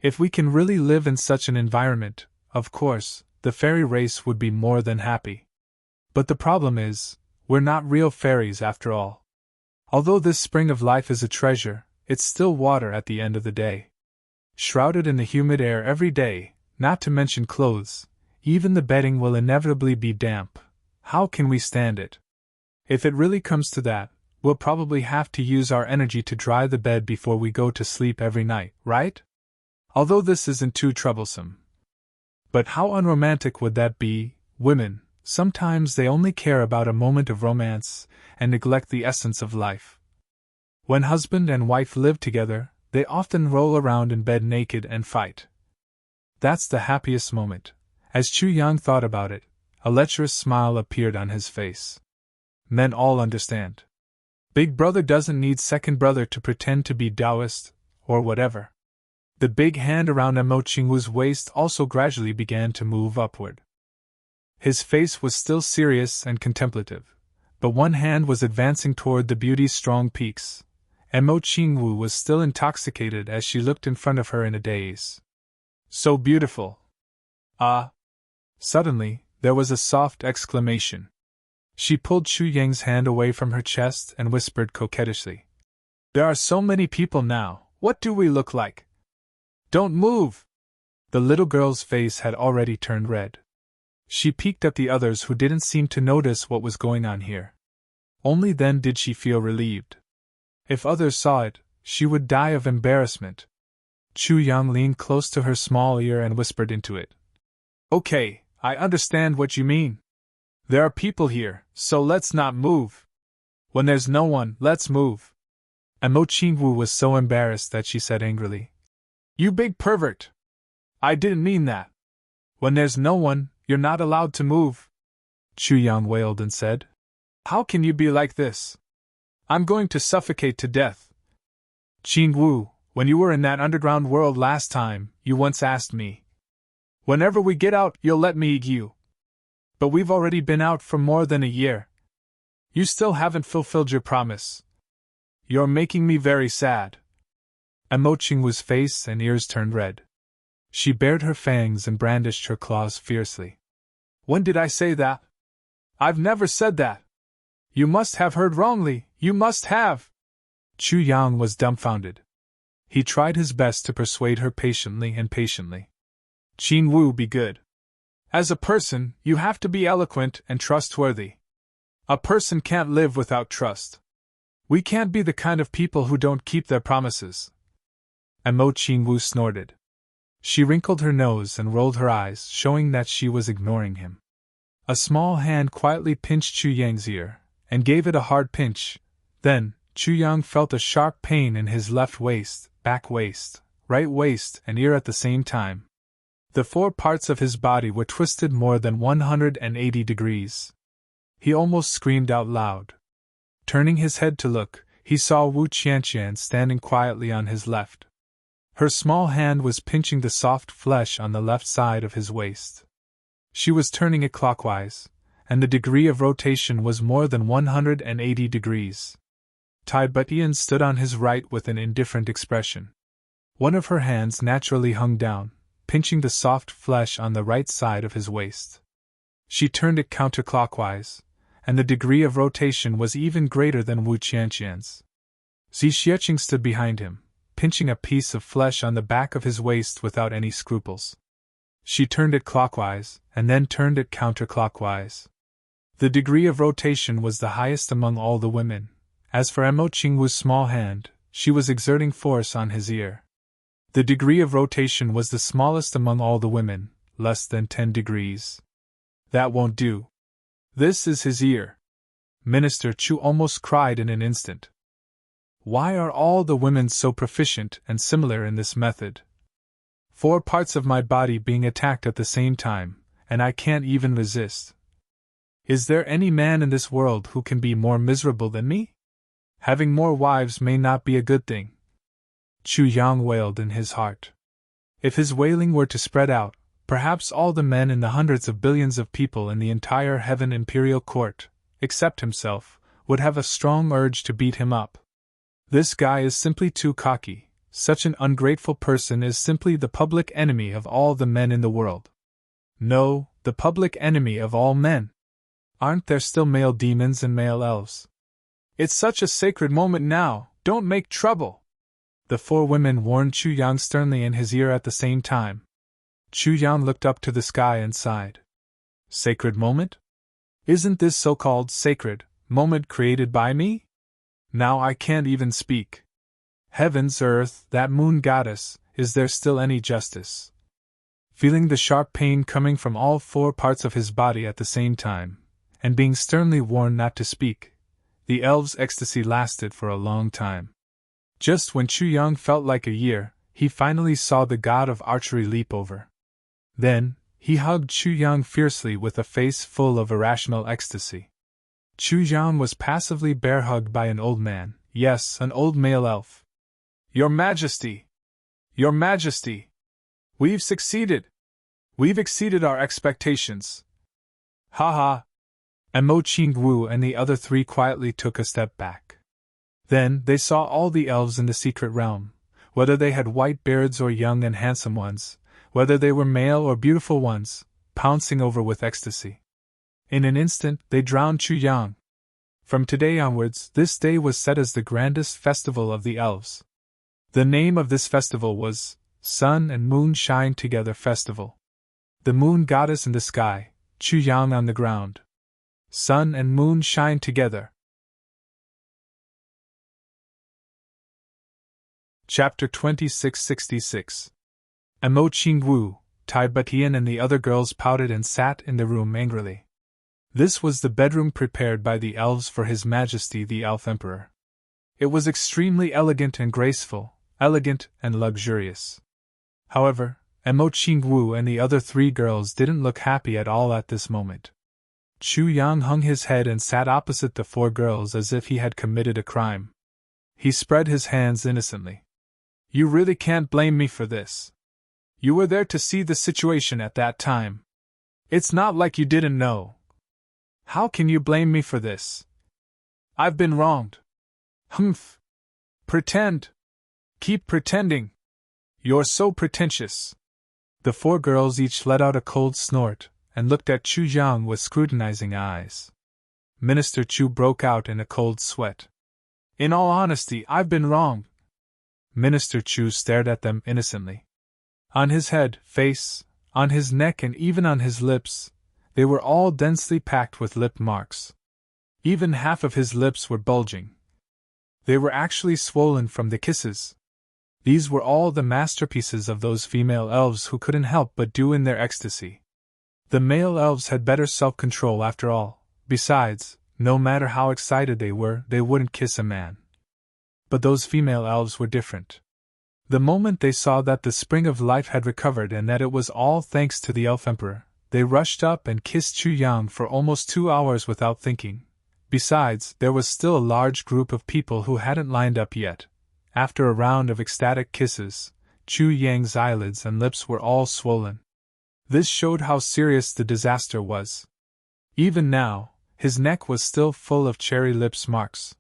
If we can really live in such an environment, of course, the fairy race would be more than happy. But the problem is, we're not real fairies after all. Although this spring of life is a treasure, it's still water at the end of the day. Shrouded in the humid air every day, not to mention clothes, even the bedding will inevitably be damp. How can we stand it? If it really comes to that, we'll probably have to use our energy to dry the bed before we go to sleep every night, right? Although this isn't too troublesome. But how unromantic would that be? Women, sometimes they only care about a moment of romance and neglect the essence of life. When husband and wife live together, they often roll around in bed naked and fight. That's the happiest moment. As Chu Yang thought about it, a lecherous smile appeared on his face. Men all understand. Big brother doesn't need second brother to pretend to be Taoist, or whatever. The big hand around Mo Qingwu's waist also gradually began to move upward. His face was still serious and contemplative, but one hand was advancing toward the beauty's strong peaks, and Mo Qingwu was still intoxicated as she looked in front of her in a daze. So beautiful! Ah! Suddenly, there was a soft exclamation. She pulled Chu Yang's hand away from her chest and whispered coquettishly, "There are so many people now, what do we look like? Don't move!" The little girl's face had already turned red. She peeked at the others who didn't seem to notice what was going on here. Only then did she feel relieved. If others saw it, she would die of embarrassment. Chu Yang leaned close to her small ear and whispered into it. "Okay, I understand what you mean. There are people here, so let's not move. When there's no one, let's move." And Mo Qingwu was so embarrassed that she said angrily, "You big pervert! I didn't mean that. When there's no one, you're not allowed to move." Chu Yang wailed and said, "How can you be like this? I'm going to suffocate to death. Qingwu, when you were in that underground world last time, you once asked me, whenever we get out, you'll let me eat you. But we've already been out for more than a year. You still haven't fulfilled your promise. You're making me very sad." And Mo Qingwu's face and ears turned red. She bared her fangs and brandished her claws fiercely. "When did I say that? I've never said that. You must have heard wrongly, you must have." Chu Yang was dumbfounded. He tried his best to persuade her patiently. "Qingwu, be good. As a person, you have to be eloquent and trustworthy. A person can't live without trust. We can't be the kind of people who don't keep their promises." And Mo Qingwu snorted. She wrinkled her nose and rolled her eyes, showing that she was ignoring him. A small hand quietly pinched Chu Yang's ear, and gave it a hard pinch. Then, Chu Yang felt a sharp pain in his left waist, back waist, right waist, and ear at the same time. The 4 parts of his body were twisted more than 180 degrees. He almost screamed out loud. Turning his head to look, he saw Wu Qianqian standing quietly on his left. Her small hand was pinching the soft flesh on the left side of his waist. She was turning it clockwise, and the degree of rotation was more than 180 degrees. Tai Butian stood on his right with an indifferent expression. One of her hands naturally hung down, pinching the soft flesh on the right side of his waist. She turned it counterclockwise, and the degree of rotation was even greater than Wu Qianqian's. Xi Xiecheng stood behind him, pinching a piece of flesh on the back of his waist without any scruples. She turned it clockwise, and then turned it counterclockwise. The degree of rotation was the highest among all the women. As for Mo Qingwu's small hand, she was exerting force on his ear. The degree of rotation was the smallest among all the women, less than 10 degrees. "That won't do. This is his ear." Minister Chu almost cried in an instant. "Why are all the women so proficient and similar in this method? 4 parts of my body being attacked at the same time, and I can't even resist. Is there any man in this world who can be more miserable than me? Having more wives may not be a good thing." Chu Yang wailed in his heart. If his wailing were to spread out, perhaps all the men in the hundreds of billions of people in the entire Heaven Imperial Court, except himself, would have a strong urge to beat him up. This guy is simply too cocky. Such an ungrateful person is simply the public enemy of all the men in the world. No, the public enemy of all men. Aren't there still male demons and male elves? It's such a sacred moment now, don't make trouble. The 4 women warned Chu Yang sternly in his ear at the same time. Chu Yang looked up to the sky and sighed. Sacred moment? Isn't this so-called sacred moment created by me? Now I can't even speak. Heavens, earth, that moon goddess, is there still any justice? Feeling the sharp pain coming from all four parts of his body at the same time, and being sternly warned not to speak, the elf's ecstasy lasted for a long time. Just when Chu Yang felt like a year, he finally saw the god of archery leap over. Then, he hugged Chu Yang fiercely with a face full of irrational ecstasy. Chu Yang was passively bear-hugged by an old man, yes, an old male elf. Your Majesty! Your Majesty! We've succeeded! We've exceeded our expectations! Ha ha! And Mo Qingwu and the other three quietly took a step back. Then they saw all the elves in the secret realm, whether they had white beards or young and handsome ones, whether they were male or beautiful ones, pouncing over with ecstasy. In an instant they drowned Chu Yang. From today onwards, this day was set as the grandest festival of the elves. The name of this festival was Sun and Moon Shine Together Festival. The moon goddess in the sky, Chu Yang on the ground. Sun and moon shine together. Chapter 2666. And Mo Qingwu, Tai Batian and the other girls pouted and sat in the room angrily. This was the bedroom prepared by the elves for His Majesty the Elf Emperor. It was extremely elegant and graceful, elegant and luxurious. However, Mo Qingwu and the other three girls didn't look happy at all at this moment. Chu Yang hung his head and sat opposite the four girls as if he had committed a crime. He spread his hands innocently. You really can't blame me for this. You were there to see the situation at that time. It's not like you didn't know. How can you blame me for this? I've been wronged. Humph. Pretend. Keep pretending. You're so pretentious. The four girls each let out a cold snort and looked at Chu Yang with scrutinizing eyes. Minister Chu broke out in a cold sweat. In all honesty, I've been wrong. Minister Chu stared at them innocently. On his head, face, on his neck and even on his lips, they were all densely packed with lip marks. Even half of his lips were bulging. They were actually swollen from the kisses. These were all the masterpieces of those female elves who couldn't help but do in their ecstasy. The male elves had better self-control after all. Besides, no matter how excited they were, they wouldn't kiss a man. But those female elves were different. The moment they saw that the spring of life had recovered and that it was all thanks to the Elf Emperor, they rushed up and kissed Chu Yang for almost 2 hours without thinking. Besides, there was still a large group of people who hadn't lined up yet. After a round of ecstatic kisses, Chu Yang's eyelids and lips were all swollen. This showed how serious the disaster was. Even now, his neck was still full of cherry lips marks.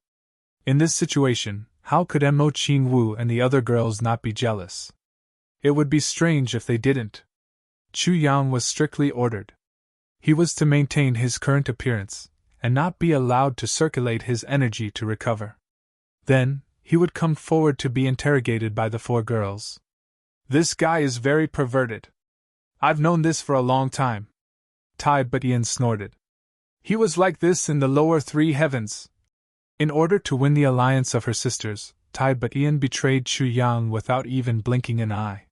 In this situation, how could Mo Qingwu and the other girls not be jealous? It would be strange if they didn't. Chu Yang was strictly ordered. He was to maintain his current appearance, and not be allowed to circulate his energy to recover. Then, he would come forward to be interrogated by the four girls. This guy is very perverted. I've known this for a long time. Tai Batian snorted. He was like this in the lower three heavens. In order to win the alliance of her sisters, Tai Batian betrayed Chu Yang without even blinking an eye.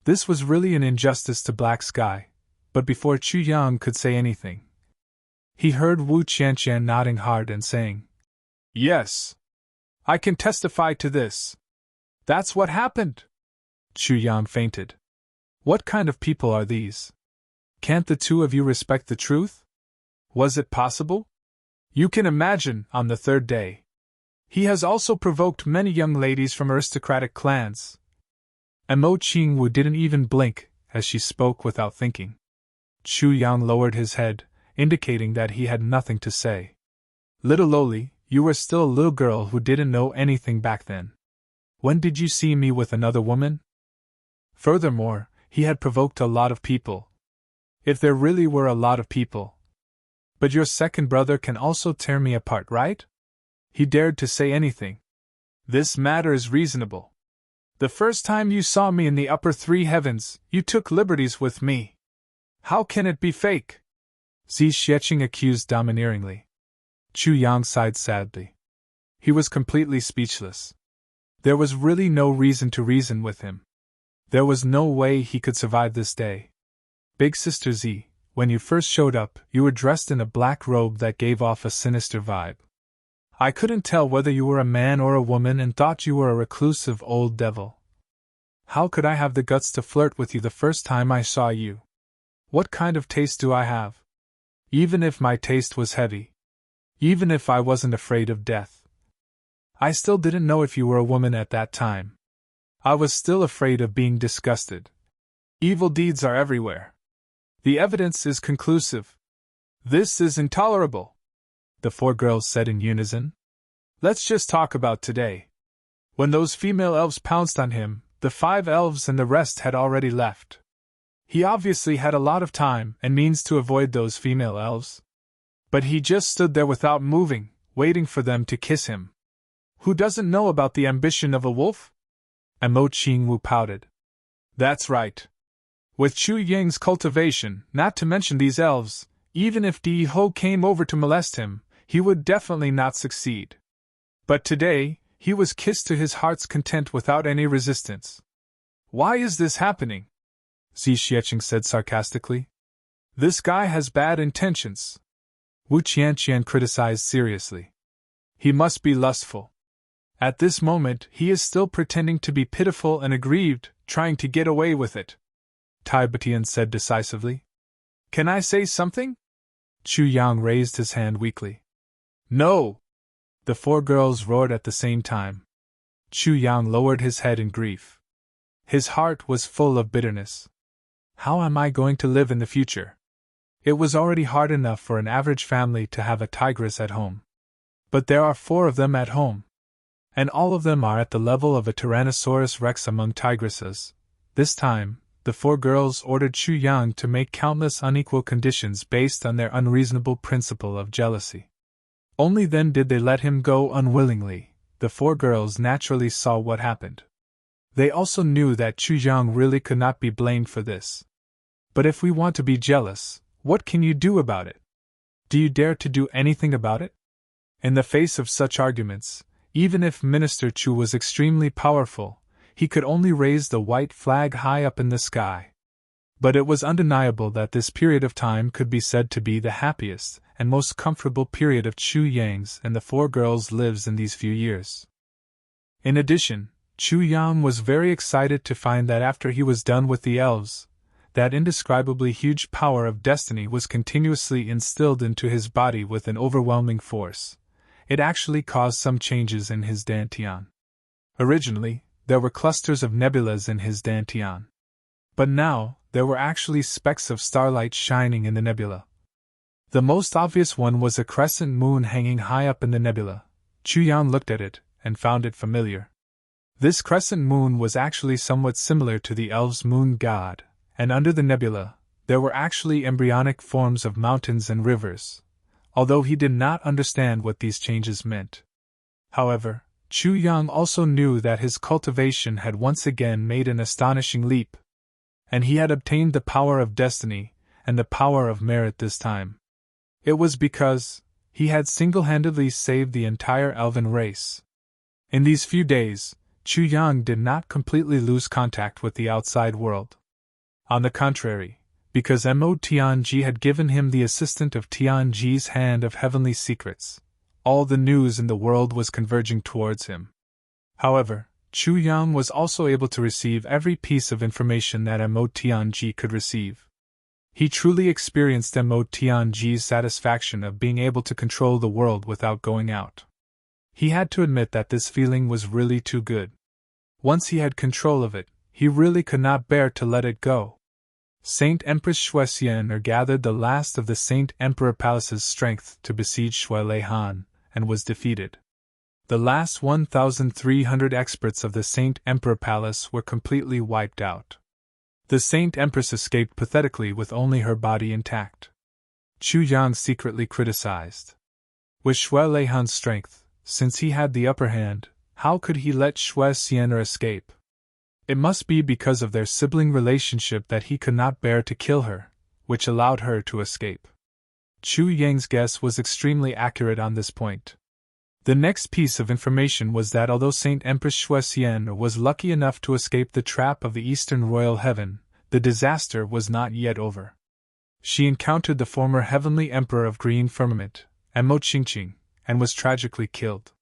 This was really an injustice to Black Sky, but before Chu Yang could say anything, he heard Wu Qianqian nodding hard and saying, Yes. I can testify to this. That's what happened. Chu Yang fainted. What kind of people are these? Can't the two of you respect the truth? Was it possible? You can imagine, on the third day. He has also provoked many young ladies from aristocratic clans. And Mo Qingwu didn't even blink as she spoke without thinking. Chu Yang lowered his head, indicating that he had nothing to say. Little lowly, you were still a little girl who didn't know anything back then. When did you see me with another woman? Furthermore, he had provoked a lot of people. If there really were a lot of people. But your second brother can also tear me apart, right? He dared to say anything. This matter is reasonable. The first time you saw me in the upper three heavens, you took liberties with me. How can it be fake? Xi Xiecheng accused domineeringly. Chu Yang sighed sadly. He was completely speechless. There was really no reason to reason with him. There was no way he could survive this day. Big Sister Z, when you first showed up, you were dressed in a black robe that gave off a sinister vibe. I couldn't tell whether you were a man or a woman and thought you were a reclusive old devil. How could I have the guts to flirt with you the first time I saw you? What kind of taste do I have? Even if my taste was heavy. Even if I wasn't afraid of death. I still didn't know if you were a woman at that time. I was still afraid of being disgusted. Evil deeds are everywhere. The evidence is conclusive. This is intolerable, the four girls said in unison. Let's just talk about today. When those female elves pounced on him, the 5 elves and the rest had already left. He obviously had a lot of time and means to avoid those female elves. But he just stood there without moving, waiting for them to kiss him. Who doesn't know about the ambition of a wolf? And Mo Qingwu pouted. That's right. With Chu Yang's cultivation, not to mention these elves, even if Di Ho came over to molest him, he would definitely not succeed. But today, he was kissed to his heart's content without any resistance. Why is this happening? Xi Xiecheng said sarcastically. This guy has bad intentions. Wu Qianqian criticized seriously. He must be lustful. At this moment, he is still pretending to be pitiful and aggrieved, trying to get away with it. Tai Batian said decisively. Can I say something? Chu Yang raised his hand weakly. No! The four girls roared at the same time. Chu Yang lowered his head in grief. His heart was full of bitterness. How am I going to live in the future? It was already hard enough for an average family to have a tigress at home. But there are 4 of them at home. And all of them are at the level of a Tyrannosaurus rex among tigresses. This time, the 4 girls ordered Chu Yang to make countless unequal conditions based on their unreasonable principle of jealousy. Only then did they let him go unwillingly. The 4 girls naturally saw what happened. They also knew that Chu Yang really could not be blamed for this. But if we want to be jealous, what can you do about it? Do you dare to do anything about it? In the face of such arguments, even if Minister Chu was extremely powerful, he could only raise the white flag high up in the sky. But it was undeniable that this period of time could be said to be the happiest and most comfortable period of Chu Yang's and the 4 girls' lives in these few years. In addition, Chu Yang was very excited to find that after he was done with the elves, that indescribably huge power of destiny was continuously instilled into his body with an overwhelming force. It actually caused some changes in his dantian. Originally, there were clusters of nebulas in his dantian. But now, there were actually specks of starlight shining in the nebula. The most obvious one was a crescent moon hanging high up in the nebula. Chu Yang looked at it, and found it familiar. This crescent moon was actually somewhat similar to the elves' moon god, and under the nebula, there were actually embryonic forms of mountains and rivers, although he did not understand what these changes meant. However, Chu Yang also knew that his cultivation had once again made an astonishing leap, and he had obtained the power of destiny and the power of merit this time. It was because he had single-handedly saved the entire elven race. In these few days, Chu Yang did not completely lose contact with the outside world. On the contrary, because Mo Tianji had given him the assistant of Tianji's hand of heavenly secrets, all the news in the world was converging towards him. However, Chu Yang was also able to receive every piece of information that Mo Tianji could receive. He truly experienced Mo Tianji's satisfaction of being able to control the world without going out. He had to admit that this feeling was really too good. Once he had control of it, he really could not bear to let it go. Saint Empress Shuexian gathered the last of the Saint Emperor Palace's strength to besiege Shuelei-Han, and was defeated. The last 1,300 experts of the Saint Emperor Palace were completely wiped out. The Saint Empress escaped pathetically with only her body intact. Chu Yang secretly criticized. With Shuelei-Han's strength, since he had the upper hand, how could he let Shuexian escape? It must be because of their sibling relationship that he could not bear to kill her, which allowed her to escape. Chu Yang's guess was extremely accurate on this point. The next piece of information was that although Saint Empress Shuexian was lucky enough to escape the trap of the Eastern Royal Heaven, the disaster was not yet over. She encountered the former Heavenly Emperor of Green Firmament, Mo Qingqing, and was tragically killed.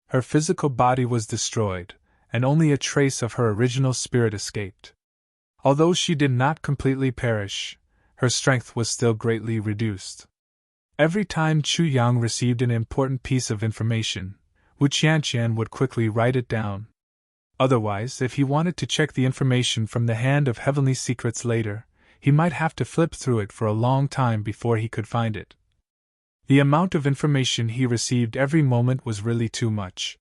Her physical body was destroyed, and only a trace of her original spirit escaped. Although she did not completely perish, her strength was still greatly reduced. Every time Chu Yang received an important piece of information, Wu Qianqian would quickly write it down. Otherwise, if he wanted to check the information from the Hand of Heavenly Secrets later, he might have to flip through it for a long time before he could find it. The amount of information he received every moment was really too much.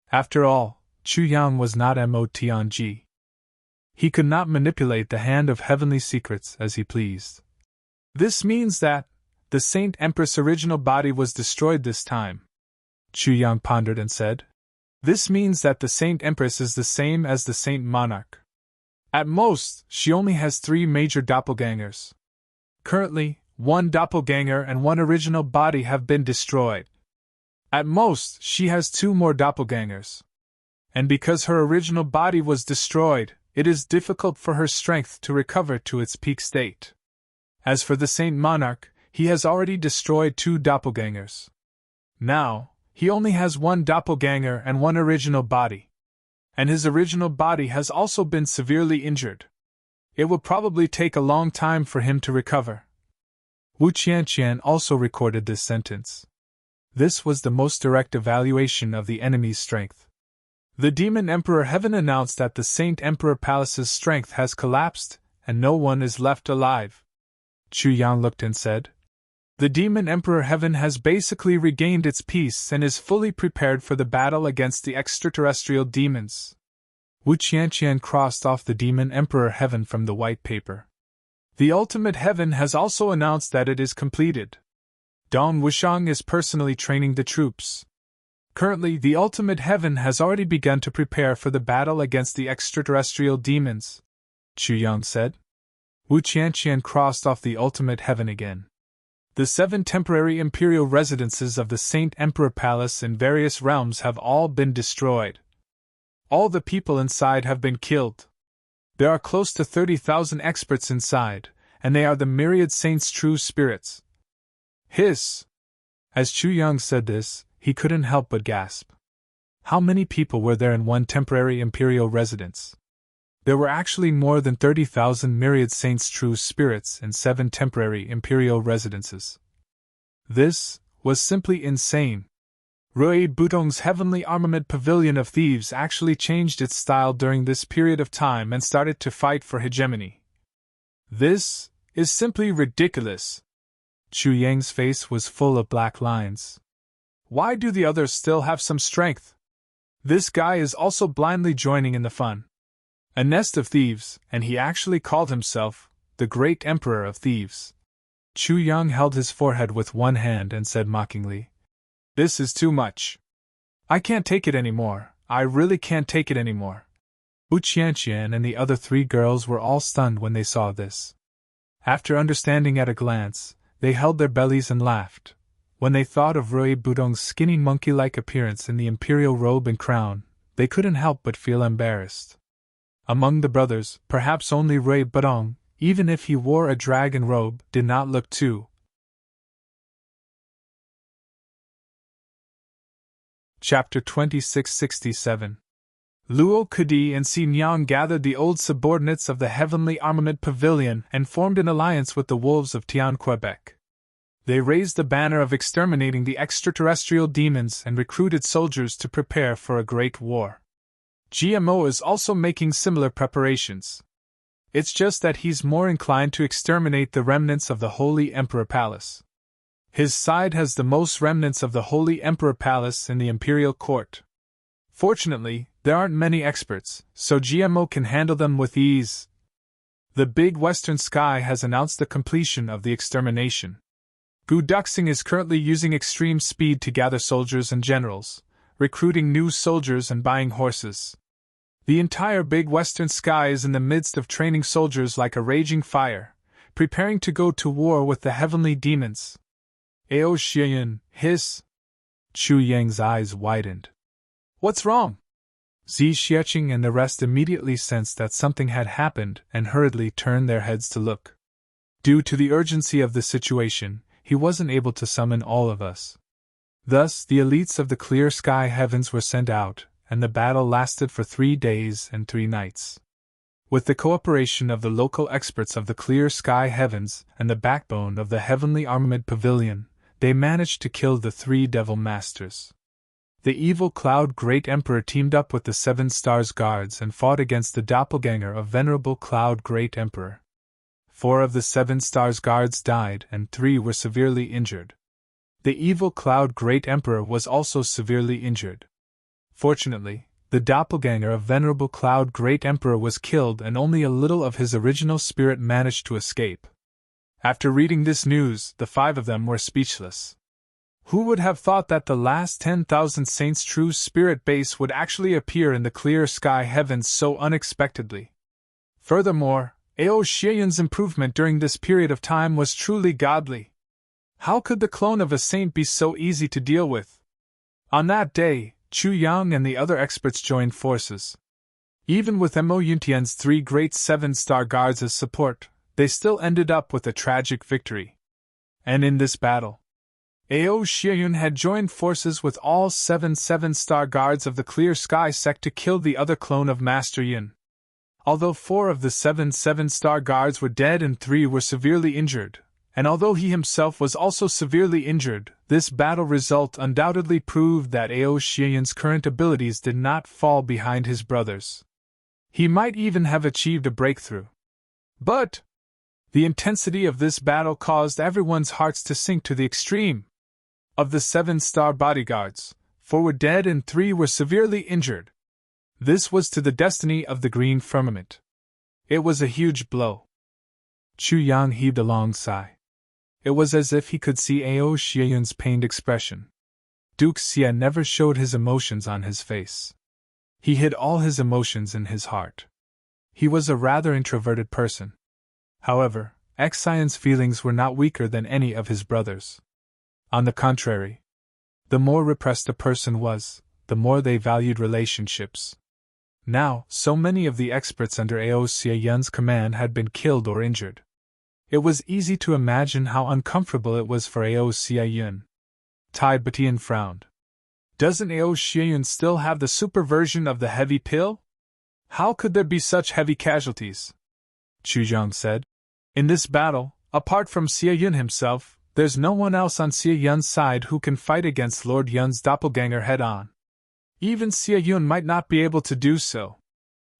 After all, Chu Yang was not Mo Tianji. He could not manipulate the Hand of Heavenly Secrets as he pleased. This means that the Saint Empress' original body was destroyed this time. Chu Yang pondered and said, "This means that the Saint Empress is the same as the Saint Monarch. At most, she only has 3 major doppelgangers. Currently, 1 doppelganger and 1 original body have been destroyed. At most, she has 2 more doppelgangers. And because her original body was destroyed, it is difficult for her strength to recover to its peak state. As for the Saint Monarch, he has already destroyed 2 doppelgangers. Now, he only has 1 doppelganger and 1 original body. And his original body has also been severely injured. It will probably take a long time for him to recover." Wu Qianqian also recorded this sentence. This was the most direct evaluation of the enemy's strength. The Demon Emperor Heaven announced that the Saint Emperor Palace's strength has collapsed, and no one is left alive. Chu Yang looked and said, "The Demon Emperor Heaven has basically regained its peace and is fully prepared for the battle against the extraterrestrial demons." Wu Qianqian crossed off the Demon Emperor Heaven from the white paper. The Ultimate Heaven has also announced that it is completed. Dong Wushang is personally training the troops. Currently, the Ultimate Heaven has already begun to prepare for the battle against the extraterrestrial demons, Chu Yang said. Wu Qianqian crossed off the Ultimate Heaven again. The 7 temporary imperial residences of the Saint Emperor Palace in various realms have all been destroyed. All the people inside have been killed. There are close to 30,000 experts inside, and they are the myriad saints' true spirits. Hiss! As Chu Yang said this, he couldn't help but gasp. How many people were there in one temporary imperial residence? There were actually more than 30,000 myriad saints' true spirits in 7 temporary imperial residences. This was simply insane. Rui Budong's Heavenly Armament Pavilion of Thieves actually changed its style during this period of time and started to fight for hegemony. This is simply ridiculous. Chu Yang's face was full of black lines. Why do the others still have some strength? This guy is also blindly joining in the fun. A nest of thieves, and he actually called himself the Great Emperor of Thieves. Chu Yang held his forehead with one hand and said mockingly, "This is too much. I can't take it anymore. I really can't take it anymore." Wu Qianqian and the other 3 girls were all stunned when they saw this. After understanding at a glance, they held their bellies and laughed. When they thought of Rui Budong's skinny monkey-like appearance in the imperial robe and crown, they couldn't help but feel embarrassed. Among the brothers, perhaps only Rui Budong, even if he wore a dragon robe, did not look too. Chapter 2667. Luo Kudi and Si Nyang gathered the old subordinates of the Heavenly Armament Pavilion and formed an alliance with the Wolves of Tian Quebec. They raised the banner of exterminating the extraterrestrial demons and recruited soldiers to prepare for a great war. GMO is also making similar preparations. It's just that he's more inclined to exterminate the remnants of the Holy Emperor Palace. His side has the most remnants of the Holy Emperor Palace in the Imperial Court. Fortunately, there aren't many experts, so GMO can handle them with ease. The Big Western Sky has announced the completion of the extermination. Gu Duxing is currently using extreme speed to gather soldiers and generals, recruiting new soldiers and buying horses. The entire big western sky is in the midst of training soldiers like a raging fire, preparing to go to war with the heavenly demons. Ao Xian, hiss! Chu Yang's eyes widened. What's wrong? Zi Xieching and the rest immediately sensed that something had happened and hurriedly turned their heads to look. Due to the urgency of the situation, he wasn't able to summon all of us. Thus, the elites of the clear sky heavens were sent out, and the battle lasted for 3 days and 3 nights. With the cooperation of the local experts of the clear sky heavens and the backbone of the heavenly armament pavilion, they managed to kill the 3 devil masters. The evil Cloud Great Emperor teamed up with the 7 Stars Guards and fought against the doppelganger of Venerable Cloud Great Emperor. 4 of the 7 Stars Guards died and 3 were severely injured. The evil Cloud Great Emperor was also severely injured. Fortunately, the doppelganger of Venerable Cloud Great Emperor was killed and only a little of his original spirit managed to escape. After reading this news, the 5 of them were speechless. Who would have thought that the last 10,000 saints' true spirit base would actually appear in the clear sky heavens so unexpectedly? Furthermore, Ao Xian's improvement during this period of time was truly godly. How could the clone of a saint be so easy to deal with? On that day, Chu Yang and the other experts joined forces. Even with Mo Yuntian's 3 great 7-star guards as support, they still ended up with a tragic victory. And in this battle, Ao Xianyun had joined forces with all 7 7-star guards of the Clear Sky sect to kill the other clone of Master Yin. Although 4 of the 7 7-star guards were dead and 3 were severely injured, and although he himself was also severely injured, this battle result undoubtedly proved that Ao Xianyun's current abilities did not fall behind his brothers. He might even have achieved a breakthrough. But the intensity of this battle caused everyone's hearts to sink to the extreme. Of the 7-star bodyguards, 4 were dead and 3 were severely injured. This was to the destiny of the green firmament. It was a huge blow. Chu Yang heaved a long sigh. It was as if he could see Ao Xianyun's pained expression. Duke Xia never showed his emotions on his face. He hid all his emotions in his heart. He was a rather introverted person. However, Xian's feelings were not weaker than any of his brothers. On the contrary, the more repressed a person was, the more they valued relationships. Now, so many of the experts under Ao Xianyun's command had been killed or injured. It was easy to imagine how uncomfortable it was for Ao Xianyun. Tai Batian frowned. Doesn't Ao Xianyun still have the super version of the heavy pill? How could there be such heavy casualties? Chu Zhang said. In this battle, apart from Xia Yun himself, there's no one else on Xia Yun's side who can fight against Lord Yun's doppelganger head-on. Even Xia Yun might not be able to do so.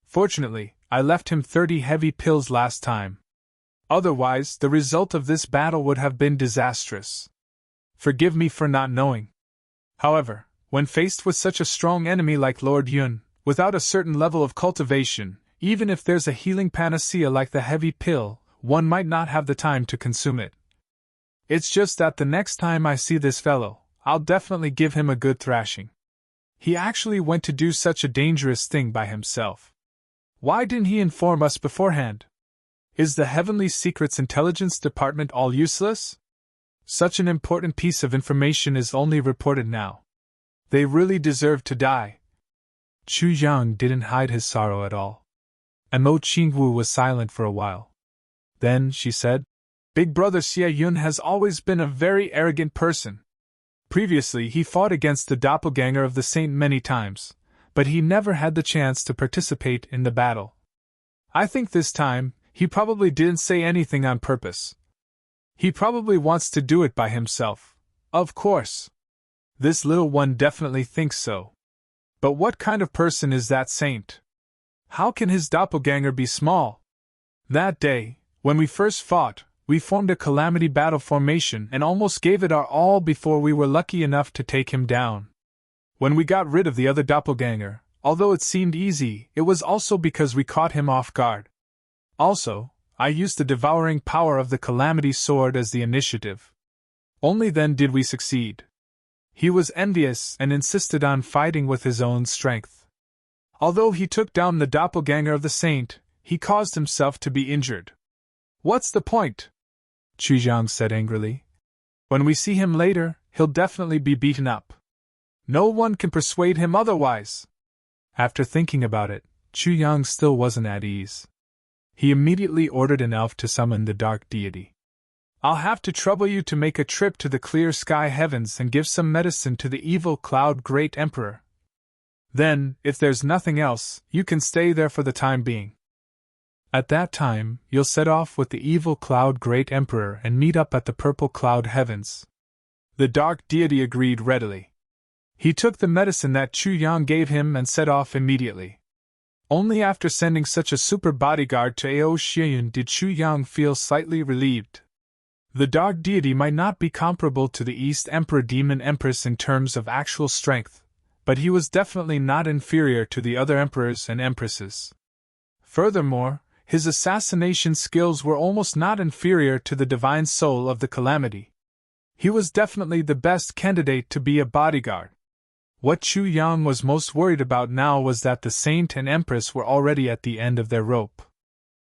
Fortunately, I left him 30 heavy pills last time. Otherwise, the result of this battle would have been disastrous. Forgive me for not knowing. However, when faced with such a strong enemy like Lord Yun, without a certain level of cultivation, even if there's a healing panacea like the heavy pill, one might not have the time to consume it. It's just that the next time I see this fellow, I'll definitely give him a good thrashing. He actually went to do such a dangerous thing by himself. Why didn't he inform us beforehand? Is the Heavenly Secrets Intelligence Department all useless? Such an important piece of information is only reported now. They really deserve to die. Chu Yang didn't hide his sorrow at all. And Mo Qingwu was silent for a while. Then she said, Big brother Xia Yun has always been a very arrogant person. Previously he fought against the doppelganger of the saint many times, but he never had the chance to participate in the battle. I think this time, he probably didn't say anything on purpose. He probably wants to do it by himself. Of course. This little one definitely thinks so. But what kind of person is that saint? How can his doppelganger be small? That day, when we first fought, we formed a calamity battle formation and almost gave it our all before we were lucky enough to take him down. When we got rid of the other doppelganger, although it seemed easy, it was also because we caught him off guard. Also, I used the devouring power of the calamity sword as the initiative. Only then did we succeed. He was envious and insisted on fighting with his own strength. Although he took down the doppelganger of the saint, he caused himself to be injured. What's the point? Chu Yang said angrily. When we see him later, he'll definitely be beaten up. No one can persuade him otherwise. After thinking about it, Chu Yang still wasn't at ease. He immediately ordered an elf to summon the dark deity. I'll have to trouble you to make a trip to the clear sky heavens and give some medicine to the evil Cloud Great Emperor. Then, if there's nothing else, you can stay there for the time being. At that time, you'll set off with the evil Cloud Great Emperor and meet up at the purple cloud heavens. The dark deity agreed readily. He took the medicine that Chu Yang gave him and set off immediately. Only after sending such a super bodyguard to Ao Xieyun did Chu Yang feel slightly relieved. The dark deity might not be comparable to the East Emperor Demon Empress in terms of actual strength, but he was definitely not inferior to the other emperors and empresses. Furthermore, his assassination skills were almost not inferior to the divine soul of the Calamity. He was definitely the best candidate to be a bodyguard. What Chu Yang was most worried about now was that the Saint and Empress were already at the end of their rope.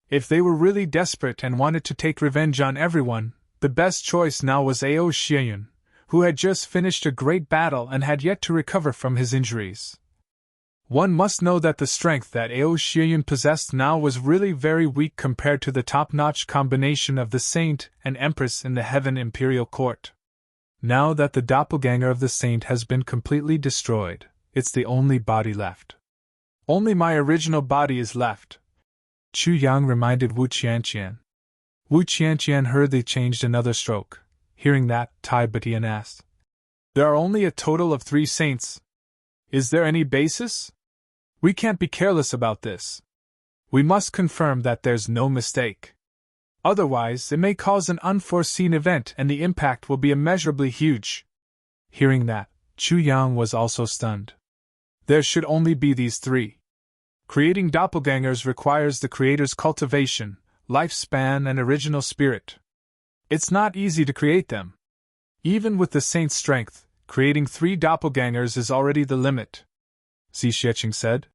If they were really desperate and wanted to take revenge on everyone, the best choice now was Ao Xieyun, who had just finished a great battle and had yet to recover from his injuries. One must know that the strength that Ao Xieyun possessed now was really very weak compared to the top-notch combination of the Saint and Empress in the Heaven Imperial Court. Now that the doppelganger of the Saint has been completely destroyed, it's the only body left. Only my original body is left, Chu Yang reminded Wu Qianqian. Wu Qianqian hurriedly changed another stroke. Hearing that, Tai Batian asked, There are only a total of 3 saints. Is there any basis? We can't be careless about this. We must confirm that there's no mistake. Otherwise, it may cause an unforeseen event and the impact will be immeasurably huge. Hearing that, Chu Yang was also stunned. There should only be these 3. Creating doppelgangers requires the creator's cultivation, lifespan, and original spirit. It's not easy to create them. Even with the saint's strength, creating 3 doppelgangers is already the limit, Xi Xieching said.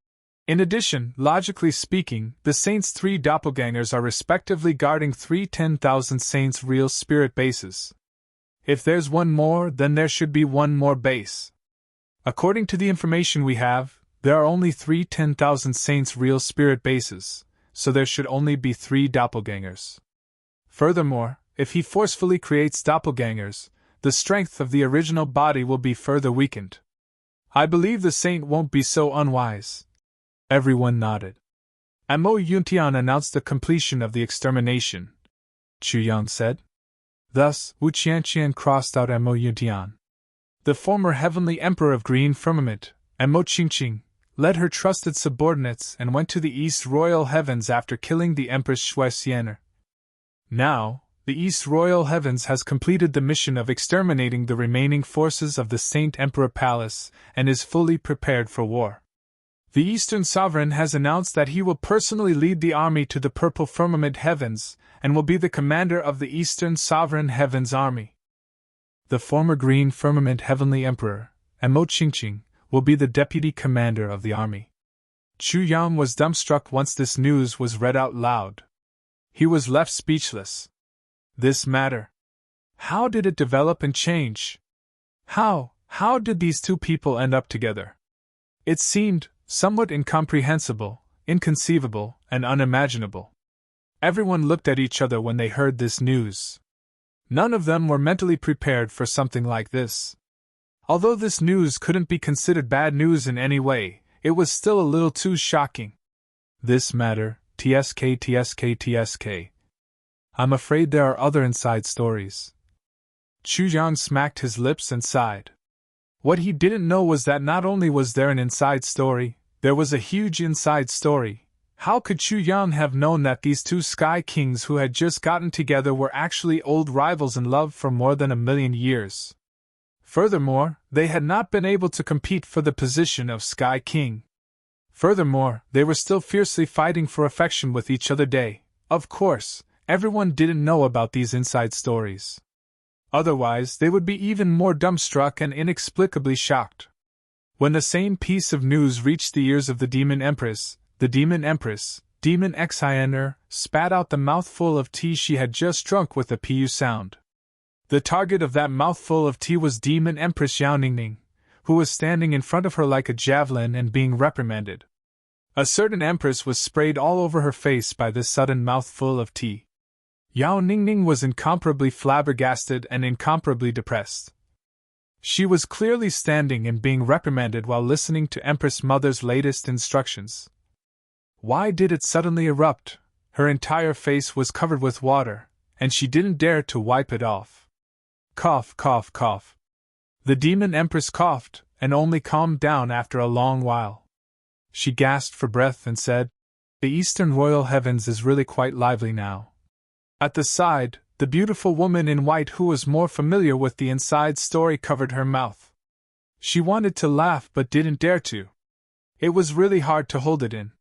In addition, logically speaking, the saint's 3 doppelgangers are respectively guarding 3 10,000 saints' real spirit bases. If there's one more, then there should be one more base. According to the information we have, there are only 3 10,000 saints' real spirit bases, so there should only be 3 doppelgangers. Furthermore, if he forcefully creates doppelgangers, the strength of the original body will be further weakened. I believe the saint won't be so unwise. Everyone nodded. Amo Yuntian announced the completion of the extermination, Chu Yang said. Thus, Wu Qianqian crossed out Amo Yuntian. The former heavenly emperor of Green Firmament, Amo Qingqing, led her trusted subordinates and went to the East Royal Heavens after killing the Empress Shui Xianer. Now, the East Royal Heavens has completed the mission of exterminating the remaining forces of the Saint Emperor Palace and is fully prepared for war. The Eastern Sovereign has announced that he will personally lead the army to the Purple Firmament Heavens and will be the commander of the Eastern Sovereign Heavens Army. The former Green Firmament Heavenly Emperor, Amo Qingqing, will be the deputy commander of the army. Chu Yang was dumbstruck once this news was read out loud. He was left speechless. This matter. How did it develop and change? How did these 2 people end up together? It seemed somewhat incomprehensible, inconceivable, and unimaginable. Everyone looked at each other when they heard this news. None of them were mentally prepared for something like this. Although this news couldn't be considered bad news in any way, it was still a little too shocking. This matter, TSK. I'm afraid there are other inside stories. Chu Yang smacked his lips and sighed. What he didn't know was that not only was there an inside story, there was a huge inside story. How could Chu Yang have known that these 2 Sky Kings who had just gotten together were actually old rivals in love for more than 1,000,000 years? Furthermore, they had not been able to compete for the position of Sky King. Furthermore, they were still fiercely fighting for affection with each other day. Of course, everyone didn't know about these inside stories. Otherwise, they would be even more dumbstruck and inexplicably shocked. When the same piece of news reached the ears of the Demon Empress, Demon Exhilarating, spat out the mouthful of tea she had just drunk with a pu sound. The target of that mouthful of tea was Demon Empress Yao Ningning, who was standing in front of her like a javelin and being reprimanded. A certain empress was sprayed all over her face by this sudden mouthful of tea. Yao Ningning was incomparably flabbergasted and incomparably depressed. She was clearly standing and being reprimanded while listening to Empress Mother's latest instructions. Why did it suddenly erupt? Her entire face was covered with water, and she didn't dare to wipe it off. Cough, cough, cough. The Demon Empress coughed, and only calmed down after a long while. She gasped for breath and said, "The Eastern Royal Heavens is really quite lively now." At the side, the beautiful woman in white who was more familiar with the inside story covered her mouth. She wanted to laugh but didn't dare to. It was really hard to hold it in.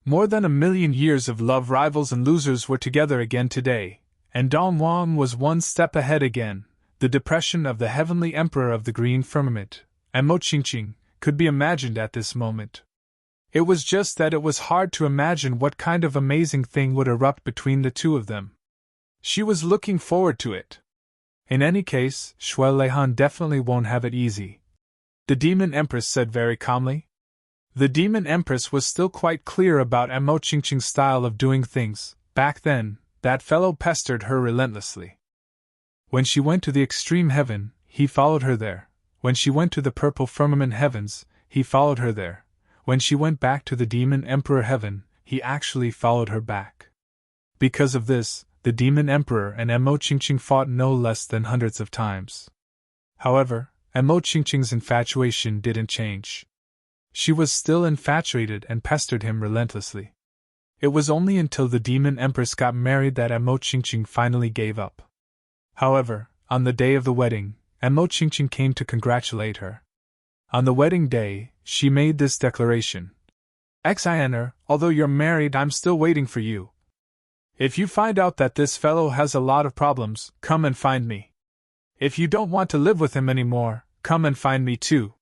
More than 1,000,000 years of love rivals and losers were together again today, and Dong Wang was one step ahead again. The depression of the heavenly emperor of the green firmament, Mo Qingqing, could be imagined at this moment. It was just that it was hard to imagine what kind of amazing thing would erupt between the two of them. She was looking forward to it. In any case, Shui Leihan definitely won't have it easy. The Demon Empress said very calmly. The Demon Empress was still quite clear about Mo Qingqing's style of doing things. Back then, that fellow pestered her relentlessly. When she went to the extreme heaven, he followed her there. When she went to the purple firmament heavens, he followed her there. When she went back to the Demon Emperor heaven, he actually followed her back. Because of this, the Demon Emperor and Mo Qingqing fought no less than hundreds of times. However, Mo Qingqing's infatuation didn't change. She was still infatuated and pestered him relentlessly. It was only until the Demon Empress got married that Mo Qingqing finally gave up. However, on the day of the wedding, Mo Qingqing came to congratulate her. On the wedding day, she made this declaration. "Exhilarating, although you're married, I'm still waiting for you. If you find out that this fellow has a lot of problems, come and find me. If you don't want to live with him anymore, come and find me too.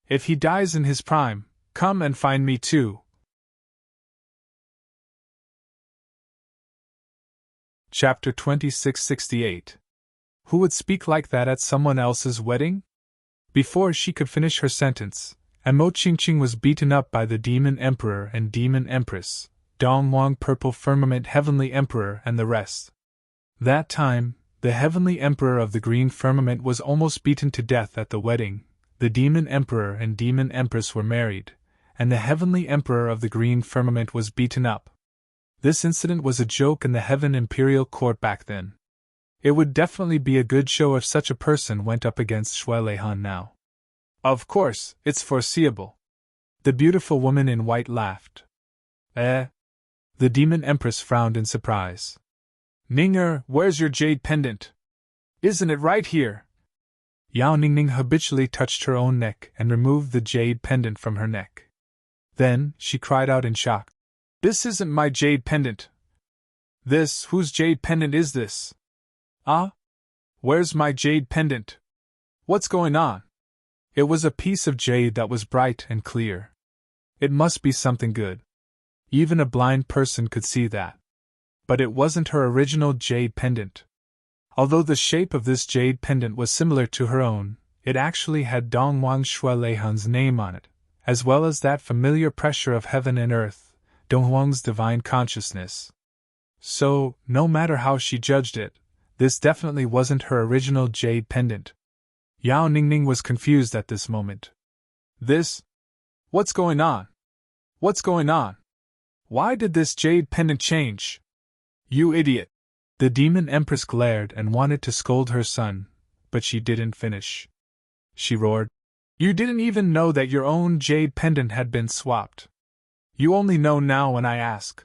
If he dies in his prime, come and find me too." Chapter 2668. Who would speak like that at someone else's wedding? Before she could finish her sentence, Mo Qingqing was beaten up by the Demon Emperor and Demon Empress, Dong Wang Purple Firmament Heavenly Emperor and the rest. That time, the Heavenly Emperor of the Green Firmament was almost beaten to death at the wedding. The Demon Emperor and Demon Empress were married, and the Heavenly Emperor of the Green Firmament was beaten up. This incident was a joke in the Heaven Imperial Court back then. It would definitely be a good show if such a person went up against Shui Leihan now. Of course, it's foreseeable. The beautiful woman in white laughed. The Demon Empress frowned in surprise. "Ning'er, where's your jade pendant? Isn't it right here?" Yao Ningning habitually touched her own neck and removed the jade pendant from her neck. Then, she cried out in shock. "This isn't my jade pendant. Whose jade pendant is this? Ah? Where's my jade pendant? What's going on?" It was a piece of jade that was bright and clear. It must be something good. Even a blind person could see that. But it wasn't her original jade pendant. Although the shape of this jade pendant was similar to her own, it actually had Dong Wang Shui Leihan's name on it, as well as that familiar pressure of heaven and earth, Dong Wang's divine consciousness. So, no matter how she judged it, this definitely wasn't her original jade pendant. Yao Ningning was confused at this moment. What's going on? What's going on? Why did this jade pendant change? You idiot! The Demon Empress glared and wanted to scold her son, but she didn't finish. She roared. "You didn't even know that your own jade pendant had been swapped. You only know now when I ask.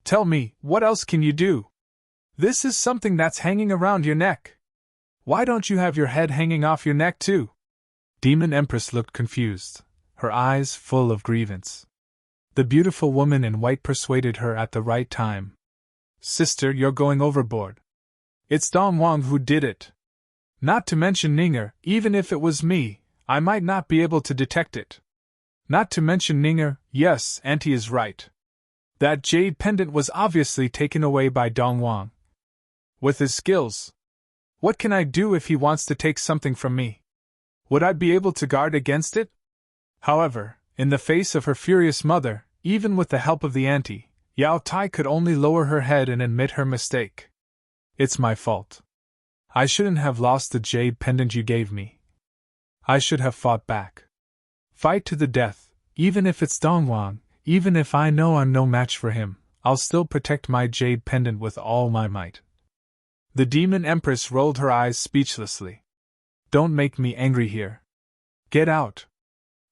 Tell me, what else can you do? This is something that's hanging around your neck. Why don't you have your head hanging off your neck too?" Demon Empress looked confused, her eyes full of grievance. The beautiful woman in white persuaded her at the right time. "Sister, you're going overboard. It's Dong Wang who did it. Not to mention Ning'er, even if it was me, I might not be able to detect it. Not to mention Ninger, yes, Auntie is right. That jade pendant was obviously taken away by Dong Wang. With his skills. What can I do if he wants to take something from me? Would I be able to guard against it? However, in the face of her furious mother, even with the help of the auntie, Yao Tai could only lower her head and admit her mistake. It's my fault. I shouldn't have lost the jade pendant you gave me. I should have fought back. Fight to the death, even if it's Dong Wang, even if I know I'm no match for him, I'll still protect my jade pendant with all my might. The demon empress rolled her eyes speechlessly. Don't make me angry here. Get out.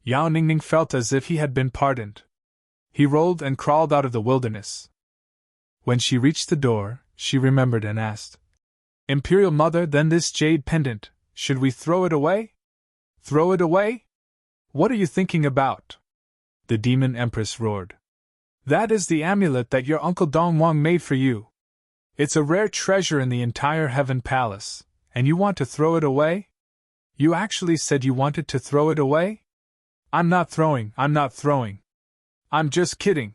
Yao Ningning felt as if he had been pardoned. He rolled and crawled out of the wilderness. When she reached the door, she remembered and asked, Imperial Mother, then this jade pendant, should we throw it away? Throw it away? What are you thinking about? The demon empress roared. That is the amulet that your uncle Dong Wang made for you. It's a rare treasure in the entire Heaven Palace, and you want to throw it away? You actually said you wanted to throw it away? I'm not throwing. I'm just kidding.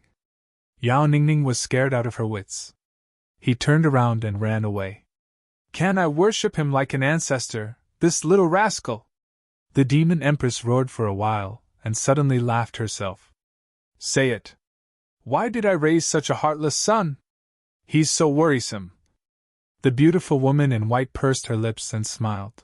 Yao Ningning was scared out of her wits. He turned around and ran away. Can I worship him like an ancestor, this little rascal? The demon empress roared for a while, and suddenly laughed herself. Say it. Why did I raise such a heartless son? He's so worrisome. The beautiful woman in white pursed her lips and smiled.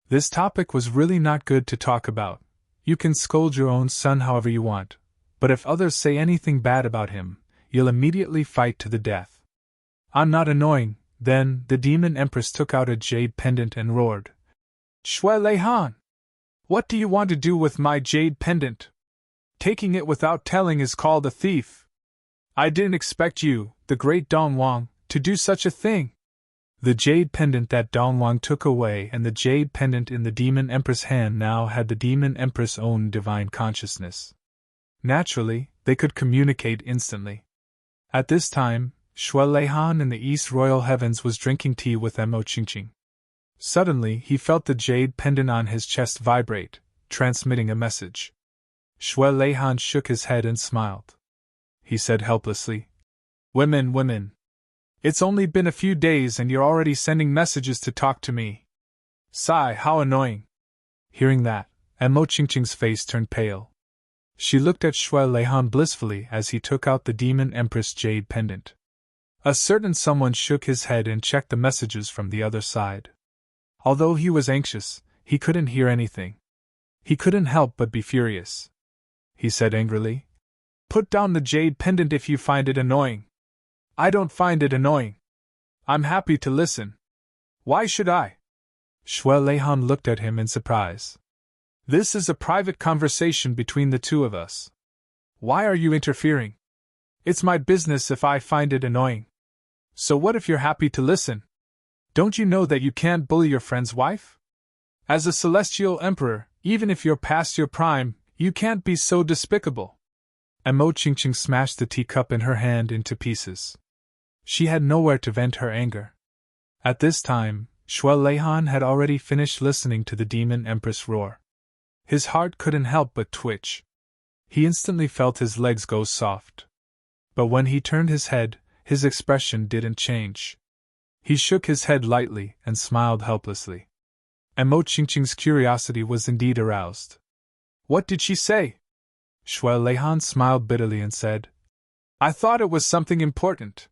This topic was really not good to talk about. You can scold your own son however you want, but if others say anything bad about him, you'll immediately fight to the death. I'm not annoying. Then the demon empress took out a jade pendant and roared. Shui Lei Han! What do you want to do with my jade pendant? Taking it without telling is called a thief. I didn't expect you, the great Dong Wang, to do such a thing. The jade pendant that Dong Wang took away and the jade pendant in the demon empress' hand now had the demon empress' own divine consciousness. Naturally, they could communicate instantly. At this time, Shui Lei Han in the East Royal Heavens was drinking tea with Mo Qingqing. Suddenly, he felt the jade pendant on his chest vibrate, transmitting a message. Shui Lei Han shook his head and smiled. He said helplessly, Women. It's only been a few days and you're already sending messages to talk to me. Sigh, how annoying. Hearing that, Mo Qingqing's face turned pale. She looked at Shui Lei Han blissfully as he took out the demon empress jade pendant. A certain someone shook his head and checked the messages from the other side. Although he was anxious, he couldn't hear anything. He couldn't help but be furious. He said angrily, Put down the jade pendant if you find it annoying. I don't find it annoying. I'm happy to listen. Why should I? Shui Lei Han looked at him in surprise. This is a private conversation between the two of us. Why are you interfering? It's my business if I find it annoying. So what if you're happy to listen? Don't you know that you can't bully your friend's wife? As a celestial emperor, even if you're past your prime, you can't be so despicable. Mo Qingqing smashed the teacup in her hand into pieces. She had nowhere to vent her anger. At this time, Shui Lei Han had already finished listening to the demon empress roar. His heart couldn't help but twitch. He instantly felt his legs go soft. But when he turned his head, his expression didn't change. He shook his head lightly and smiled helplessly. Mo Qingqing's curiosity was indeed aroused. What did she say? Shui Lei Han smiled bitterly and said, I thought it was something important.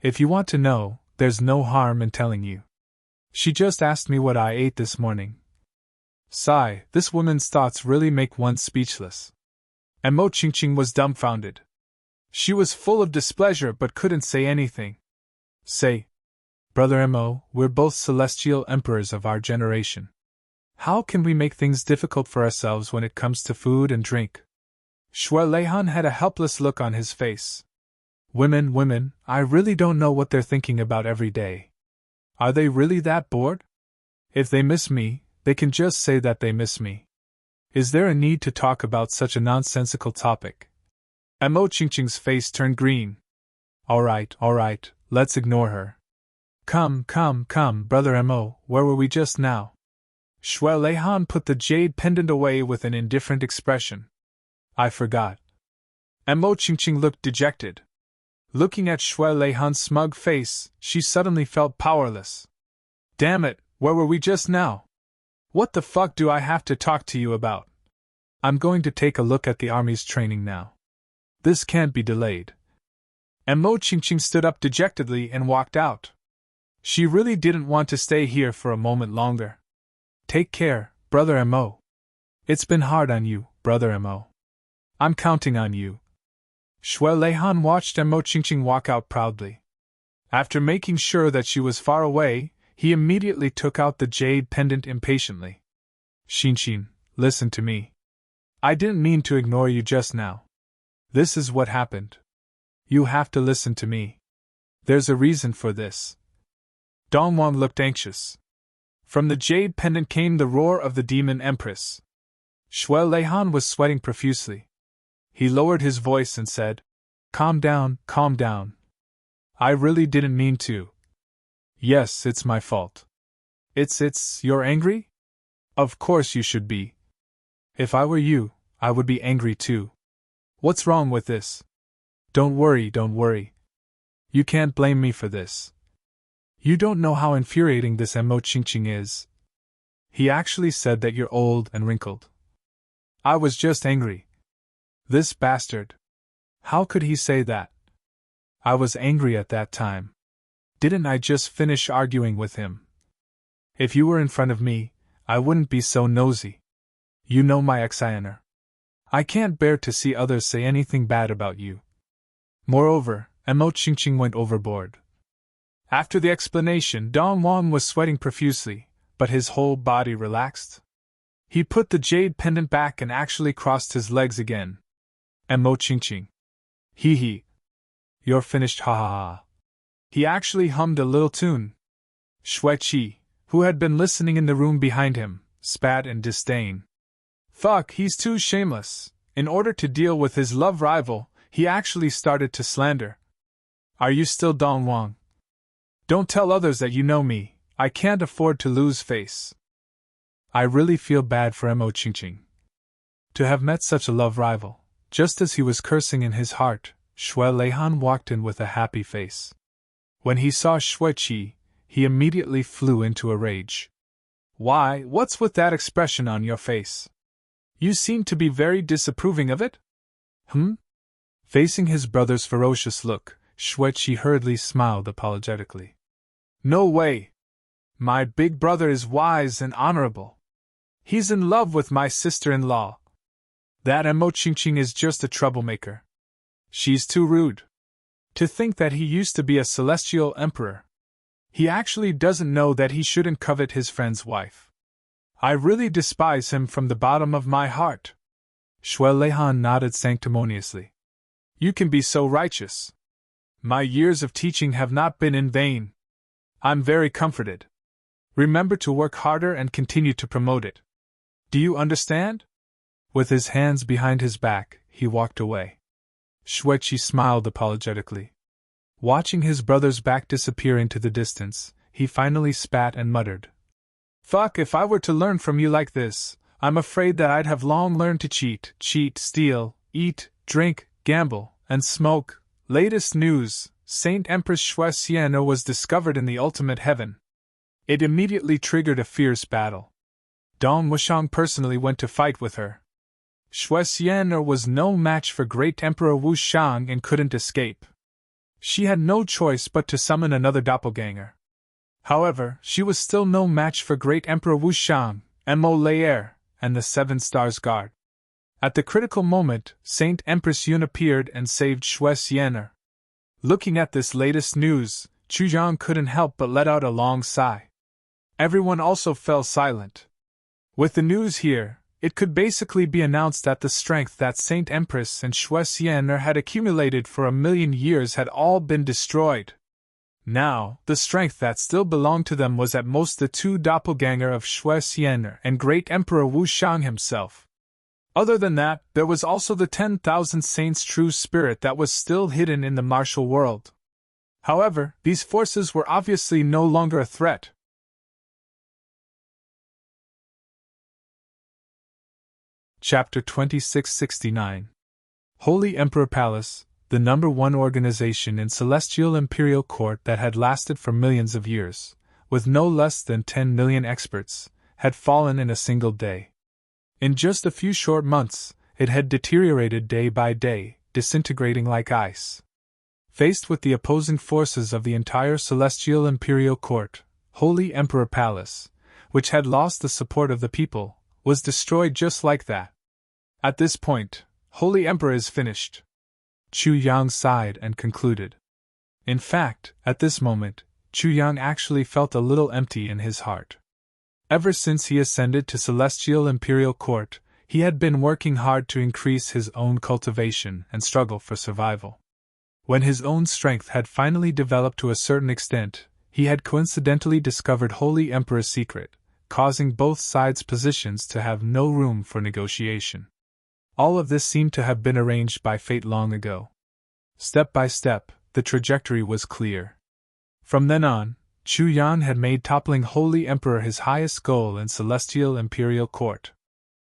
If you want to know, there's no harm in telling you. She just asked me what I ate this morning. Sigh, this woman's thoughts really make one speechless. Mo Qingqing was dumbfounded. She was full of displeasure but couldn't say anything. Say, Brother Mo, we're both celestial emperors of our generation. How can we make things difficult for ourselves when it comes to food and drink? Shui Lei Han had a helpless look on his face. Women, I really don't know what they're thinking about every day. Are they really that bored? If they miss me, they can just say that they miss me. Is there a need to talk about such a nonsensical topic? Mo Qingqing's face turned green. All right, let's ignore her. Come, Brother Mo, where were we just now? Shui Leihan put the jade pendant away with an indifferent expression. I forgot. And Mo Qingqing looked dejected. Looking at Shui Leihan's smug face, she suddenly felt powerless. Damn it, where were we just now? What the fuck do I have to talk to you about? I'm going to take a look at the army's training now. This can't be delayed. And Mo Qingqing stood up dejectedly and walked out. She really didn't want to stay here for a moment longer. Take care, Brother Mo. It's been hard on you, Brother Mo. I'm counting on you. Shui Leihan watched Mo Qingqing walk out proudly. After making sure that she was far away, he immediately took out the jade pendant impatiently. Xinxin, listen to me. I didn't mean to ignore you just now. This is what happened. You have to listen to me. There's a reason for this. Dongwang looked anxious. From the jade pendant came the roar of the demon empress. Shui Leihan was sweating profusely. He lowered his voice and said, Calm down, calm down. I really didn't mean to. Yes, it's my fault. You're angry? Of course you should be. If I were you, I would be angry too. What's wrong with this? Don't worry, don't worry. You can't blame me for this. You don't know how infuriating this Mo Qingqing is. He actually said that you're old and wrinkled. I was just angry. This bastard. How could he say that? I was angry at that time. Didn't I just finish arguing with him? If you were in front of me, I wouldn't be so nosy. You know my exhilarating. I can't bear to see others say anything bad about you. Moreover, Mo Qingqing went overboard. After the explanation, Dong Wang was sweating profusely, but his whole body relaxed. He put the jade pendant back and actually crossed his legs again. Mo Qingqing. Hee hee. You're finished, ha ha ha. He actually hummed a little tune. Shui Qi, who had been listening in the room behind him, spat in disdain. Fuck, he's too shameless. In order to deal with his love rival, he actually started to slander. Are you still Dong Wang? Don't tell others that you know me. I can't afford to lose face. I really feel bad for Mo Qingqing. To have met such a love rival. Just as he was cursing in his heart, Shui Leihan walked in with a happy face. When he saw Shui Qi, he immediately flew into a rage. Why, what's with that expression on your face? You seem to be very disapproving of it? Facing his brother's ferocious look, Shui Qi hurriedly smiled apologetically. No way! My big brother is wise and honorable. He's in love with my sister-in-law. That Mo Qingqing is just a troublemaker. She's too rude. To think that he used to be a celestial emperor. He actually doesn't know that he shouldn't covet his friend's wife. I really despise him from the bottom of my heart. Shui Leihan nodded sanctimoniously. You can be so righteous. My years of teaching have not been in vain. I'm very comforted. Remember to work harder and continue to promote it. Do you understand? With his hands behind his back, he walked away. Shui Qi smiled apologetically. Watching his brother's back disappear into the distance, he finally spat and muttered. Fuck, if I were to learn from you like this, I'm afraid that I'd have long learned to cheat, steal, eat, drink, gamble, and smoke. Latest news, Saint Empress Shui Sienna was discovered in the ultimate heaven. It immediately triggered a fierce battle. Dong Wushang personally went to fight with her. Shui Sienna was no match for Great Emperor Wushang and couldn't escape. She had no choice but to summon another doppelganger. However, she was still no match for Great Emperor Wushang, Mo Laer, and the Seven Stars Guard. At the critical moment, Saint Empress Yun appeared and saved Shui Sienna. Looking at this latest news, Chu Zhang couldn't help but let out a long sigh. Everyone also fell silent. With the news here, it could basically be announced that the strength that Saint Empress and Shui Sienna had accumulated for 1,000,000 years had all been destroyed. Now, the strength that still belonged to them was at most the two doppelganger of Shui Sienna and Great Emperor Wushang himself. Other than that, there was also the 10,000 saints' true spirit that was still hidden in the martial world. However, these forces were obviously no longer a threat. Chapter 2669. Holy Emperor Palace, the #1 organization in Celestial Imperial Court that had lasted for millions of years, with no less than 10 million experts, had fallen in a single day. In just a few short months, it had deteriorated day by day, disintegrating like ice. Faced with the opposing forces of the entire Celestial Imperial Court, Holy Emperor Palace, which had lost the support of the people, was destroyed just like that. At this point, Holy Emperor is finished. Chu Yang sighed and concluded. In fact, at this moment, Chu Yang actually felt a little empty in his heart. Ever since he ascended to Celestial Imperial Court, he had been working hard to increase his own cultivation and struggle for survival. When his own strength had finally developed to a certain extent, he had coincidentally discovered Holy Emperor's secret, causing both sides' positions to have no room for negotiation. All of this seemed to have been arranged by fate long ago. Step by step, the trajectory was clear. From then on, Chu Yan had made toppling Holy Emperor his highest goal in Celestial Imperial Court.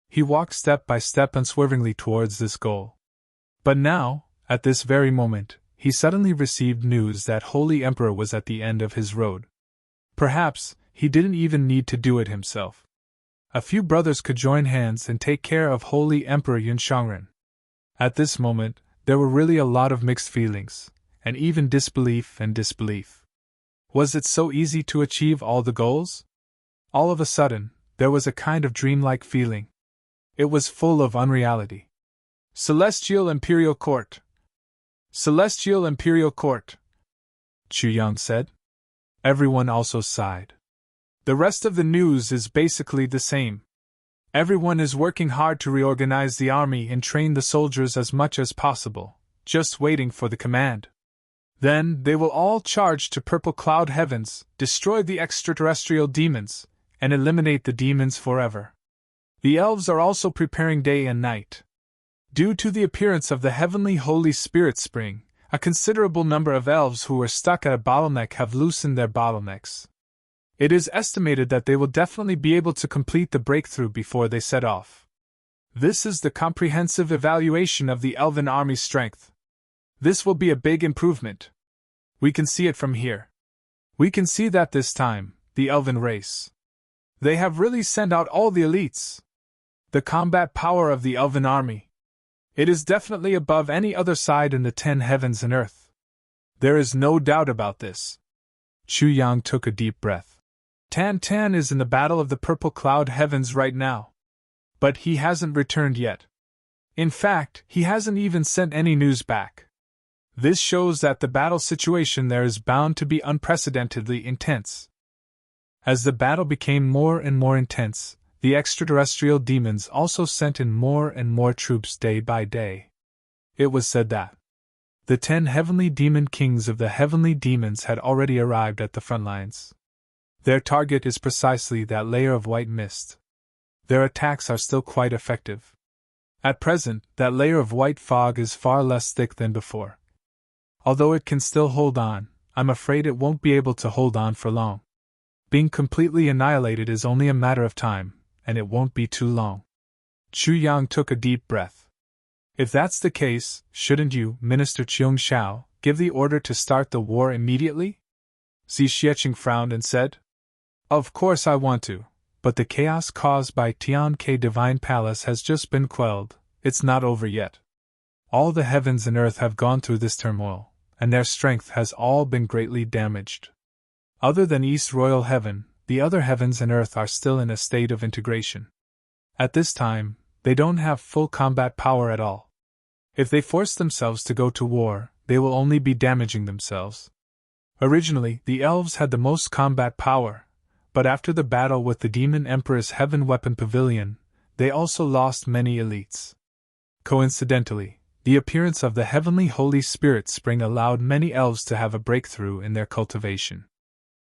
He walked step by step unswervingly towards this goal. But now, at this very moment, he suddenly received news that Holy Emperor was at the end of his road. Perhaps, he didn't even need to do it himself. A few brothers could join hands and take care of Holy Emperor Yunshangren. At this moment, there were really a lot of mixed feelings, and even disbelief and disbelief. Was it so easy to achieve all the goals? All of a sudden, there was a kind of dreamlike feeling. It was full of unreality. Celestial Imperial Court! Celestial Imperial Court! Chu Yang said. Everyone also sighed. The rest of the news is basically the same. Everyone is working hard to reorganize the army and train the soldiers as much as possible, just waiting for the command. Then they will all charge to purple cloud heavens, destroy the extraterrestrial demons, and eliminate the demons forever. The elves are also preparing day and night. Due to the appearance of the heavenly Holy Spirit Spring, a considerable number of elves who were stuck at a bottleneck have loosened their bottlenecks. It is estimated that they will definitely be able to complete the breakthrough before they set off. This is the comprehensive evaluation of the elven army's strength. This will be a big improvement. We can see it from here. We can see that this time, the elven race. They have really sent out all the elites. The combat power of the elven army. It is definitely above any other side in the 10 heavens and earth. There is no doubt about this. Chu Yang took a deep breath. Tan Tan is in the battle of the purple cloud heavens right now. But he hasn't returned yet. In fact, he hasn't even sent any news back. This shows that the battle situation there is bound to be unprecedentedly intense. As the battle became more and more intense, the extraterrestrial demons also sent in more and more troops day by day. It was said that the 10 heavenly demon kings of the heavenly demons had already arrived at the front lines. Their target is precisely that layer of white mist. Their attacks are still quite effective. At present, that layer of white fog is far less thick than before. Although it can still hold on, I'm afraid it won't be able to hold on for long. Being completely annihilated is only a matter of time, and it won't be too long. Chu Yang took a deep breath. If that's the case, shouldn't you, Minister Cheung Shao, give the order to start the war immediately? Xi Xiecheng frowned and said. Of course I want to, but the chaos caused by Tianke Divine Palace has just been quelled. It's not over yet. All the heavens and earth have gone through this turmoil, and their strength has all been greatly damaged. Other than East Royal Heaven, the other heavens and earth are still in a state of integration. At this time, they don't have full combat power at all. If they force themselves to go to war, they will only be damaging themselves. Originally, the elves had the most combat power, but after the battle with the Demon Emperor's Heaven Weapon Pavilion, they also lost many elites. Coincidentally, the appearance of the Heavenly Holy Spirit Spring allowed many elves to have a breakthrough in their cultivation.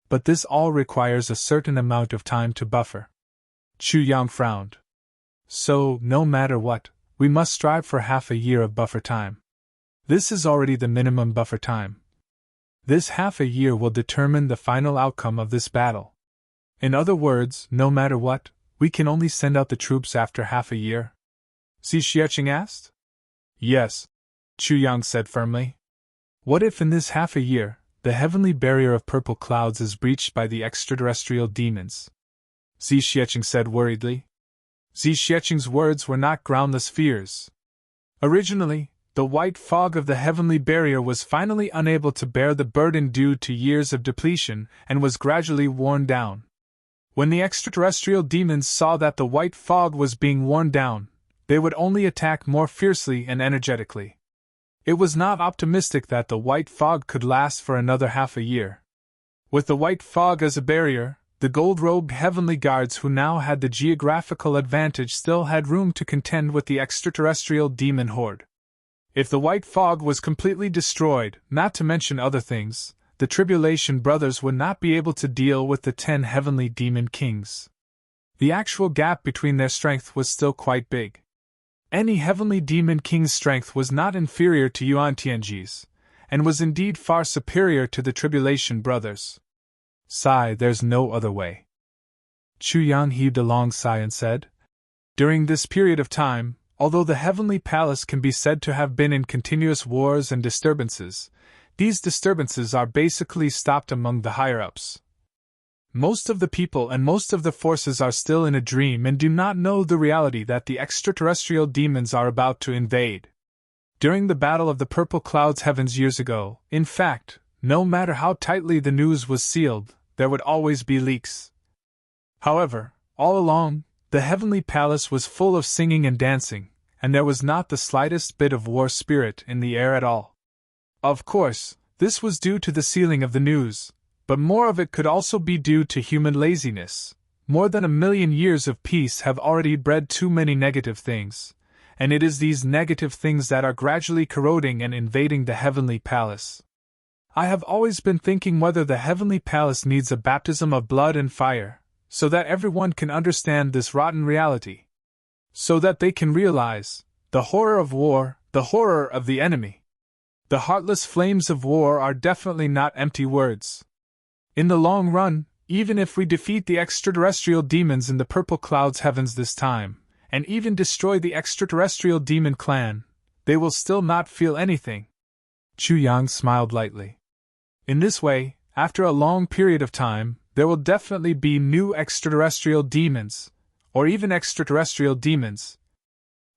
But this all requires a certain amount of time to buffer. Chu Yang frowned. So, no matter what, we must strive for half a year of buffer time. This is already the minimum buffer time. This half a year will determine the final outcome of this battle. In other words, no matter what, we can only send out the troops after half a year. Xi Xiecheng asked. Yes, Chu Yang said firmly. What if in this half a year, the heavenly barrier of purple clouds is breached by the extraterrestrial demons? Xi Xiecheng said worriedly. Xi Xiecheng's words were not groundless fears. Originally, the white fog of the heavenly barrier was finally unable to bear the burden due to years of depletion and was gradually worn down. When the extraterrestrial demons saw that the white fog was being worn down, they would only attack more fiercely and energetically. It was not optimistic that the white fog could last for another half a year. With the white fog as a barrier, the gold-robed heavenly guards who now had the geographical advantage still had room to contend with the extraterrestrial demon horde. If the white fog was completely destroyed, not to mention other things, the Tribulation Brothers would not be able to deal with the 10 heavenly demon kings. The actual gap between their strength was still quite big. Any heavenly demon king's strength was not inferior to Yuan Tianji's, and was indeed far superior to the Tribulation Brothers. Sigh, there's no other way. Chu Yang heaved a long sigh and said, During this period of time, although the heavenly palace can be said to have been in continuous wars and disturbances, these disturbances are basically stopped among the higher-ups. Most of the people and most of the forces are still in a dream and do not know the reality that the extraterrestrial demons are about to invade. During the Battle of the Purple Clouds heavens years ago, in fact, no matter how tightly the news was sealed, there would always be leaks. However, all along, the heavenly palace was full of singing and dancing, and there was not the slightest bit of war spirit in the air at all. Of course, this was due to the sealing of the news, but more of it could also be due to human laziness. More than 1,000,000 years of peace have already bred too many negative things, and it is these negative things that are gradually corroding and invading the heavenly palace. I have always been thinking whether the heavenly palace needs a baptism of blood and fire, so that everyone can understand this rotten reality. So that they can realize the horror of war, the horror of the enemy. The heartless flames of war are definitely not empty words. In the long run, even if we defeat the extraterrestrial demons in the Purple Clouds heavens this time, and even destroy the extraterrestrial demon clan, they will still not feel anything. Chu Yang smiled lightly. In this way, after a long period of time, there will definitely be new extraterrestrial demons, or even extraterrestrial demons.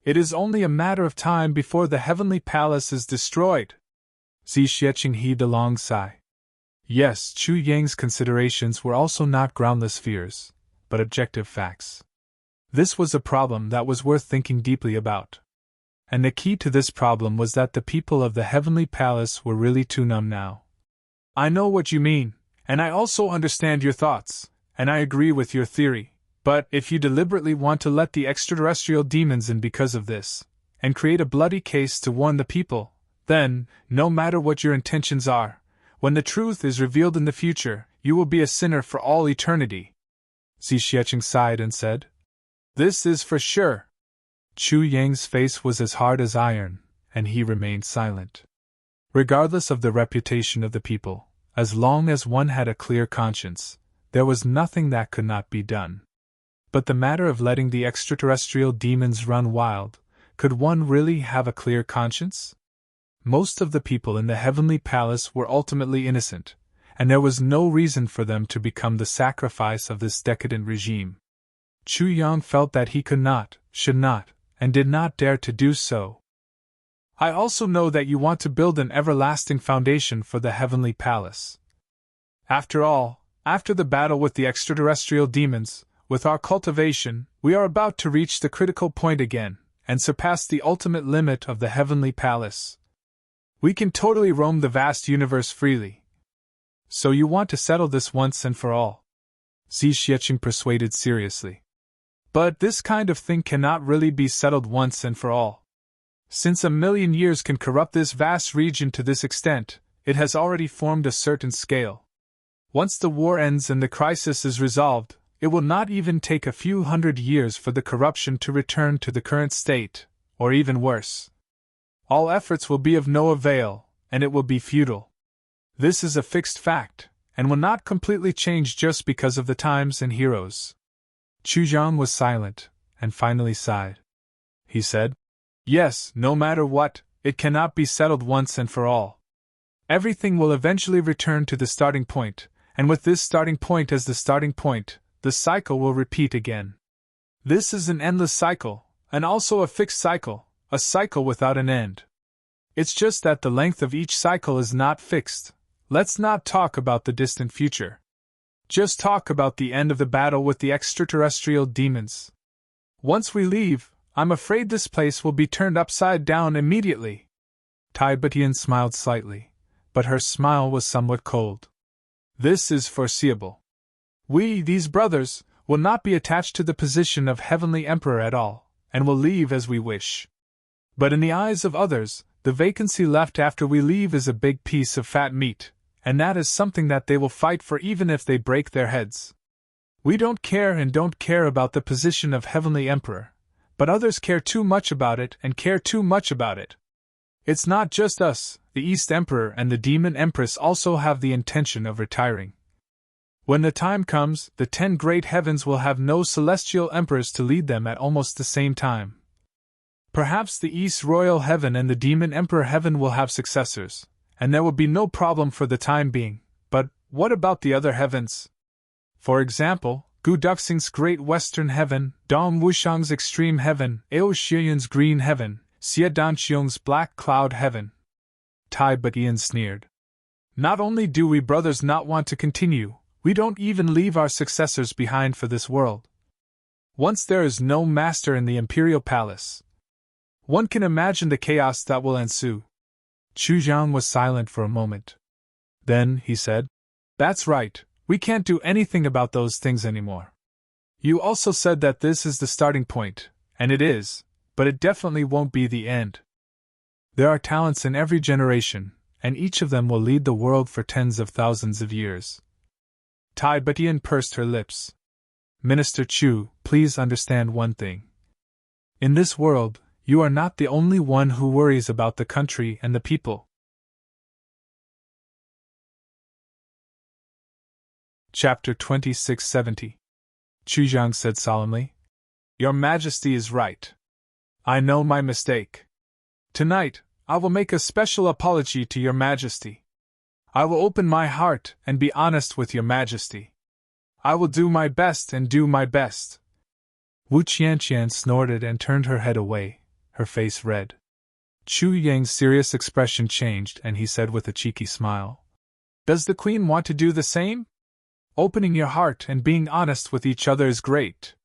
It is only a matter of time before the heavenly palace is destroyed. Xi Xiecheng heaved a long sigh. Yes, Chu Yang's considerations were also not groundless fears, but objective facts. This was a problem that was worth thinking deeply about. And the key to this problem was that the people of the heavenly palace were really too numb now. I know what you mean, and I also understand your thoughts, and I agree with your theory, but if you deliberately want to let the extraterrestrial demons in because of this, and create a bloody case to warn the people, then, no matter what your intentions are, when the truth is revealed in the future, you will be a sinner for all eternity. Xi Xiecheng sighed and said, This is for sure. Chu Yang's face was as hard as iron, and he remained silent. Regardless of the reputation of the people, as long as one had a clear conscience, there was nothing that could not be done. But the matter of letting the extraterrestrial demons run wild, could one really have a clear conscience? Most of the people in the heavenly palace were ultimately innocent, and there was no reason for them to become the sacrifice of this decadent regime. Chu Yang felt that he could not, should not, and did not dare to do so. I also know that you want to build an everlasting foundation for the heavenly palace. After all, after the battle with the extraterrestrial demons, with our cultivation, we are about to reach the critical point again, and surpass the ultimate limit of the heavenly palace. We can totally roam the vast universe freely. So you want to settle this once and for all? Xi Xiecheng persuaded seriously. But this kind of thing cannot really be settled once and for all. Since 1,000,000 years can corrupt this vast region to this extent, it has already formed a certain scale. Once the war ends and the crisis is resolved, it will not even take a few hundred years for the corruption to return to the current state, or even worse. All efforts will be of no avail, and it will be futile. This is a fixed fact, and will not completely change just because of the times and heroes. Chu Yang was silent, and finally sighed. he said. Yes, no matter what, it cannot be settled once and for all. Everything will eventually return to the starting point, and with this starting point as the starting point, the cycle will repeat again. This is an endless cycle, and also a fixed cycle, a cycle without an end. It's just that the length of each cycle is not fixed. Let's not talk about the distant future. Just talk about the end of the battle with the extraterrestrial demons. Once we leave, I'm afraid this place will be turned upside down immediately. Tai Butian smiled slightly, but her smile was somewhat cold. This is foreseeable. We, these brothers, will not be attached to the position of Heavenly Emperor at all, and will leave as we wish. But in the eyes of others, the vacancy left after we leave is a big piece of fat meat, and that is something that they will fight for even if they break their heads. We don't care about the position of Heavenly Emperor, but others care too much about it and care too much about it. It's not just us, the East Emperor and the Demon Empress also have the intention of retiring. When the time comes, the 10 great heavens will have no celestial emperors to lead them at almost the same time. Perhaps the East Royal Heaven and the Demon Emperor Heaven will have successors, and there will be no problem for the time being, but what about the other heavens? For example, Gu Duxing's Great Western Heaven, Dong Wushang's Extreme Heaven, Ao Shiyun's Green Heaven, Xie Danqiong's Black Cloud Heaven. Tai Butian sneered. Not only do we brothers not want to continue, we don't even leave our successors behind for this world. Once there is no master in the imperial palace, one can imagine the chaos that will ensue. Chu Jiang was silent for a moment. Then, he said, "That's right, we can't do anything about those things anymore. You also said that this is the starting point, and it is, but it definitely won't be the end. There are talents in every generation, and each of them will lead the world for tens of thousands of years." Tai Butian pursed her lips. "Minister Chu, please understand one thing. In this world, you are not the only one who worries about the country and the people." Chapter 2670. Chu Jiang said solemnly, "Your Majesty is right. I know my mistake. Tonight, I will make a special apology to Your Majesty. I will open my heart and be honest with Your Majesty. I will do my best and do my best." Wu Qianqian snorted and turned her head away, her face red. Chu Yang's serious expression changed and he said with a cheeky smile, "Does the Queen want to do the same? Opening your heart and being honest with each other is great."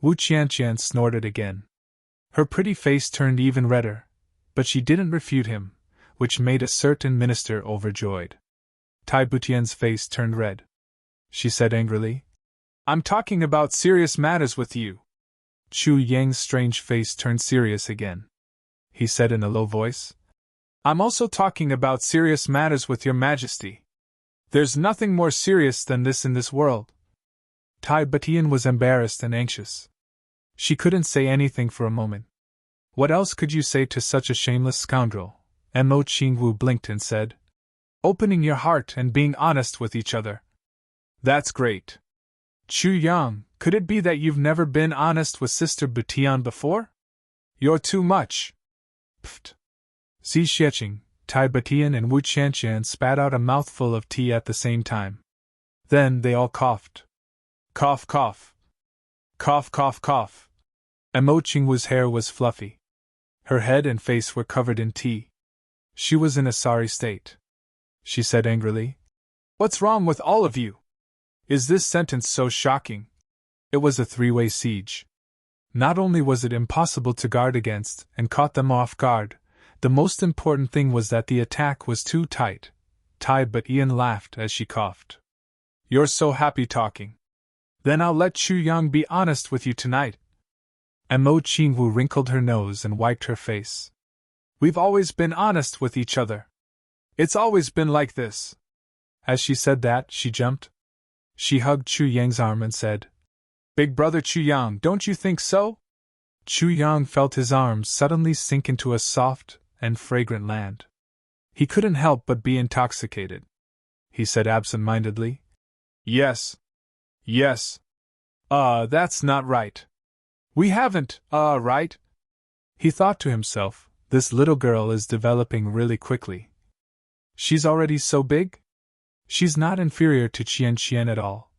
Wu Qianqian snorted again. Her pretty face turned even redder, but she didn't refute him, which made a certain minister overjoyed. Tai Butian's face turned red. She said angrily, "I'm talking about serious matters with you." Chu Yang's strange face turned serious again. He said in a low voice, "I'm also talking about serious matters with Your Majesty. There's nothing more serious than this in this world." Tai Butian was embarrassed and anxious. She couldn't say anything for a moment. What else could you say to such a shameless scoundrel? Mo Qingwu blinked and said, "Opening your heart and being honest with each other. That's great. Chu Yang, could it be that you've never been honest with Sister Butian before? You're too much." Pfft. Xi Xieching, Tai Butian and Wu Qianqian spat out a mouthful of tea at the same time. Then they all coughed. Cough, cough. Cough, cough, cough. Mo Qingwu's hair was fluffy. Her head and face were covered in tea. She was in a sorry state. She said angrily, "What's wrong with all of you? Is this sentence so shocking?" It was a three-way siege. Not only was it impossible to guard against and caught them off guard, the most important thing was that the attack was too tight. Tai Butian laughed as she coughed. "You're so happy talking. Then I'll let Chu Yang be honest with you tonight." Mo Qingwu wrinkled her nose and wiped her face. "We've always been honest with each other. It's always been like this." As she said that, she jumped. She hugged Chu Yang's arm and said, "Big brother Chu Yang, don't you think so?" Chu Yang felt his arms suddenly sink into a soft and fragrant land. He couldn't help but be intoxicated. He said absent-mindedly, "Yes. Yes. That's not right. We haven't, right? He thought to himself, this little girl is developing really quickly. She's already so big? She's not inferior to Qian Qian at all.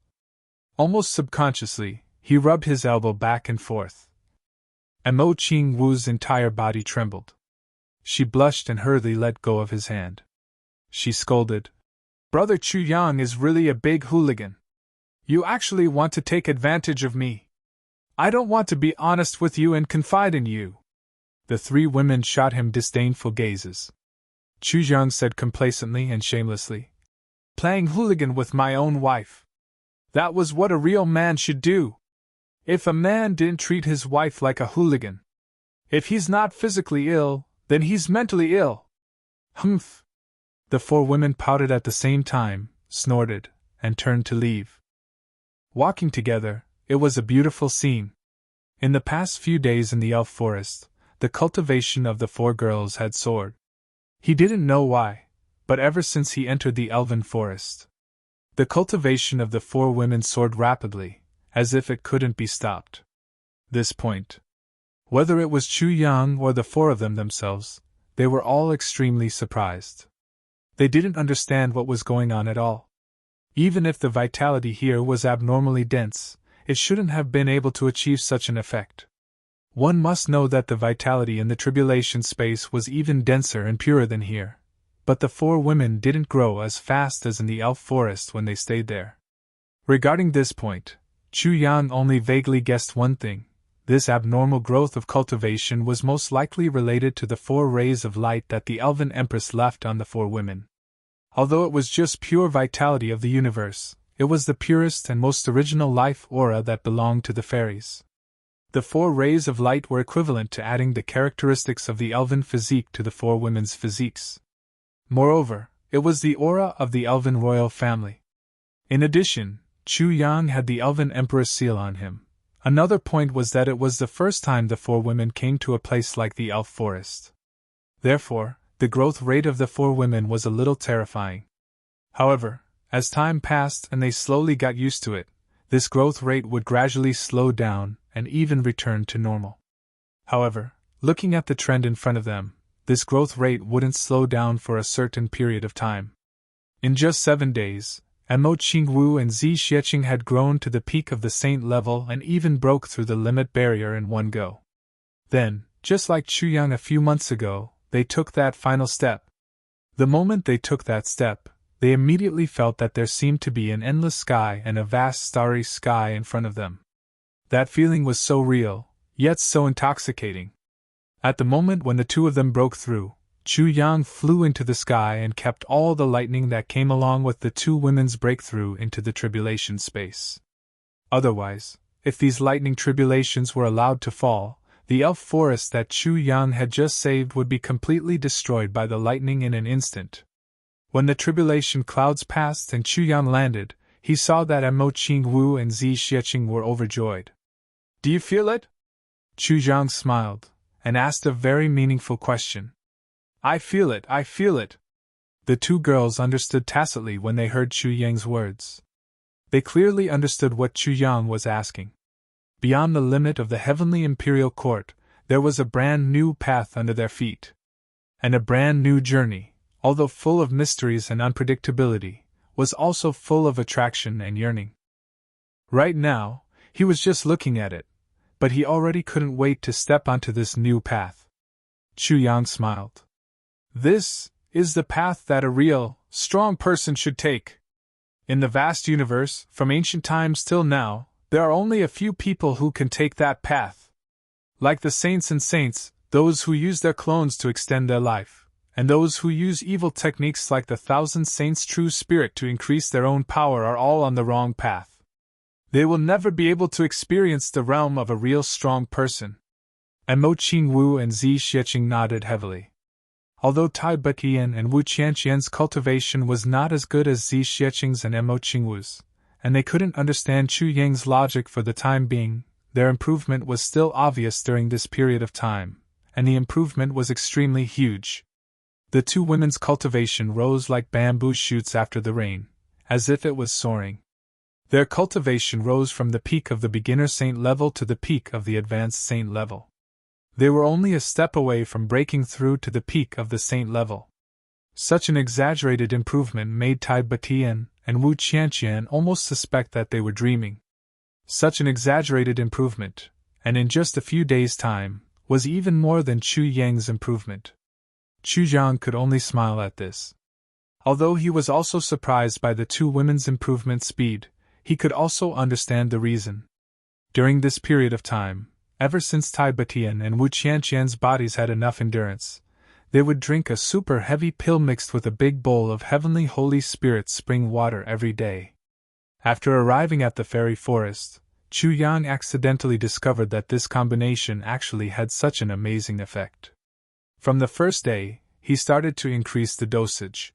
Almost subconsciously, he rubbed his elbow back and forth. And Mo Qing Wu's entire body trembled. She blushed and hurriedly let go of his hand. She scolded, "Brother Chu Yang is really a big hooligan. You actually want to take advantage of me. I don't want to be honest with you and confide in you." The three women shot him disdainful gazes. Chu Yang said complacently and shamelessly, "Playing hooligan with my own wife. That was what a real man should do. If a man didn't treat his wife like a hooligan. If he's not physically ill, then he's mentally ill." Humph! The four women pouted at the same time, snorted, and turned to leave. Walking together, it was a beautiful scene. In the past few days in the elf forest, the cultivation of the four girls had soared. He didn't know why, but ever since he entered the elven forest, the cultivation of the four women soared rapidly, as if it couldn't be stopped. This point, whether it was Chu Yang or the four of them themselves, they were all extremely surprised. They didn't understand what was going on at all. Even if the vitality here was abnormally dense, it shouldn't have been able to achieve such an effect. One must know that the vitality in the tribulation space was even denser and purer than here, but the four women didn't grow as fast as in the elf forest when they stayed there. Regarding this point, Chu Yang only vaguely guessed one thing: this abnormal growth of cultivation was most likely related to the four rays of light that the Elven Empress left on the four women. Although it was just pure vitality of the universe, it was the purest and most original life aura that belonged to the fairies. The four rays of light were equivalent to adding the characteristics of the elven physique to the four women's physiques. Moreover, it was the aura of the elven royal family. In addition, Chu Yang had the elven emperor's seal on him. Another point was that it was the first time the four women came to a place like the elf forest. Therefore, the growth rate of the four women was a little terrifying. However, as time passed and they slowly got used to it, this growth rate would gradually slow down and even return to normal. However, looking at the trend in front of them, this growth rate wouldn't slow down for a certain period of time. In just 7 days, Mo Qingwu and Zi Xieching had grown to the peak of the saint level and even broke through the limit barrier in one go. Then, just like Chu Yang a few months ago, they took that final step. The moment they took that step, they immediately felt that there seemed to be an endless sky and a vast starry sky in front of them. That feeling was so real, yet so intoxicating. At the moment when the two of them broke through, Chu Yang flew into the sky and kept all the lightning that came along with the two women's breakthrough into the tribulation space. Otherwise, if these lightning tribulations were allowed to fall, the elf forest that Chu Yang had just saved would be completely destroyed by the lightning in an instant. When the tribulation clouds passed and Chu Yang landed, he saw that Mo Qingwu and Zi Xieching were overjoyed. "Do you feel it?" Chu Yang smiled, and asked a very meaningful question. I feel it. The two girls understood tacitly when they heard Chu Yang's words. They clearly understood what Chu Yang was asking. Beyond the limit of the heavenly imperial court, there was a brand new path under their feet. And a brand new journey, although full of mysteries and unpredictability, was also full of attraction and yearning. Right now, he was just looking at it, but he already couldn't wait to step onto this new path. Chu Yang smiled. This is the path that a real, strong person should take. In the vast universe, from ancient times till now, there are only a few people who can take that path. Like the saints and saints, those who use their clones to extend their life, and those who use evil techniques like the thousand saints' true spirit to increase their own power are all on the wrong path. They will never be able to experience the realm of a real strong person. Mo Qingwu and Zi Xieching nodded heavily. Although Tai Buqian and Wu Qianqian's cultivation was not as good as Zi Xieching's and Mo Qingwu's, and they couldn't understand Chu Yang's logic for the time being, their improvement was still obvious during this period of time, and the improvement was extremely huge. The two women's cultivation rose like bamboo shoots after the rain, as if it was soaring. Their cultivation rose from the peak of the beginner saint level to the peak of the advanced saint level. They were only a step away from breaking through to the peak of the saint level. Such an exaggerated improvement made Tai Batian and Wu Qianqian almost suspect that they were dreaming. Such an exaggerated improvement, and in just a few days' time, was even more than Chu Yang's improvement. Chu Jiang could only smile at this. Although he was also surprised by the two women's improvement speed, he could also understand the reason. During this period of time, ever since Tai Batian and Wu Qianqian's bodies had enough endurance, they would drink a super heavy pill mixed with a big bowl of heavenly Holy Spirit spring water every day. After arriving at the fairy forest, Chu Yang accidentally discovered that this combination actually had such an amazing effect. From the first day, he started to increase the dosage.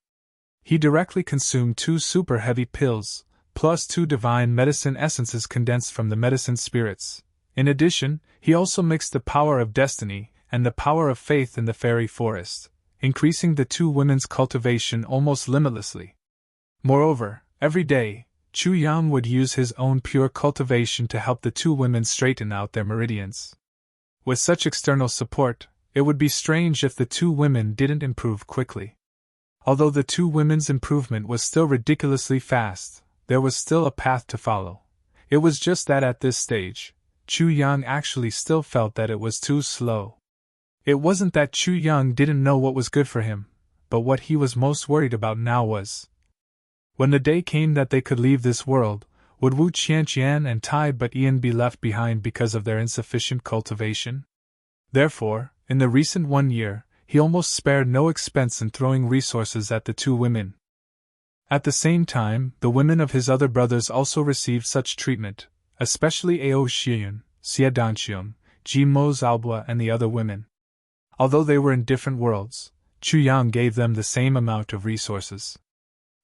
He directly consumed 2 super heavy pills, plus 2 divine medicine essences condensed from the medicine spirits. In addition, he also mixed the power of destiny and the power of faith in the fairy forest, increasing the two women's cultivation almost limitlessly. Moreover, every day, Chu Yang would use his own pure cultivation to help the two women straighten out their meridians. With such external support, it would be strange if the two women didn't improve quickly. Although the two women's improvement was still ridiculously fast, there was still a path to follow. It was just that at this stage, Chu Yang actually still felt that it was too slow. It wasn't that Chu Yang didn't know what was good for him, but what he was most worried about now was, when the day came that they could leave this world, would Wu Qianqian and Tai Batian be left behind because of their insufficient cultivation? Therefore, in the recent 1 year, he almost spared no expense in throwing resources at the two women. At the same time, the women of his other brothers also received such treatment, especially Ao Shiyun, Xie Danxiong, Ji Mo Zalbua and the other women. Although they were in different worlds, Chu Yang gave them the same amount of resources.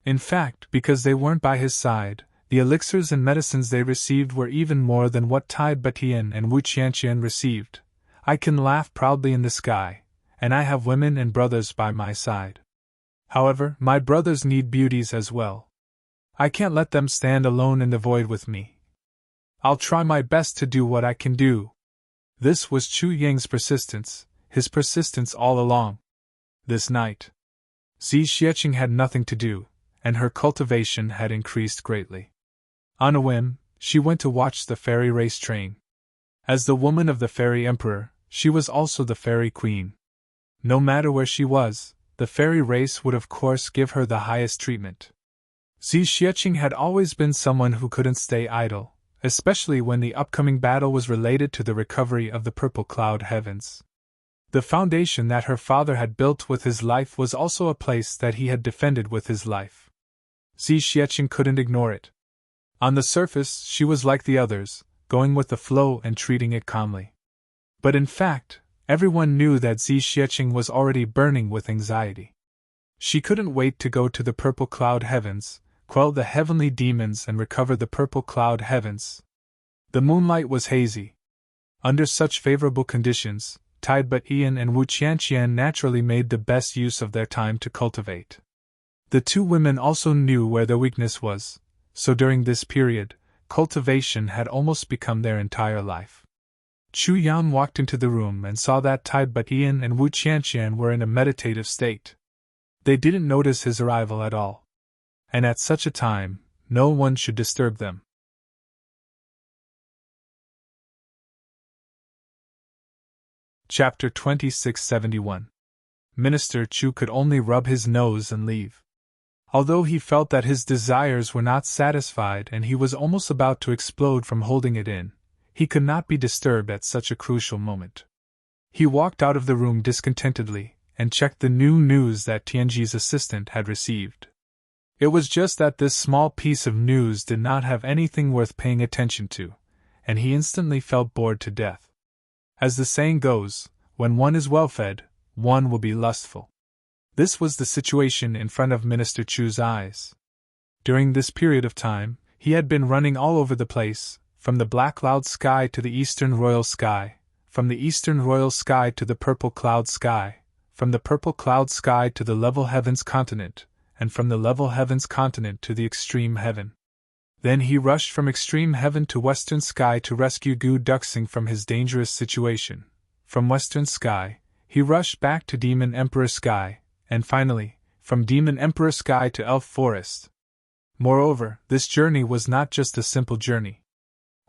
In fact, because they weren't by his side, the elixirs and medicines they received were even more than what Tai Batian and Wu Qianqian received. I can laugh proudly in the sky, and I have women and brothers by my side. However, my brothers need beauties as well. I can't let them stand alone in the void with me. I'll try my best to do what I can do. This was Chu Yang's persistence, his persistence all along. This night, Xi Xieching had nothing to do, and her cultivation had increased greatly. On a whim, she went to watch the fairy race train. As the woman of the fairy emperor, she was also the fairy queen. No matter where she was, the fairy race would of course give her the highest treatment. Xi Xieching had always been someone who couldn't stay idle, especially when the upcoming battle was related to the recovery of the purple cloud heavens. The foundation that her father had built with his life was also a place that he had defended with his life. Xi Xieching couldn't ignore it. On the surface, she was like the others, going with the flow and treating it calmly. But in fact, everyone knew that Xi Xieching was already burning with anxiety. She couldn't wait to go to the purple cloud heavens, quell the heavenly demons and recover the purple cloud heavens. The moonlight was hazy. Under such favorable conditions, Tai Batian and Wu Qianqian naturally made the best use of their time to cultivate. The two women also knew where their weakness was, so during this period, cultivation had almost become their entire life. Chu Yang walked into the room and saw that Tai Batian and Wu Qianqian were in a meditative state. They didn't notice his arrival at all. And at such a time, no one should disturb them. Chapter 2671. Minister Chu could only rub his nose and leave. Although he felt that his desires were not satisfied and he was almost about to explode from holding it in, he could not be disturbed at such a crucial moment. He walked out of the room discontentedly and checked the new news that Tianji's assistant had received. It was just that this small piece of news did not have anything worth paying attention to, and he instantly felt bored to death. As the saying goes, when one is well fed, one will be lustful. This was the situation in front of Minister Chu's eyes. During this period of time, he had been running all over the place, from the black cloud sky to the eastern royal sky, from the eastern royal sky to the purple cloud sky, from the purple cloud sky to the level heavens continent, and from the level heavens continent to the extreme heaven. Then he rushed from extreme heaven to western sky to rescue Gu Duxing from his dangerous situation. from Western Sky, he rushed back to Demon Emperor Sky, and finally, from Demon Emperor Sky to Elf Forest. Moreover, this journey was not just a simple journey.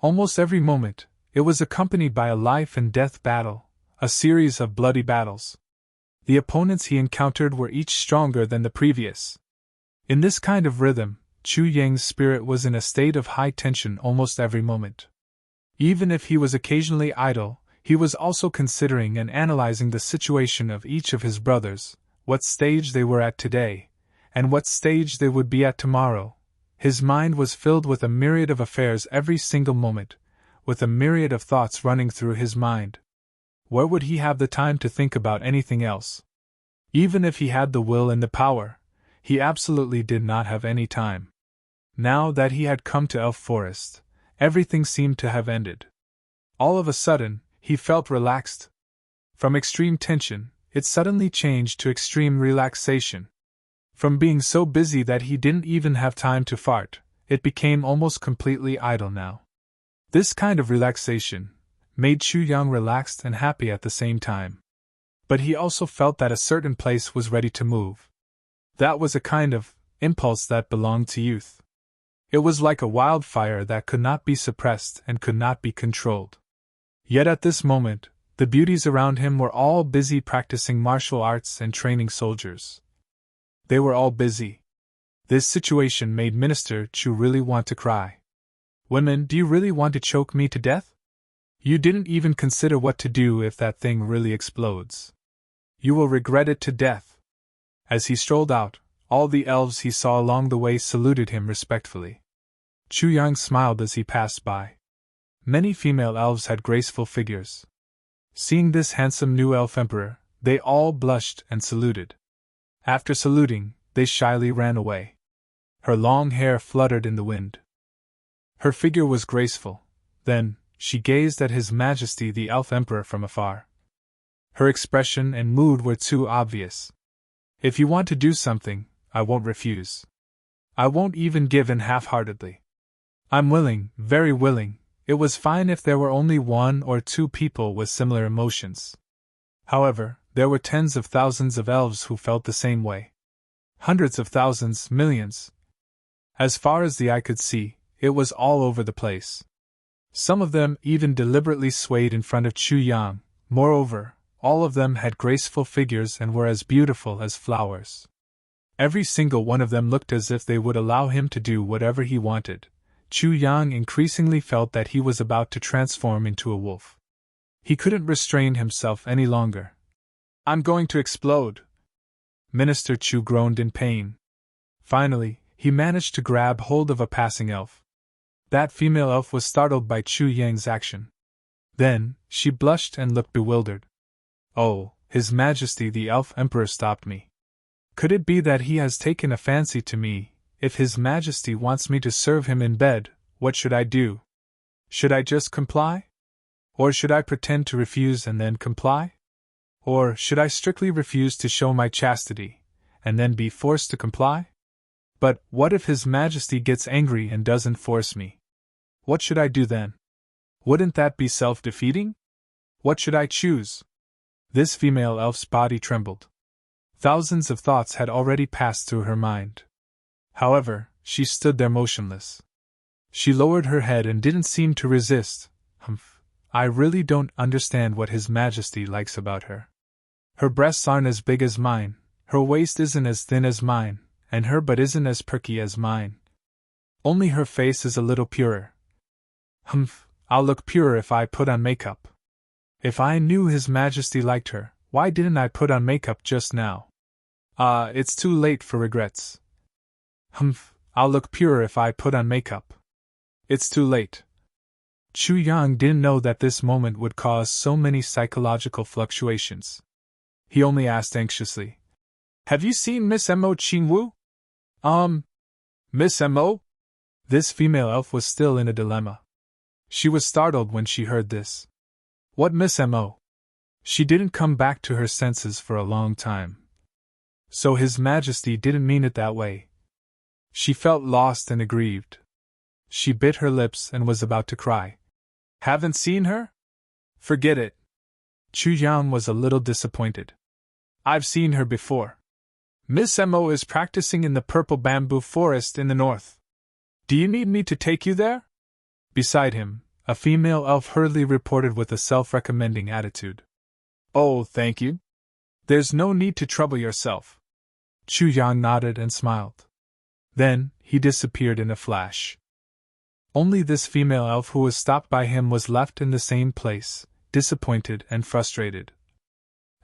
Almost every moment, it was accompanied by a life and death battle, a series of bloody battles. The opponents he encountered were each stronger than the previous. In this kind of rhythm, Chu Yang's spirit was in a state of high tension almost every moment. Even if he was occasionally idle, he was also considering and analyzing the situation of each of his brothers, what stage they were at today, and what stage they would be at tomorrow. His mind was filled with a myriad of affairs every single moment, with a myriad of thoughts running through his mind. Where would he have the time to think about anything else? Even if he had the will and the power, he absolutely did not have any time. Now that he had come to Elf Forest, everything seemed to have ended. All of a sudden, he felt relaxed. From extreme tension, it suddenly changed to extreme relaxation. From being so busy that he didn't even have time to fart, it became almost completely idle now. This kind of relaxation made Chu Yang relaxed and happy at the same time. But he also felt that a certain place was ready to move. That was a kind of impulse that belonged to youth. It was like a wildfire that could not be suppressed and could not be controlled. Yet at this moment, the beauties around him were all busy practicing martial arts and training soldiers. They were all busy. This situation made Minister Chu really want to cry. Women, do you really want to choke me to death? You didn't even consider what to do if that thing really explodes. You will regret it to death. As he strolled out, all the elves he saw along the way saluted him respectfully. Chu Yang smiled as he passed by. Many female elves had graceful figures. Seeing this handsome new elf emperor, they all blushed and saluted. After saluting, they shyly ran away. Her long hair fluttered in the wind. Her figure was graceful. Then, she gazed at His Majesty the Elf Emperor from afar. Her expression and mood were too obvious. If you want to do something, I won't refuse. I won't even give in half-heartedly. I'm willing, very willing. It was fine if there were only 1 or 2 people with similar emotions. However, there were tens of thousands of elves who felt the same way. Hundreds of thousands, millions. As far as the eye could see, it was all over the place. Some of them even deliberately swayed in front of Chu Yang. Moreover, all of them had graceful figures and were as beautiful as flowers. Every single one of them looked as if they would allow him to do whatever he wanted. Chu Yang increasingly felt that he was about to transform into a wolf. He couldn't restrain himself any longer. I'm going to explode. Minister Chu groaned in pain. Finally, he managed to grab hold of a passing elf. That female elf was startled by Chu Yang's action. Then, she blushed and looked bewildered. Oh, His Majesty the Elf Emperor stopped me. Could it be that he has taken a fancy to me? If His Majesty wants me to serve him in bed, what should I do? Should I just comply? Or should I pretend to refuse and then comply? Or should I strictly refuse to show my chastity, and then be forced to comply? But what if His Majesty gets angry and doesn't force me? What should I do then? Wouldn't that be self-defeating? What should I choose? This female elf's body trembled. Thousands of thoughts had already passed through her mind. However, she stood there motionless. She lowered her head and didn't seem to resist. I really don't understand what His Majesty likes about her. Her breasts aren't as big as mine, her waist isn't as thin as mine, and her butt isn't as perky as mine. Only her face is a little purer. I'll look purer if I put on makeup. If I knew His Majesty liked her, why didn't I put on makeup just now? It's too late for regrets. I'll look purer if I put on makeup. It's too late. Chu Yang didn't know that this moment would cause so many psychological fluctuations. He only asked anxiously, Have you seen Miss Mo Qingwu? Miss Mo? This female elf was still in a dilemma. She was startled when she heard this. What Miss Mo? She didn't come back to her senses for a long time. So His Majesty didn't mean it that way. She felt lost and aggrieved. She bit her lips and was about to cry. Haven't seen her? Forget it. Chu Yang was a little disappointed. I've seen her before. Miss Mo is practicing in the purple bamboo forest in the north. Do you need me to take you there? Beside him, a female elf hurriedly reported with a self-recommending attitude. Oh, thank you. There's no need to trouble yourself. Chu Yang nodded and smiled. Then, he disappeared in a flash. Only this female elf who was stopped by him was left in the same place, disappointed and frustrated.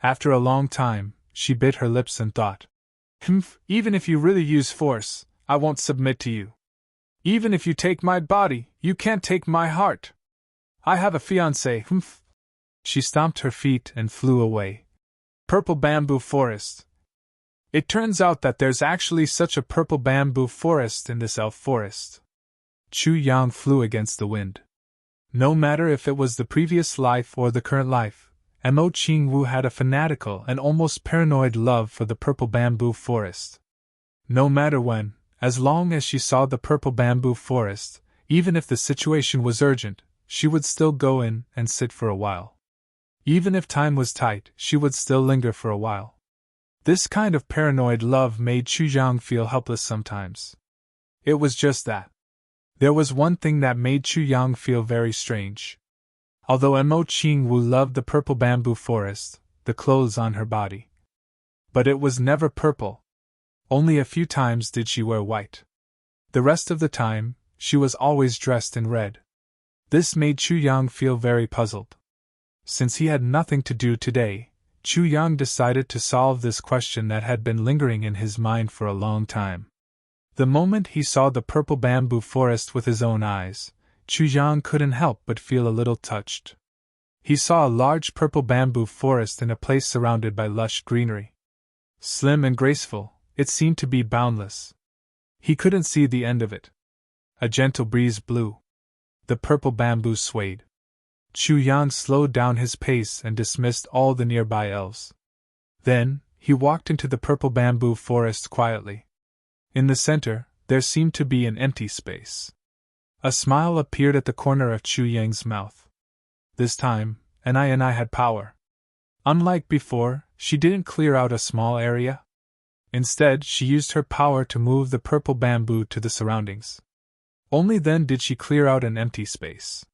After a long time, she bit her lips and thought, even if you really use force, I won't submit to you. Even if you take my body, you can't take my heart. I have a fiancé. She stomped her feet and flew away. Purple bamboo forest. It turns out that there's actually such a purple bamboo forest in this elf forest. Chu Yang flew against the wind. No matter if it was the previous life or the current life, Mo Qingwu had a fanatical and almost paranoid love for the purple bamboo forest. No matter when, as long as she saw the purple bamboo forest, even if the situation was urgent, she would still go in and sit for a while. Even if time was tight, she would still linger for a while. This kind of paranoid love made Chu Yang feel helpless sometimes. It was just that. There was one thing that made Chu Yang feel very strange. Although Mo Qingwu loved the purple bamboo forest, the clothes on her body. But it was never purple. Only a few times did she wear white. The rest of the time, she was always dressed in red. This made Chu Yang feel very puzzled. Since he had nothing to do today, Chu Yang decided to solve this question that had been lingering in his mind for a long time. The moment he saw the purple bamboo forest with his own eyes, Chu Yang couldn't help but feel a little touched. He saw a large purple bamboo forest in a place surrounded by lush greenery. Slim and graceful, it seemed to be boundless. He couldn't see the end of it. A gentle breeze blew. The purple bamboo swayed. Chu Yang slowed down his pace and dismissed all the nearby elves. Then, he walked into the purple bamboo forest quietly. In the center, there seemed to be an empty space. A smile appeared at the corner of Chu Yang's mouth. This time, I had power. Unlike before, she didn't clear out a small area. Instead, she used her power to move the purple bamboo to the surroundings. Only then did she clear out an empty space.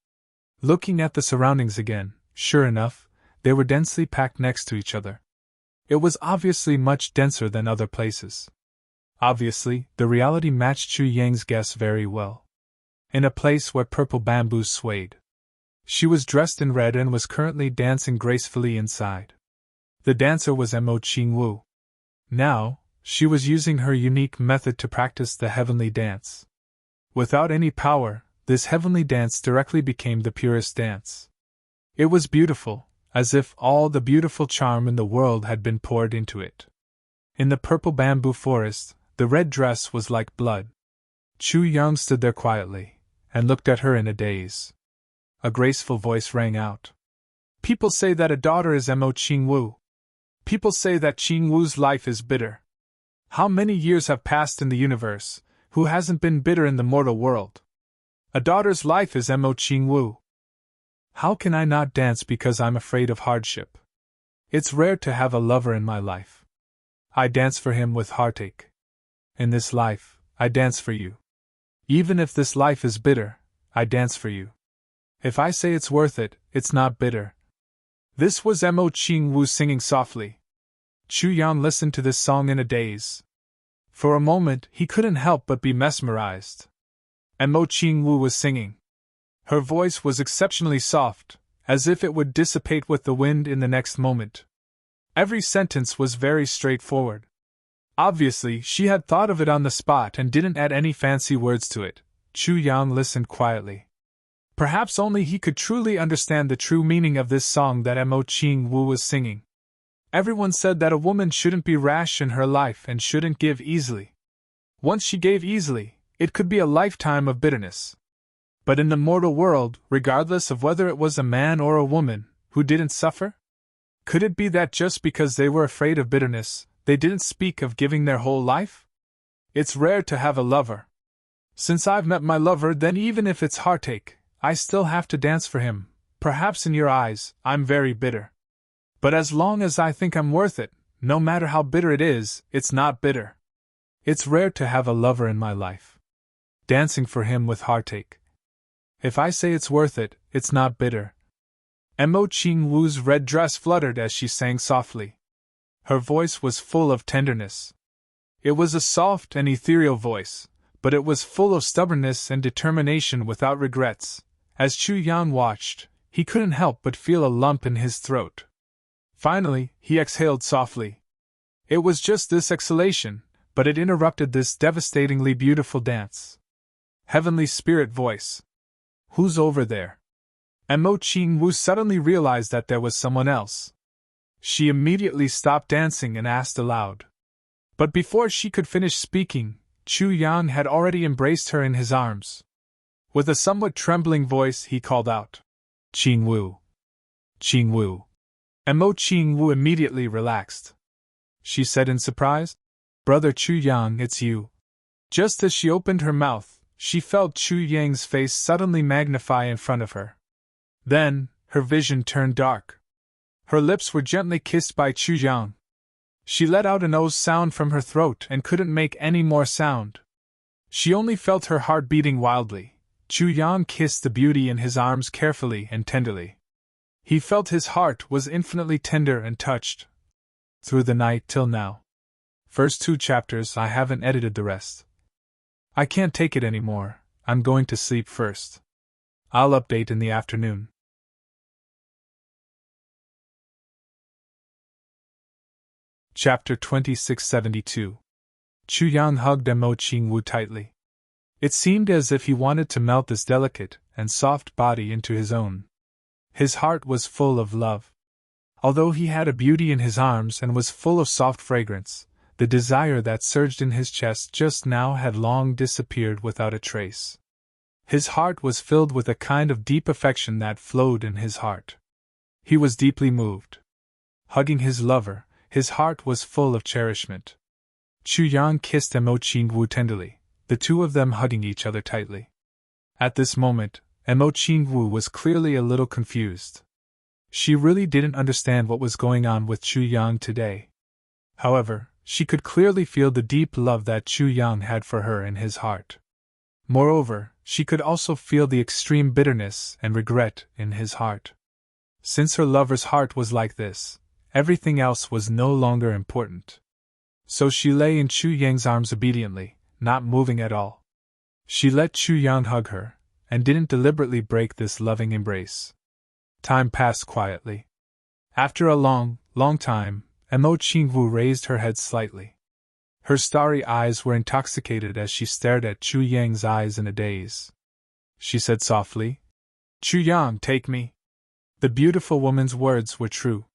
Looking at the surroundings again, sure enough, they were densely packed next to each other. It was obviously much denser than other places. Obviously, the reality matched Chu Yang's guess very well. In a place where purple bamboos swayed. She was dressed in red and was currently dancing gracefully inside. The dancer was Mo Qingwu. Now, she was using her unique method to practice the heavenly dance. Without any power, this heavenly dance directly became the purest dance. It was beautiful, as if all the beautiful charm in the world had been poured into it. In the purple bamboo forest, the red dress was like blood. Chu Yang stood there quietly, and looked at her in a daze. A graceful voice rang out. People say that a daughter is Mo Qingwu. People say that Qingwu's life is bitter. How many years have passed in the universe, who hasn't been bitter in the mortal world? A daughter's life is Mo Qingwu. How can I not dance because I'm afraid of hardship? It's rare to have a lover in my life. I dance for him with heartache. In this life, I dance for you. Even if this life is bitter, I dance for you. If I say it's worth it, it's not bitter. This was Mo Qingwu singing softly. Chu Yang listened to this song in a daze. For a moment, he couldn't help but be mesmerized. Mo Qingwu was singing. Her voice was exceptionally soft, as if it would dissipate with the wind in the next moment. Every sentence was very straightforward. Obviously, she had thought of it on the spot and didn't add any fancy words to it. Chu Yang listened quietly. Perhaps only he could truly understand the true meaning of this song that Mo Qingwu was singing. Everyone said that a woman shouldn't be rash in her life and shouldn't give easily. Once she gave easily, it could be a lifetime of bitterness. But in the mortal world, regardless of whether it was a man or a woman, who didn't suffer? Could it be that just because they were afraid of bitterness, they didn't speak of giving their whole life? It's rare to have a lover. Since I've met my lover, then even if it's heartache, I still have to dance for him. Perhaps in your eyes, I'm very bitter. But as long as I think I'm worth it, no matter how bitter it is, it's not bitter. It's rare to have a lover in my life. Dancing for him with heartache. If I say it's worth it, it's not bitter. Mo Ching Wu's red dress fluttered as she sang softly. Her voice was full of tenderness. It was a soft and ethereal voice, but it was full of stubbornness and determination without regrets. As Chu Yan watched, he couldn't help but feel a lump in his throat. Finally, he exhaled softly. It was just this exhalation, but it interrupted this devastatingly beautiful dance. Heavenly spirit voice. Who's over there? Mo Ching Wu suddenly realized that there was someone else. She immediately stopped dancing and asked aloud. But before she could finish speaking, Chu Yan had already embraced her in his arms. With a somewhat trembling voice, he called out, Ching Wu. Ching Wu. Mo Ching Wu immediately relaxed. She said in surprise, Brother Chu Yang, it's you. Just as she opened her mouth, she felt Chu Yang's face suddenly magnify in front of her. Then, her vision turned dark. Her lips were gently kissed by Chu Yang. She let out an "oh" sound from her throat and couldn't make any more sound. She only felt her heart beating wildly. Chu Yang kissed the beauty in his arms carefully and tenderly. He felt his heart was infinitely tender and touched. Through the night till now. First 2 chapters, I haven't edited the rest. I can't take it anymore, I'm going to sleep first. I'll update in the afternoon. Chapter 2672. Chu Yang hugged Mo Ching Wu tightly. It seemed as if he wanted to melt this delicate and soft body into his own. His heart was full of love. Although he had a beauty in his arms and was full of soft fragrance, the desire that surged in his chest just now had long disappeared without a trace. His heart was filled with a kind of deep affection that flowed in his heart. He was deeply moved. Hugging his lover, his heart was full of cherishment. Chu Yang kissed Mo Ching Wu tenderly, the two of them hugging each other tightly. At this moment, Mo Ching Wu was clearly a little confused. She really didn't understand what was going on with Chu Yang today. However, she could clearly feel the deep love that Chu Yang had for her in his heart. Moreover, she could also feel the extreme bitterness and regret in his heart. Since her lover's heart was like this, everything else was no longer important. So she lay in Chu Yang's arms obediently, not moving at all. She let Chu Yang hug her, and didn't deliberately break this loving embrace. Time passed quietly. After a long time, Mo Ching Wu raised her head slightly. Her starry eyes were intoxicated as she stared at Chu Yang's eyes in a daze. She said softly, Chu Yang, take me. The beautiful woman's words were true.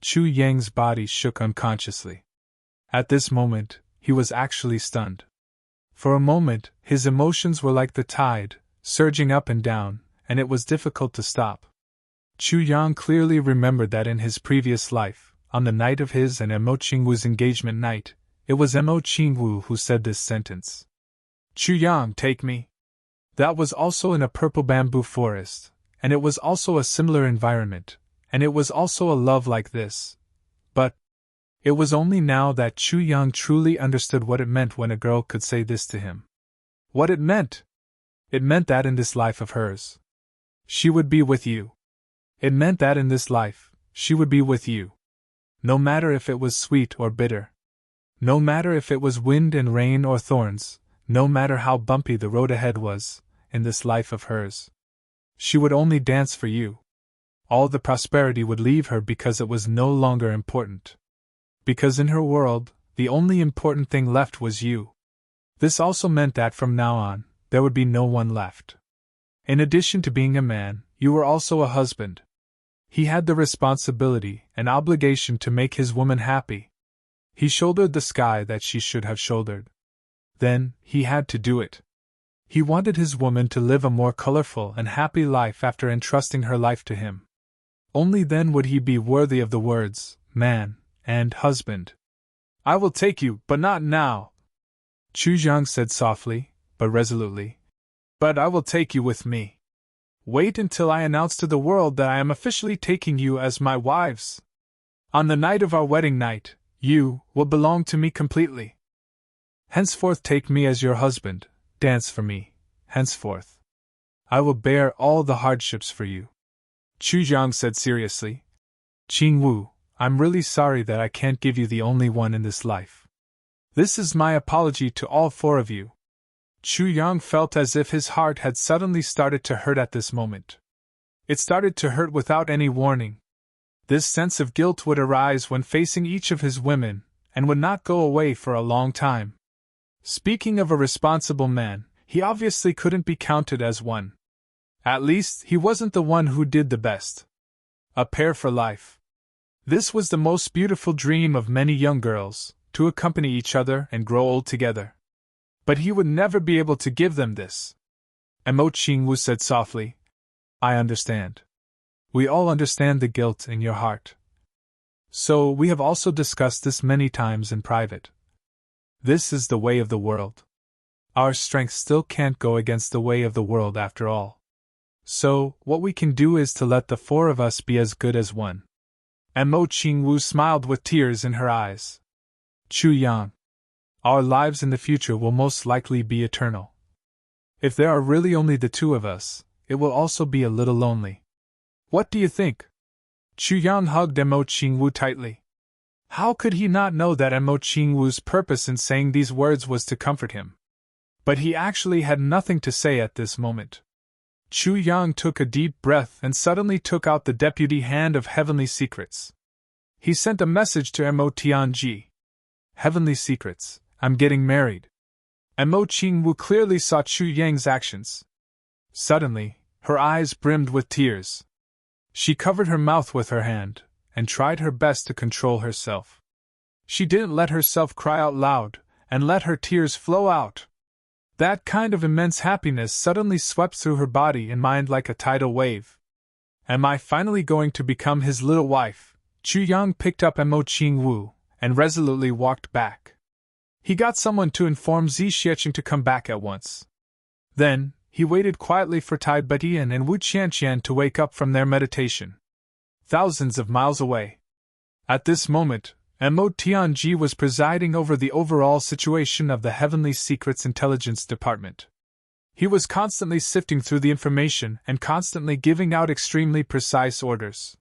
Chu Yang's body shook unconsciously. At this moment, he was actually stunned. For a moment, his emotions were like the tide, surging up and down, and it was difficult to stop. Chu Yang clearly remembered that in his previous life, on the night of his and Mo Ching Wu's engagement night, it was Mo Ching Wu who said this sentence. Chu Yang, take me. That was also in a purple bamboo forest, and it was also a similar environment, and it was also a love like this. But it was only now that Chu Yang truly understood what it meant when a girl could say this to him. What it meant? It meant that in this life of hers, she would be with you. It meant that in this life, she would be with you. No matter if it was sweet or bitter. No matter if it was wind and rain or thorns, no matter how bumpy the road ahead was, in this life of hers. She would only dance for you. All the prosperity would leave her because it was no longer important. Because in her world, the only important thing left was you. This also meant that from now on, there would be no one left. In addition to being a man, you were also a husband. He had the responsibility and obligation to make his woman happy. He shouldered the sky that she should have shouldered. Then, he had to do it. He wanted his woman to live a more colorful and happy life after entrusting her life to him. Only then would he be worthy of the words, man, and husband. I will take you, but not now, Chu Yang said softly, but resolutely. But I will take you with me. Wait until I announce to the world that I am officially taking you as my wives. On the night of our wedding night, you will belong to me completely. Henceforth take me as your husband, dance for me, henceforth. I will bear all the hardships for you. Chu Yang said seriously. Qing Wu, I'm really sorry that I can't give you the only one in this life. This is my apology to all four of you. Chu Yang felt as if his heart had suddenly started to hurt at this moment. It started to hurt without any warning. This sense of guilt would arise when facing each of his women, and would not go away for a long time. Speaking of a responsible man, he obviously couldn't be counted as one. At least, he wasn't the one who did the best. A pair for life. This was the most beautiful dream of many young girls, to accompany each other and grow old together. But he would never be able to give them this. Mo Qingwu said softly, I understand. We all understand the guilt in your heart. So, we have also discussed this many times in private. This is the way of the world. Our strength still can't go against the way of the world after all. So, what we can do is to let the four of us be as good as one. Mo Qingwu smiled with tears in her eyes. Chu Yang. Our lives in the future will most likely be eternal. If there are really only the two of us, it will also be a little lonely. What do you think? Chu Yang hugged Mo Qingwu tightly. How could he not know that Mo Qingwu's purpose in saying these words was to comfort him? But he actually had nothing to say at this moment. Chu Yang took a deep breath and suddenly took out the deputy hand of Heavenly Secrets. He sent a message to Mo Tianji. Heavenly Secrets, I'm getting married. Mo Qingwu clearly saw Chu Yang's actions. Suddenly, her eyes brimmed with tears. She covered her mouth with her hand, and tried her best to control herself. She didn't let herself cry out loud, and let her tears flow out. That kind of immense happiness suddenly swept through her body and mind like a tidal wave. Am I finally going to become his little wife? Chu Yang picked up Mo Qingwu, and resolutely walked back. He got someone to inform Zi Xiecheng to come back at once. Then, he waited quietly for Tai Betian and Wu Qianqian to wake up from their meditation. Thousands of miles away. At this moment, Mo Tianji was presiding over the overall situation of the Heavenly Secrets Intelligence Department. He was constantly sifting through the information and constantly giving out extremely precise orders.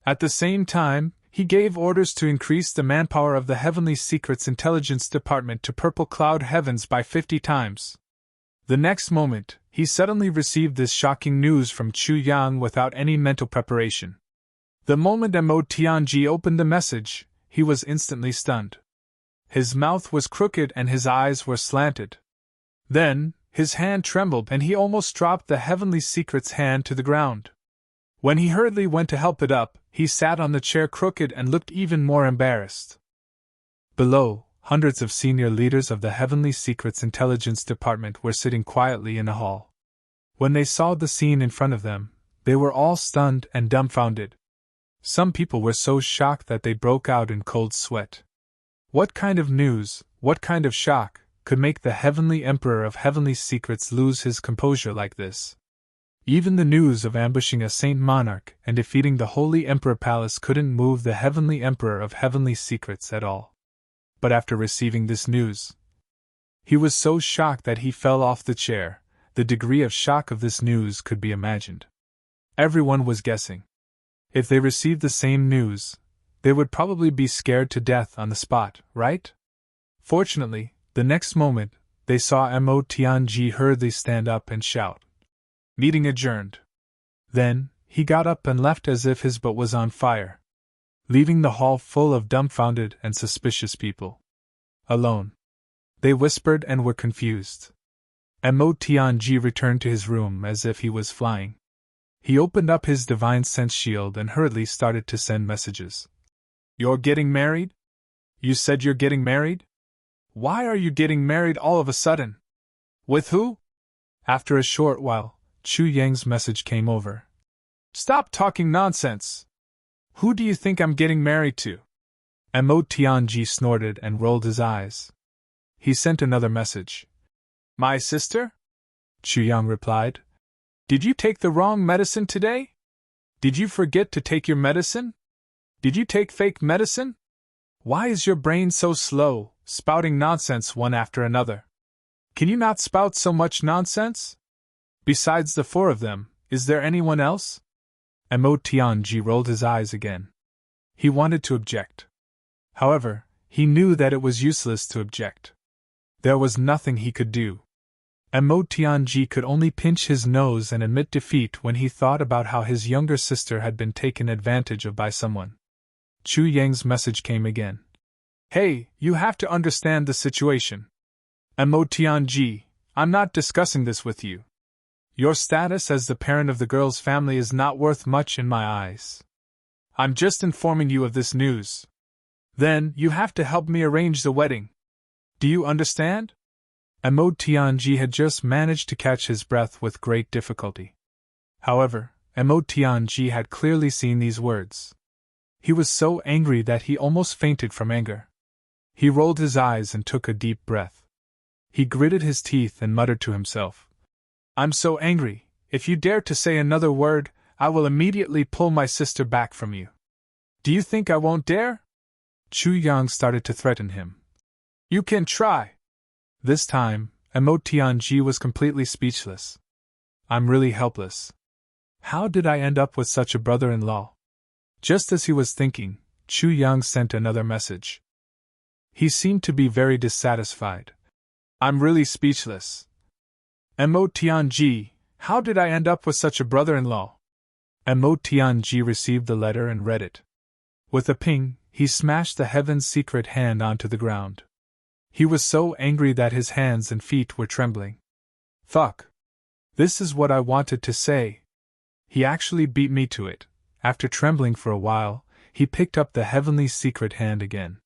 At the same time, he gave orders to increase the manpower of the Heavenly Secrets Intelligence Department to purple cloud heavens by 50 times. The next moment, he suddenly received this shocking news from Chu Yang without any mental preparation. The moment Mo Tianji opened the message, he was instantly stunned. His mouth was crooked and his eyes were slanted. Then, his hand trembled and he almost dropped the Heavenly Secret's hand to the ground. When he hurriedly went to help it up, he sat on the chair crooked and looked even more embarrassed. Below, hundreds of senior leaders of the Heavenly Secrets Intelligence Department were sitting quietly in a hall. When they saw the scene in front of them, they were all stunned and dumbfounded. Some people were so shocked that they broke out in cold sweat. What kind of news, what kind of shock, could make the Heavenly Emperor of Heavenly Secrets lose his composure like this? Even the news of ambushing a Saint Monarch and defeating the Holy Emperor Palace couldn't move the Heavenly Emperor of Heavenly Secrets at all. But after receiving this news, he was so shocked that he fell off the chair. The degree of shock of this news could be imagined. Everyone was guessing. If they received the same news, they would probably be scared to death on the spot, right? Fortunately, the next moment, they saw Mo Tianji hurriedly stand up and shout, "Meeting adjourned." Then, he got up and left as if his boat was on fire, leaving the hall full of dumbfounded and suspicious people. Alone. They whispered and were confused. Mo Tianji returned to his room as if he was flying. He opened up his divine sense shield and hurriedly started to send messages. "You're getting married? You said you're getting married? Why are you getting married all of a sudden? With who?" After a short while, Chu Yang's message came over. "Stop talking nonsense! Who do you think I'm getting married to?" Mo Tianji snorted and rolled his eyes. He sent another message. "My sister?" Chu Yang replied. "Did you take the wrong medicine today? Did you forget to take your medicine?" Did you take fake medicine? Why is your brain so slow, spouting nonsense one after another? Can you not spout so much nonsense? Besides the four of them, is there anyone else? Mo Tianji rolled his eyes again. He wanted to object. However, he knew that it was useless to object. There was nothing he could do. Mo Tianji could only pinch his nose and admit defeat when he thought about how his younger sister had been taken advantage of by someone. Chu Yang's message came again. Hey, you have to understand the situation. Mo Tianji, I'm not discussing this with you. Your status as the parent of the girl's family is not worth much in my eyes. I'm just informing you of this news. Then, you have to help me arrange the wedding. Do you understand? Mo Tianji had just managed to catch his breath with great difficulty. However, Mo Tianji had clearly seen these words. He was so angry that he almost fainted from anger. He rolled his eyes and took a deep breath. He gritted his teeth and muttered to himself. I'm so angry, if you dare to say another word, I will immediately pull my sister back from you. Do you think I won't dare? Chu Yang started to threaten him. You can try. This time, Mo Tianji was completely speechless. I'm really helpless. How did I end up with such a brother-in-law? Just as he was thinking, Chu Yang sent another message. He seemed to be very dissatisfied. I'm really speechless. Mo Tianji, how did I end up with such a brother-in-law? Mo Tianji received the letter and read it. With a ping, he smashed the Heaven's Secret hand onto the ground. He was so angry that his hands and feet were trembling. Fuck. This is what I wanted to say. He actually beat me to it. After trembling for a while, he picked up the Heavenly Secret hand again.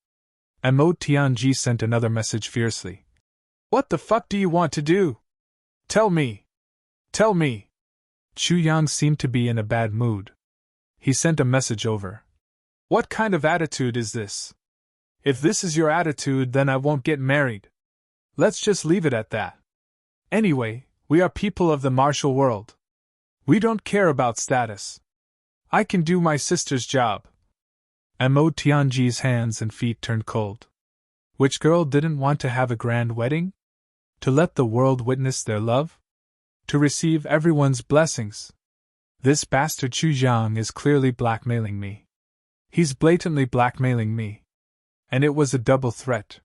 Mo Tianji sent another message fiercely. What the fuck do you want to do? Tell me. Tell me. Chu Yang seemed to be in a bad mood. He sent a message over. What kind of attitude is this? If this is your attitude, then I won't get married. Let's just leave it at that. Anyway, we are people of the martial world. We don't care about status. I can do my sister's job. Mo Tianji's hands and feet turned cold. Which girl didn't want to have a grand wedding? To let the world witness their love? To receive everyone's blessings? This bastard Chu Yang is clearly blackmailing me. He's blatantly blackmailing me. And it was a double threat.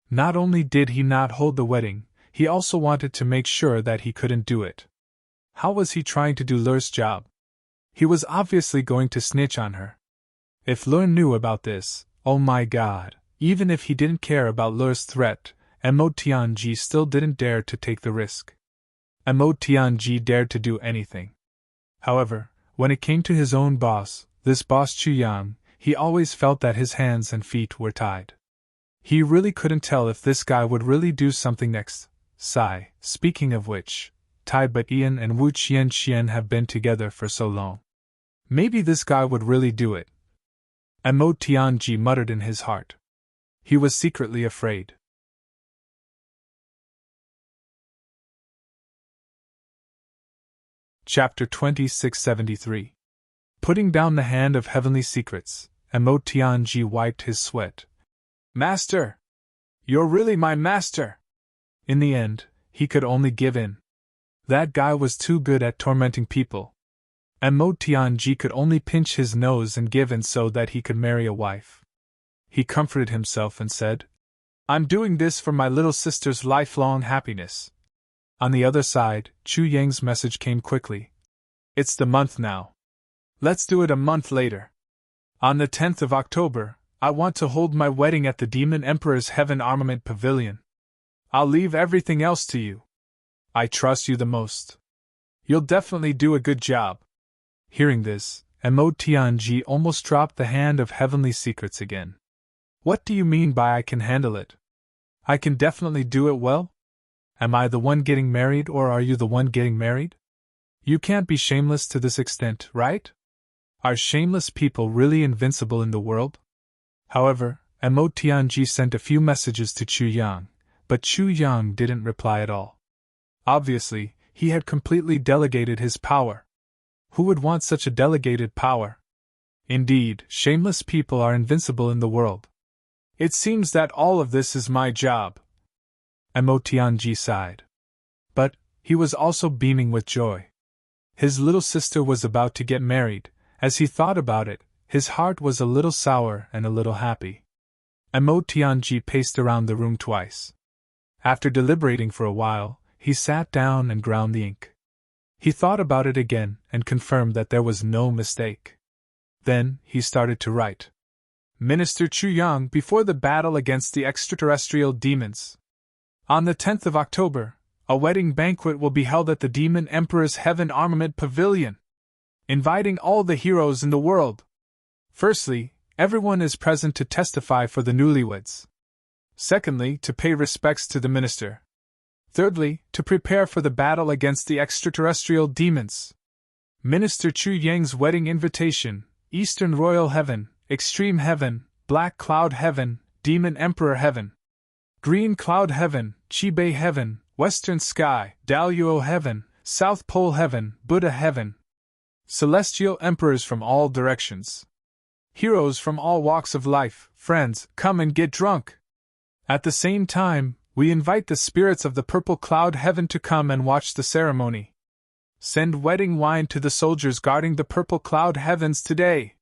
Not only did he not hold the wedding, he also wanted to make sure that he couldn't do it. How was he trying to do Leur's job? He was obviously going to snitch on her. If Leur knew about this, oh my god, even if he didn't care about Leur's threat, Mo Tianji still didn't dare to take the risk. Mo Tianji dared to do anything. However, when it came to his own boss, this boss Chu Yang, he always felt that his hands and feet were tied. He really couldn't tell if this guy would really do something next. Sigh, speaking of which, Tai Baiyan and Wu Qianqian have been together for so long. Maybe this guy would really do it. Mo Tianji muttered in his heart. He was secretly afraid. Chapter 2673. Putting down the hand of heavenly secrets, Mo Tianji wiped his sweat. Master! You're really my master! In the end, he could only give in. That guy was too good at tormenting people. Mo Tianji could only pinch his nose and give in so that he could marry a wife. He comforted himself and said, I'm doing this for my little sister's lifelong happiness. On the other side, Chu Yang's message came quickly. It's the month now. Let's do it a month later. On the 10th of October, I want to hold my wedding at the Demon Emperor's Heaven Armament Pavilion. I'll leave everything else to you. I trust you the most. You'll definitely do a good job. Hearing this, Mo Tianji almost dropped the hand of heavenly secrets again. What do you mean by I can handle it? I can definitely do it well? Am I the one getting married or are you the one getting married? You can't be shameless to this extent, right? Are shameless people really invincible in the world? However, Mo Tianji sent a few messages to Chu Yang, but Chu Yang didn't reply at all. Obviously, he had completely delegated his power. Who would want such a delegated power? Indeed, shameless people are invincible in the world. It seems that all of this is my job. Mo Tianji sighed. But he was also beaming with joy. His little sister was about to get married. As he thought about it, his heart was a little sour and a little happy. Mo Tianji paced around the room twice. After deliberating for a while, he sat down and ground the ink. He thought about it again and confirmed that there was no mistake. Then he started to write. Minister Chu Yang before the battle against the extraterrestrial demons. On the 10th of October, a wedding banquet will be held at the Demon Emperor's Heaven Armament Pavilion, inviting all the heroes in the world. Firstly, everyone is present to testify for the newlyweds. Secondly, to pay respects to the minister. Thirdly, to prepare for the battle against the extraterrestrial demons. Minister Chu Yang's wedding invitation: Eastern Royal Heaven, Extreme Heaven, Black Cloud Heaven, Demon Emperor Heaven. Green Cloud Heaven, Chibei Heaven, Western Sky, Daluo Heaven, South Pole Heaven, Buddha Heaven. Celestial emperors from all directions. Heroes from all walks of life, friends, come and get drunk. At the same time, we invite the spirits of the Purple Cloud Heaven to come and watch the ceremony. Send wedding wine to the soldiers guarding the Purple Cloud Heavens today.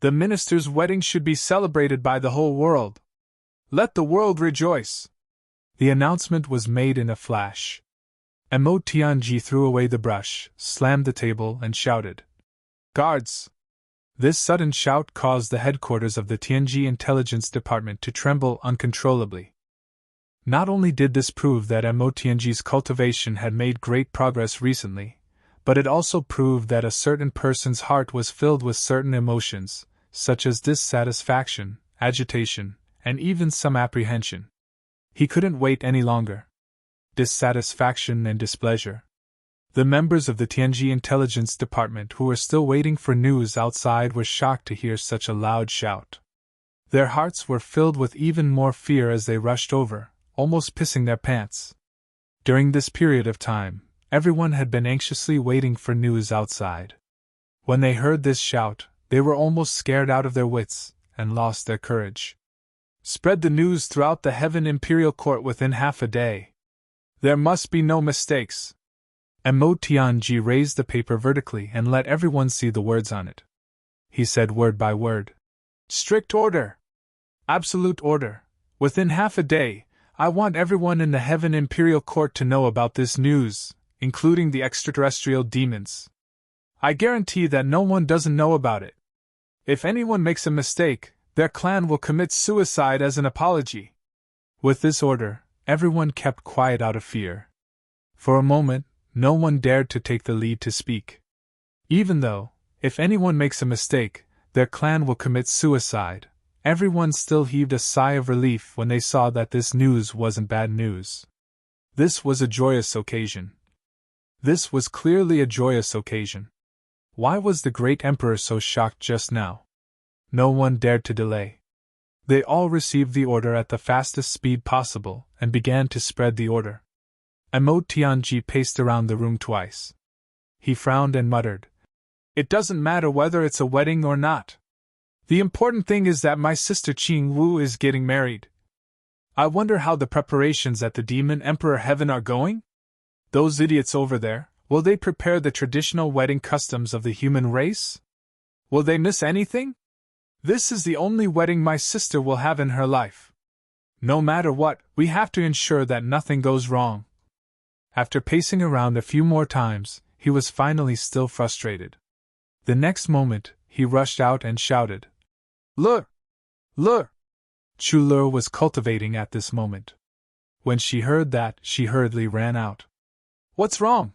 The minister's wedding should be celebrated by the whole world. Let the world rejoice. The announcement was made in a flash. Mo Tianji threw away the brush, slammed the table, and shouted, "Guards!" This sudden shout caused the headquarters of the Tianji Intelligence Department to tremble uncontrollably. Not only did this prove that Mo Tianji's cultivation had made great progress recently, but it also proved that a certain person's heart was filled with certain emotions, such as dissatisfaction, agitation, and even some apprehension. He couldn't wait any longer. Dissatisfaction and displeasure. The members of the Tianji Intelligence Department who were still waiting for news outside were shocked to hear such a loud shout. Their hearts were filled with even more fear as they rushed over, almost pissing their pants. During this period of time, everyone had been anxiously waiting for news outside. When they heard this shout, they were almost scared out of their wits and lost their courage. Spread the news throughout the Heaven Imperial Court within half a day. There must be no mistakes. Mo Tianji raised the paper vertically and let everyone see the words on it. He said word by word. Strict order. Absolute order. Within half a day, I want everyone in the Heaven Imperial Court to know about this news, including the extraterrestrial demons. I guarantee that no one doesn't know about it. If anyone makes a mistake, their clan will commit suicide as an apology. With this order, everyone kept quiet out of fear. For a moment, no one dared to take the lead to speak. Even though, if anyone makes a mistake, their clan will commit suicide, everyone still heaved a sigh of relief when they saw that this news wasn't bad news. This was a joyous occasion. This was clearly a joyous occasion. Why was the great emperor so shocked just now? No one dared to delay. They all received the order at the fastest speed possible and began to spread the order. Mo Tianji paced around the room twice. He frowned and muttered, "It doesn't matter whether it's a wedding or not. The important thing is that my sister Qing Wu is getting married. I wonder how the preparations at the Demon Emperor Heaven are going? Those idiots over there, will they prepare the traditional wedding customs of the human race? Will they miss anything? This is the only wedding my sister will have in her life. No matter what, we have to ensure that nothing goes wrong." After pacing around a few more times, he was finally still frustrated. The next moment, he rushed out and shouted, "Look! Look!" Chu Le was cultivating at this moment. When she heard that, she hurriedly ran out. "What's wrong?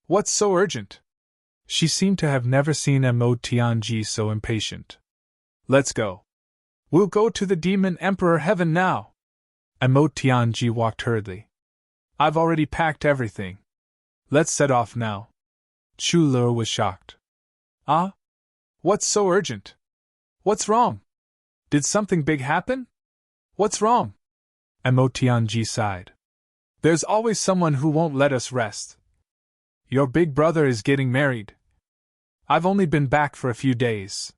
What's so urgent?" She seemed to have never seen Mo Tianji so impatient. "Let's go. We'll go to the Demon Emperor Heaven now." Mo Tianji walked hurriedly. "I've already packed everything. Let's set off now." Chu Le was shocked. "Ah? What's so urgent? What's wrong? Did something big happen? What's wrong?" Mo Tianji sighed. "There's always someone who won't let us rest. Your big brother is getting married. I've only been back for a few days.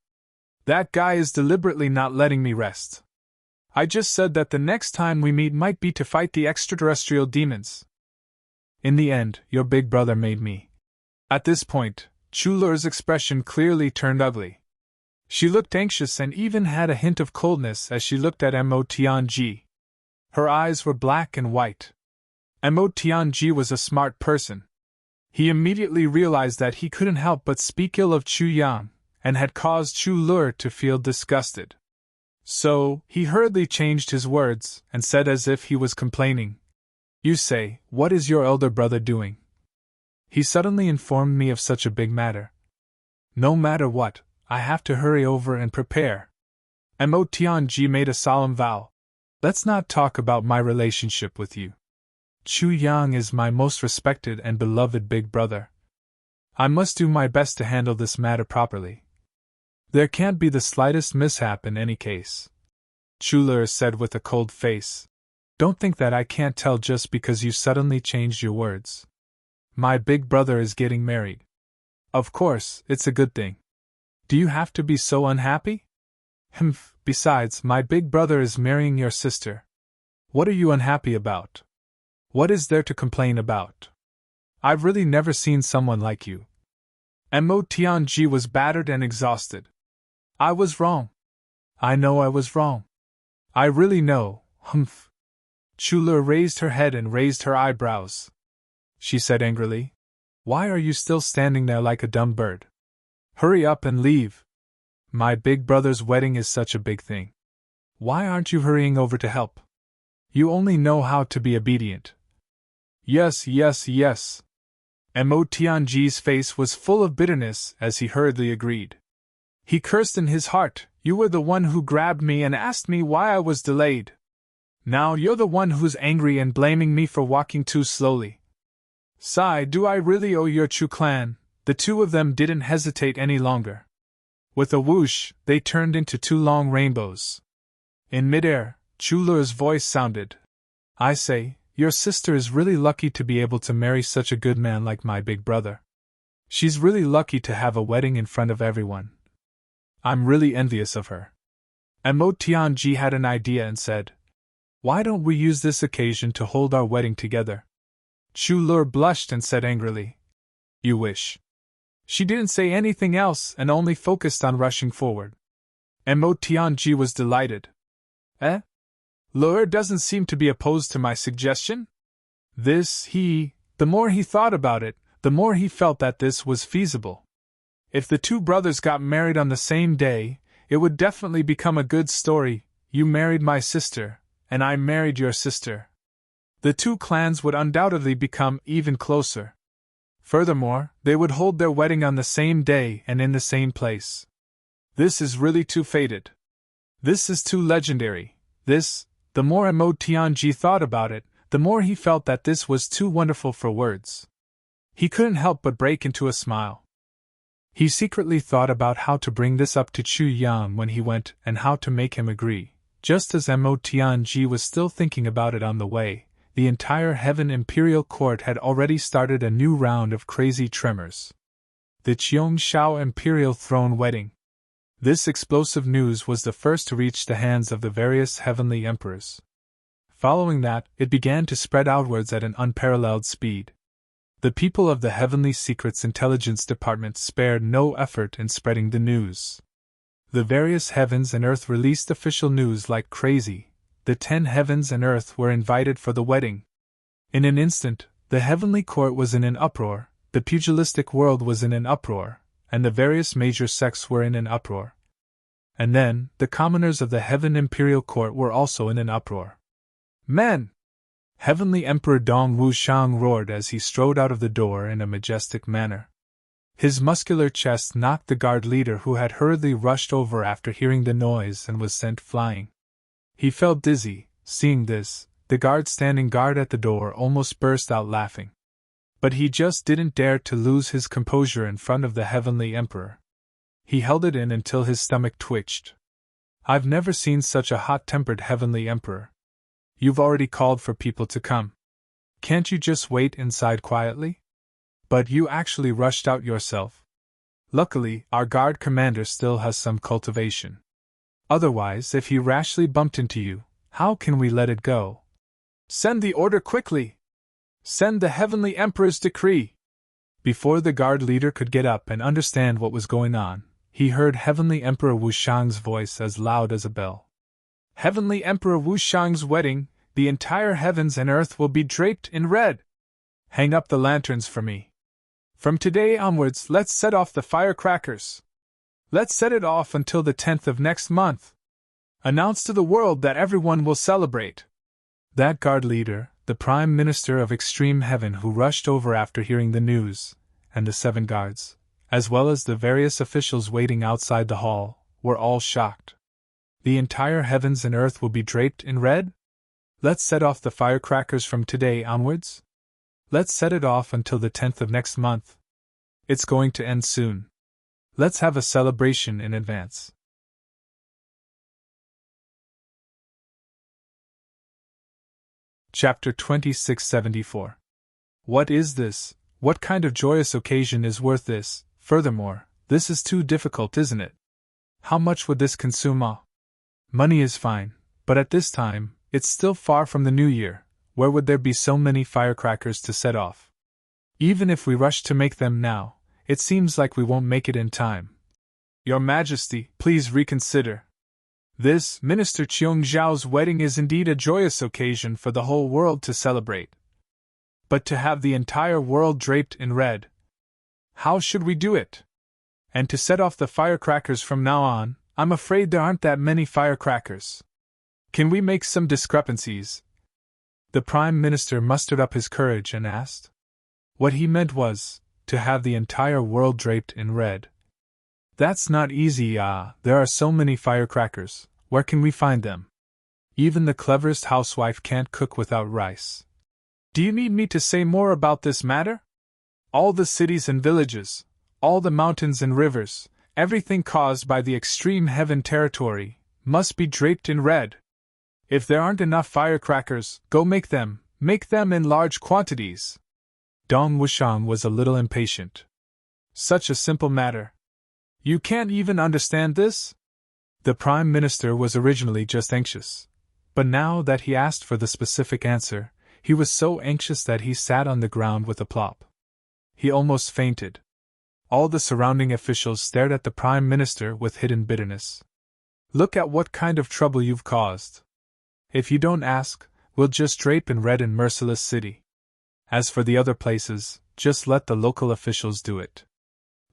That guy is deliberately not letting me rest. I just said that the next time we meet might be to fight the extraterrestrial demons. In the end, your big brother made me. At this point, Chulur's expression clearly turned ugly. She looked anxious and even had a hint of coldness as she looked at Mo Tianji. Her eyes were black and white. Mo Tianji was a smart person. He immediately realized that he couldn't help but speak ill of Chu Yang, and had caused Chulur to feel disgusted. So, he hurriedly changed his words, and said as if he was complaining, "You say, what is your elder brother doing? He suddenly informed me of such a big matter. No matter what, I have to hurry over and prepare." Mo Tianji made a solemn vow. "Let's not talk about my relationship with you. Chu Yang is my most respected and beloved big brother. I must do my best to handle this matter properly. There can't be the slightest mishap in any case." Chulur said with a cold face. "Don't think that I can't tell just because you suddenly changed your words. My big brother is getting married. Of course, it's a good thing. Do you have to be so unhappy? Besides, my big brother is marrying your sister. What are you unhappy about? What is there to complain about? I've really never seen someone like you." Mo Tianji was battered and exhausted. "I was wrong. I know I was wrong. I really know, Chulur raised her head and raised her eyebrows. She said angrily, "Why are you still standing there like a dumb bird? Hurry up and leave. My big brother's wedding is such a big thing. Why aren't you hurrying over to help? You only know how to be obedient." "Yes, yes, yes." Mo Tianji's face was full of bitterness as he hurriedly agreed. He cursed in his heart, "You were the one who grabbed me and asked me why I was delayed. Now you're the one who's angry and blaming me for walking too slowly. Sigh, do I really owe your Chu clan?" The two of them didn't hesitate any longer. With a whoosh, they turned into two long rainbows. In midair, Chulur's voice sounded, "I say, your sister is really lucky to be able to marry such a good man like my big brother. She's really lucky to have a wedding in front of everyone. I'm really envious of her." Mo Tianji had an idea and said, "Why don't we use this occasion to hold our wedding together?" Chulur blushed and said angrily, "You wish." She didn't say anything else and only focused on rushing forward. Mo Tianji was delighted. Lur doesn't seem to be opposed to my suggestion? The more he thought about it, the more he felt that this was feasible. If the two brothers got married on the same day, it would definitely become a good story. You married my sister, and I married your sister. The two clans would undoubtedly become even closer. Furthermore, they would hold their wedding on the same day and in the same place. This is really too fated. This is too legendary. The more Mo Tianji thought about it, the more he felt that this was too wonderful for words. He couldn't help but break into a smile. He secretly thought about how to bring this up to Chu Yang when he went and how to make him agree. Just as Mo Tianji was still thinking about it on the way, the entire Heaven Imperial Court had already started a new round of crazy tremors. The Qiongshao Imperial Throne Wedding. This explosive news was the first to reach the hands of the various heavenly emperors. Following that, it began to spread outwards at an unparalleled speed. The people of the Heavenly Secrets Intelligence Department spared no effort in spreading the news. The various heavens and earth released official news like crazy. The 10 heavens and earth were invited for the wedding. In an instant, the heavenly court was in an uproar, the pugilistic world was in an uproar, and the various major sects were in an uproar. And then, the commoners of the Heaven Imperial Court were also in an uproar. "Men!" Heavenly Emperor Dong Wushang roared as he strode out of the door in a majestic manner. His muscular chest knocked the guard leader who had hurriedly rushed over after hearing the noise and was sent flying. He felt dizzy. Seeing this, the guard standing guard at the door almost burst out laughing. But he just didn't dare to lose his composure in front of the Heavenly Emperor. He held it in until his stomach twitched. "I've never seen such a hot-tempered Heavenly Emperor. You've already called for people to come. Can't you just wait inside quietly? But you actually rushed out yourself. Luckily, our guard commander still has some cultivation. Otherwise, if he rashly bumped into you, how can we let it go? Send the order quickly! Send the Heavenly Emperor's decree! Before the guard leader could get up and understand what was going on, he heard Heavenly Emperor Wushang's voice as loud as a bell. Heavenly Emperor Wushang's wedding, the entire heavens and earth will be draped in red! Hang up the lanterns for me. From today onwards, let's set off the firecrackers. Let's set it off until the 10th of next month. Announce to the world that everyone will celebrate. That guard leader, the Prime Minister of Extreme Heaven who rushed over after hearing the news, and the 7 guards, as well as the various officials waiting outside the hall, were all shocked. The entire heavens and earth will be draped in red? Let's set off the firecrackers from today onwards? Let's set it off until the 10th of next month. It's going to end soon. Let's have a celebration in advance. Chapter 2674. What is this? What kind of joyous occasion is worth this? Furthermore, this is too difficult, isn't it? How much would this consume? Money is fine, but at this time, it's still far from the new year. Where would there be so many firecrackers to set off? Even if we rush to make them now, it seems like we won't make it in time. Your Majesty, please reconsider. This, Minister Cheong Zhao's wedding is indeed a joyous occasion for the whole world to celebrate. But to have the entire world draped in red, how should we do it? And to set off the firecrackers from now on, I'm afraid there aren't that many firecrackers. Can we make some discrepancies? The Prime Minister mustered up his courage and asked. What he meant was, to have the entire world draped in red. That's not easy, there are so many firecrackers, where can we find them? Even the cleverest housewife can't cook without rice. Do you need me to say more about this matter? All the cities and villages, all the mountains and rivers, everything caused by the extreme heaven territory, must be draped in red. If there aren't enough firecrackers, go make them in large quantities. Dong Wushang was a little impatient. Such a simple matter. You can't even understand this? The Prime Minister was originally just anxious. But now that he asked for the specific answer, he was so anxious that he sat on the ground with a plop. He almost fainted. All the surrounding officials stared at the Prime Minister with hidden bitterness. Look at what kind of trouble you've caused. If you don't ask, we'll just drape in red in Merciless City. As for the other places, just let the local officials do it.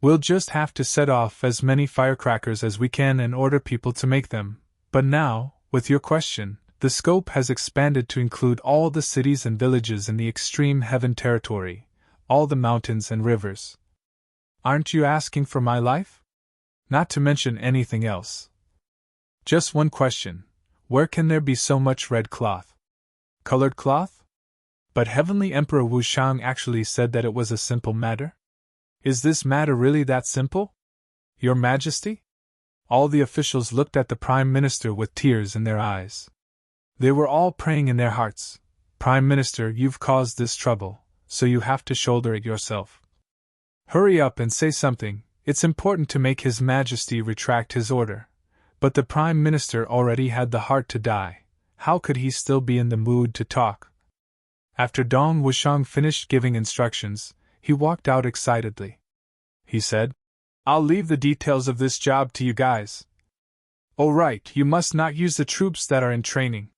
We'll just have to set off as many firecrackers as we can and order people to make them. But now, with your question, the scope has expanded to include all the cities and villages in the extreme heaven territory, all the mountains and rivers. Aren't you asking for my life? Not to mention anything else. Just one question. Where can there be so much red cloth? Colored cloth? But Heavenly Emperor Wushang actually said that it was a simple matter? Is this matter really that simple? Your Majesty? All the officials looked at the Prime Minister with tears in their eyes. They were all praying in their hearts. Prime Minister, you've caused this trouble, so you have to shoulder it yourself. Hurry up and say something, it's important to make His Majesty retract his order. But the Prime Minister already had the heart to die. How could he still be in the mood to talk? After Dong Wushang finished giving instructions, he walked out excitedly. He said, I'll leave the details of this job to you guys. Oh right, you must not use the troops that are in training.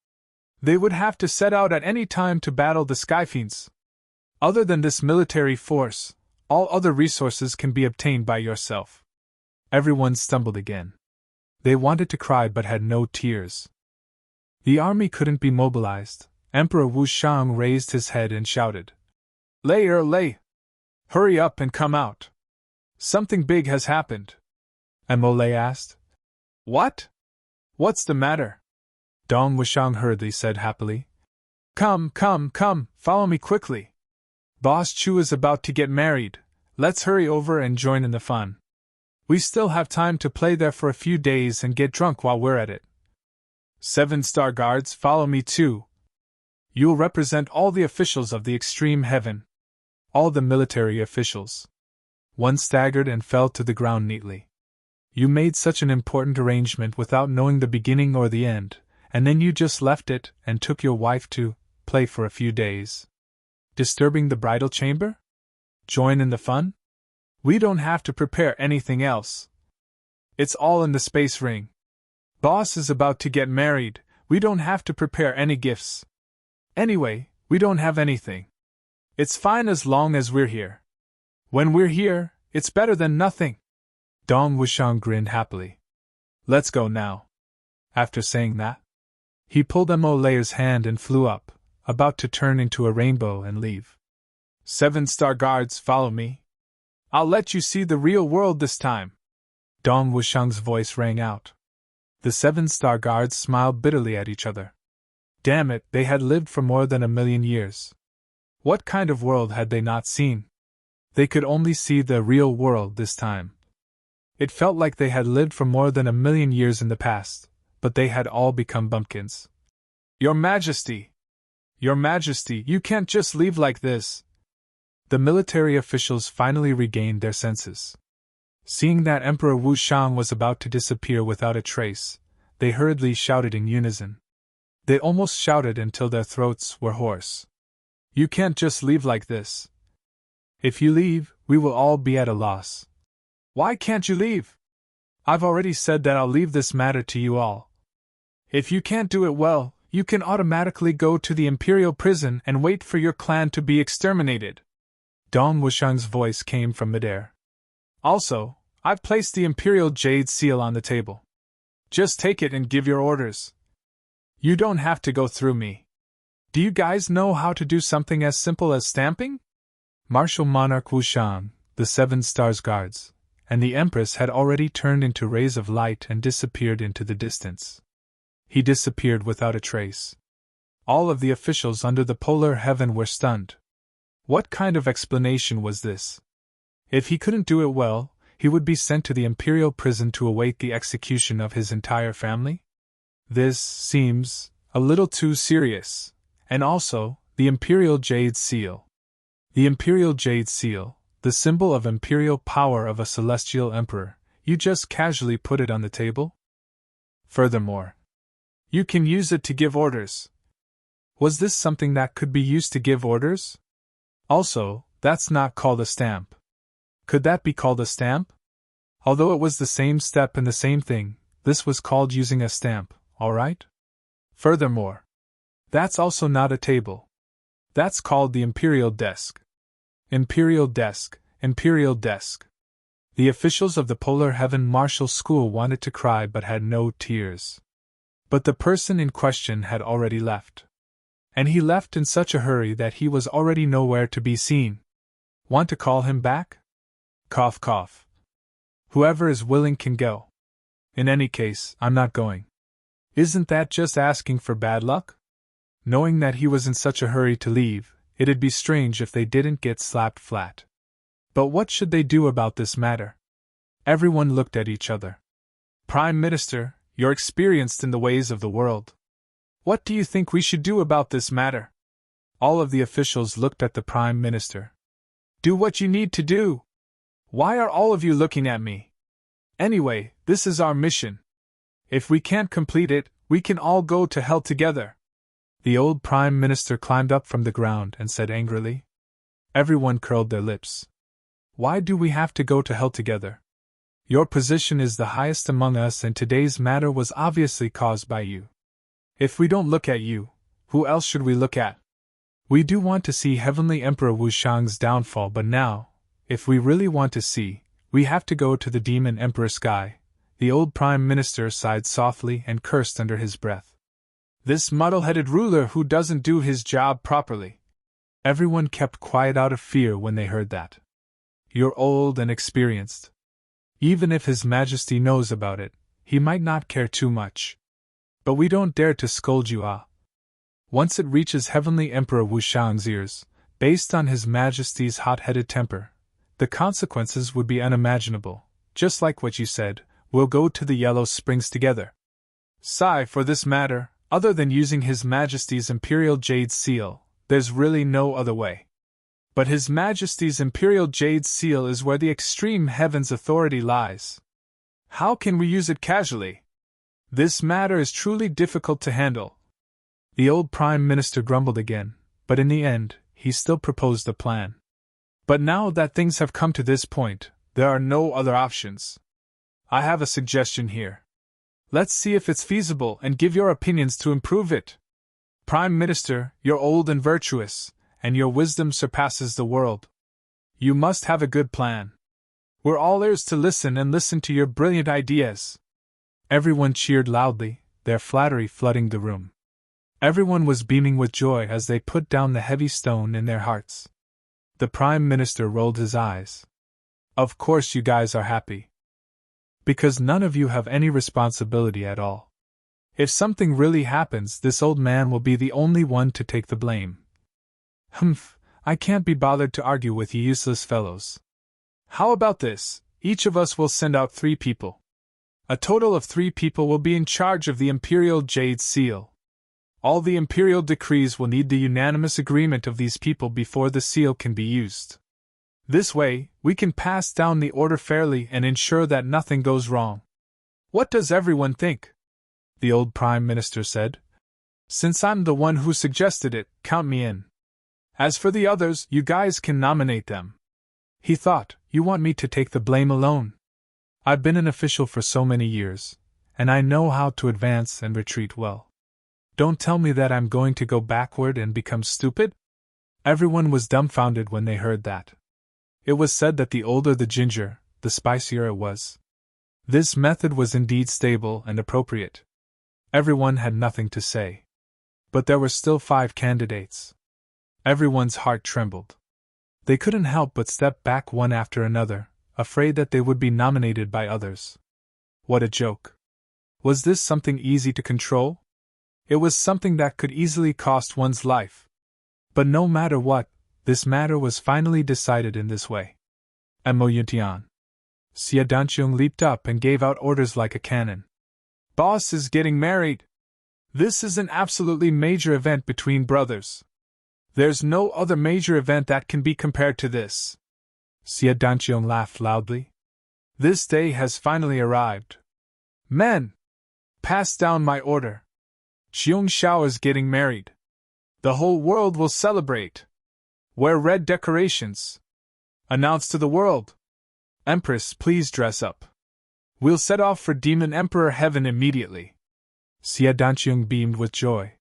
They would have to set out at any time to battle the Skyfiends. Other than this military force, all other resources can be obtained by yourself. Everyone stumbled again. They wanted to cry but had no tears. The army couldn't be mobilized. Emperor Wushang raised his head and shouted, Lay! Hurry up and come out! Something big has happened. Emole asked. What? What's the matter? Dong Wushang hurriedly said happily. Come, follow me quickly. Boss Chu is about to get married. Let's hurry over and join in the fun. We still have time to play there for a few days and get drunk while we're at it. 7-star guards, follow me too. You'll represent all the officials of the extreme heaven. All the military officials. One staggered and fell to the ground neatly. You made such an important arrangement without knowing the beginning or the end, and then you just left it and took your wife to play for a few days. Disturbing the bridal chamber? Join in the fun? We don't have to prepare anything else. It's all in the space ring. Boss is about to get married, we don't have to prepare any gifts. Anyway, we don't have anything. It's fine as long as we're here. When we're here, it's better than nothing. Dong Wushang grinned happily. Let's go now. After saying that, he pulled Mo Layer's hand and flew up, about to turn into a rainbow and leave. 7-star guards, follow me. I'll let you see the real world this time. Dong Wushang's voice rang out. The 7-star guards smiled bitterly at each other. Damn it, they had lived for more than 1,000,000 years. What kind of world had they not seen? They could only see the real world this time. It felt like they had lived for more than 1,000,000 years in the past, but they had all become bumpkins. Your Majesty! Your Majesty, you can't just leave like this! The military officials finally regained their senses. Seeing that Emperor Wu Shang was about to disappear without a trace, they hurriedly shouted in unison. They almost shouted until their throats were hoarse. You can't just leave like this. If you leave, we will all be at a loss. Why can't you leave? I've already said that I'll leave this matter to you all. If you can't do it well, you can automatically go to the Imperial prison and wait for your clan to be exterminated. Dong Wushang's voice came from midair. Also, I've placed the Imperial Jade Seal on the table. Just take it and give your orders. You don't have to go through me. Do you guys know how to do something as simple as stamping? Martial Monarch Wu Shang, the 7 Stars Guards, and the Empress had already turned into rays of light and disappeared into the distance. He disappeared without a trace. All of the officials under the polar heaven were stunned. What kind of explanation was this? If he couldn't do it well, he would be sent to the Imperial prison to await the execution of his entire family? This seems a little too serious. And also, the Imperial Jade Seal. The Imperial Jade Seal, the symbol of imperial power of a celestial emperor, you just casually put it on the table? Furthermore, you can use it to give orders. Was this something that could be used to give orders? Also, that's not called a stamp. Could that be called a stamp? Although it was the same step and the same thing, this was called using a stamp, alright? Furthermore, that's also not a table. That's called the Imperial Desk. Imperial Desk, Imperial Desk. The officials of the Polar Heaven Martial School wanted to cry but had no tears. But the person in question had already left. And he left in such a hurry that he was already nowhere to be seen. Want to call him back? Cough cough. Whoever is willing can go. In any case, I'm not going. Isn't that just asking for bad luck? Knowing that he was in such a hurry to leave, it'd be strange if they didn't get slapped flat. But what should they do about this matter? Everyone looked at each other. Prime Minister, you're experienced in the ways of the world. What do you think we should do about this matter? All of the officials looked at the Prime Minister. Do what you need to do. Why are all of you looking at me? Anyway, this is our mission. If we can't complete it, we can all go to hell together. The old Prime Minister climbed up from the ground and said angrily. Everyone curled their lips. Why do we have to go to hell together? Your position is the highest among us and today's matter was obviously caused by you. If we don't look at you, who else should we look at? We do want to see Heavenly Emperor Wu Shang's downfall, but now, if we really want to see, we have to go to the Demon Emperor Sky. The old Prime Minister sighed softly and cursed under his breath. This muddle-headed ruler who doesn't do his job properly. Everyone kept quiet out of fear when they heard that. You're old and experienced. Even if His Majesty knows about it, he might not care too much. But we don't dare to scold you, Once it reaches Heavenly Emperor Wu Shang's ears, based on His Majesty's hot-headed temper, the consequences would be unimaginable. Just like what you said, we'll go to the Yellow Springs together. Sigh, for this matter, other than using His Majesty's Imperial Jade Seal, there's really no other way. But His Majesty's Imperial Jade Seal is where the extreme heaven's authority lies. How can we use it casually? This matter is truly difficult to handle. The old Prime Minister grumbled again, but in the end, he still proposed a plan. But now that things have come to this point, there are no other options. I have a suggestion here. Let's see if it's feasible and give your opinions to improve it. Prime Minister, you're old and virtuous, and your wisdom surpasses the world. You must have a good plan. We're all ears to listen to your brilliant ideas. Everyone cheered loudly, their flattery flooding the room. Everyone was beaming with joy as they put down the heavy stone in their hearts. The Prime Minister rolled his eyes. Of course you guys are happy. Because none of you have any responsibility at all. If something really happens, this old man will be the only one to take the blame. Humph, I can't be bothered to argue with you useless fellows. How about this? Each of us will send out 3 people. A total of 3 people will be in charge of the Imperial Jade Seal. All the Imperial decrees will need the unanimous agreement of these people before the seal can be used. This way, we can pass down the order fairly and ensure that nothing goes wrong. What does everyone think? The old Prime Minister said. Since I'm the one who suggested it, count me in. As for the others, you guys can nominate them. He thought, you want me to take the blame alone? I've been an official for so many years, and I know how to advance and retreat well. Don't tell me that I'm going to go backward and become stupid? Everyone was dumbfounded when they heard that. It was said that the older the ginger, the spicier it was. This method was indeed stable and appropriate. Everyone had nothing to say. But there were still 5 candidates. Everyone's heart trembled. They couldn't help but step back one after another, afraid that they would be nominated by others. What a joke. Was this something easy to control? It was something that could easily cost one's life. But no matter what, this matter was finally decided in this way. Emoyuntian. Xie Danqiong leaped up and gave out orders like a cannon. Boss is getting married. This is an absolutely major event between brothers. There's no other major event that can be compared to this. Xie Danqiong laughed loudly. This day has finally arrived. Men! Pass down my order. Qiong Xiao is getting married. The whole world will celebrate. Wear red decorations. Announce to the world. Empress, please dress up. We'll set off for Demon Emperor Heaven immediately. Xie Danqiong beamed with joy.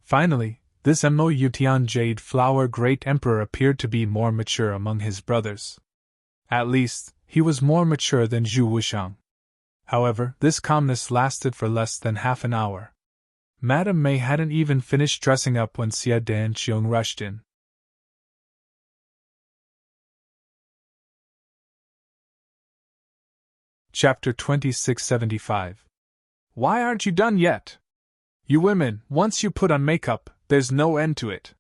Finally, this Mo Yutian Jade Flower Great Emperor appeared to be more mature among his brothers. At least, he was more mature than Zhu Wushang. However, this calmness lasted for less than half an hour. Madame Mei hadn't even finished dressing up when Xie Danqiong rushed in. Chapter 2675. Why aren't you done yet? You women, once you put on makeup, there's no end to it.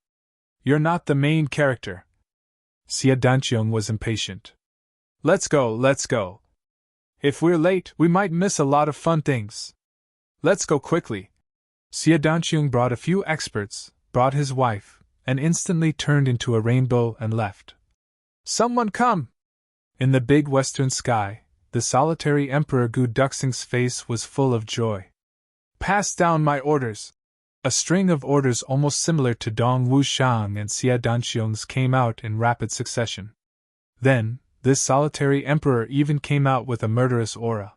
You're not the main character. Xie Danqiong was impatient. Let's go. If we're late, we might miss a lot of fun things. Let's go quickly. Xie Danqiong brought a few experts, brought his wife, and instantly turned into a rainbow and left. Someone come! In the big western sky, the solitary Emperor Gu Duxing's face was full of joy. Pass down my orders. A string of orders almost similar to Dong Wushang and Xie Danqiong's came out in rapid succession. Then, this solitary emperor even came out with a murderous aura.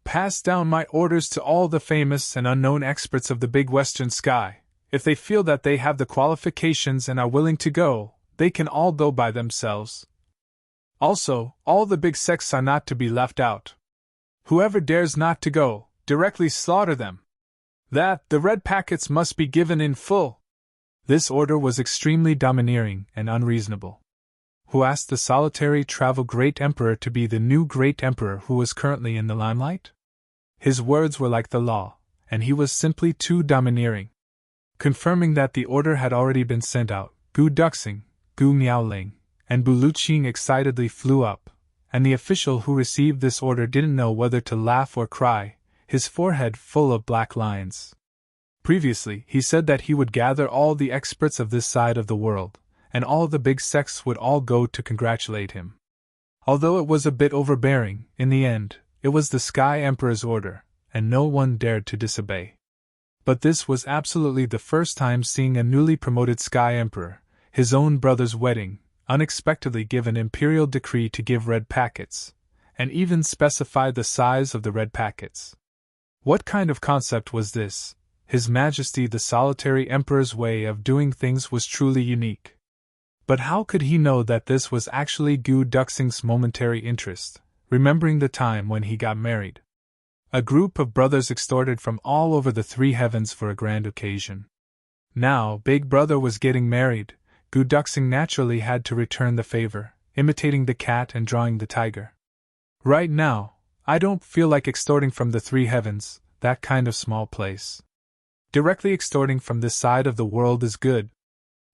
Pass down my orders to all the famous and unknown experts of the big western sky. If they feel that they have the qualifications and are willing to go, they can all go by themselves. Also, all the big sects are not to be left out. Whoever dares not to go, directly slaughter them. The red packets must be given in full. This order was extremely domineering and unreasonable. Who asked the solitary travel great emperor to be the new great emperor who was currently in the limelight? His words were like the law, and he was simply too domineering. Confirming that the order had already been sent out, Gu Duxing, Gu Miaoling, and Bu Luqing excitedly flew up, and the official who received this order didn't know whether to laugh or cry, his forehead full of black lines. Previously, he said that he would gather all the experts of this side of the world, and all the big sects would all go to congratulate him. Although it was a bit overbearing, in the end, it was the Sky Emperor's order, and no one dared to disobey. But this was absolutely the first time seeing a newly promoted Sky Emperor, his own brother's wedding, unexpectedly give an imperial decree to give red packets, and even specify the size of the red packets. What kind of concept was this? His Majesty the Solitary Emperor's way of doing things was truly unique. But how could he know that this was actually Gu Duxing's momentary interest, remembering the time when he got married? A group of brothers extorted from all over the three heavens for a grand occasion. Now, Big Brother was getting married, Gu Duxing naturally had to return the favor, imitating the cat and drawing the tiger. Right now, I don't feel like extorting from the three heavens, that kind of small place. Directly extorting from this side of the world is good.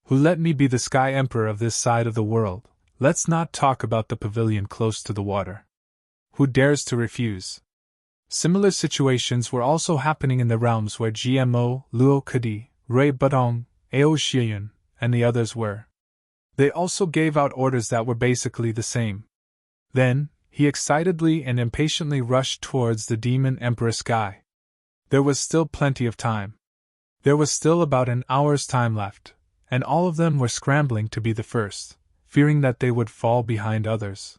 Who let me be the Sky Emperor of this side of the world? Let's not talk about the pavilion close to the water. Who dares to refuse? Similar situations were also happening in the realms where GMO, Luo Kadi, Rui Budong, Ao Shiyun, and the others were. They also gave out orders that were basically the same. Then, he excitedly and impatiently rushed towards the Demon Emperor Sky. There was still plenty of time. There was still about an hour's time left, and all of them were scrambling to be the first, fearing that they would fall behind others.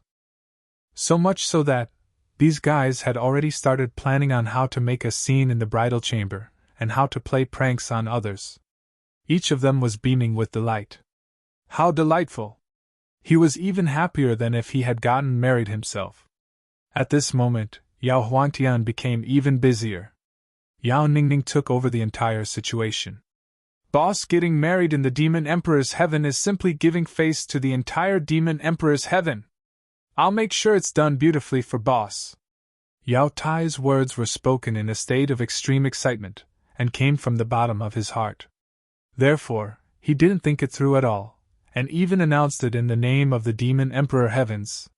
So much so that these guys had already started planning on how to make a scene in the bridal chamber, and how to play pranks on others. Each of them was beaming with delight. How delightful! He was even happier than if he had gotten married himself. At this moment, Yao Huangtian became even busier. Yao Ningning took over the entire situation. Boss, getting married in the Demon Emperor's heaven is simply giving face to the entire Demon Emperor's heaven. I'll make sure it's done beautifully for boss. Yao Tai's words were spoken in a state of extreme excitement, and came from the bottom of his heart. Therefore, he didn't think it through at all, and even announced it in the name of the Demon Emperor Heavens.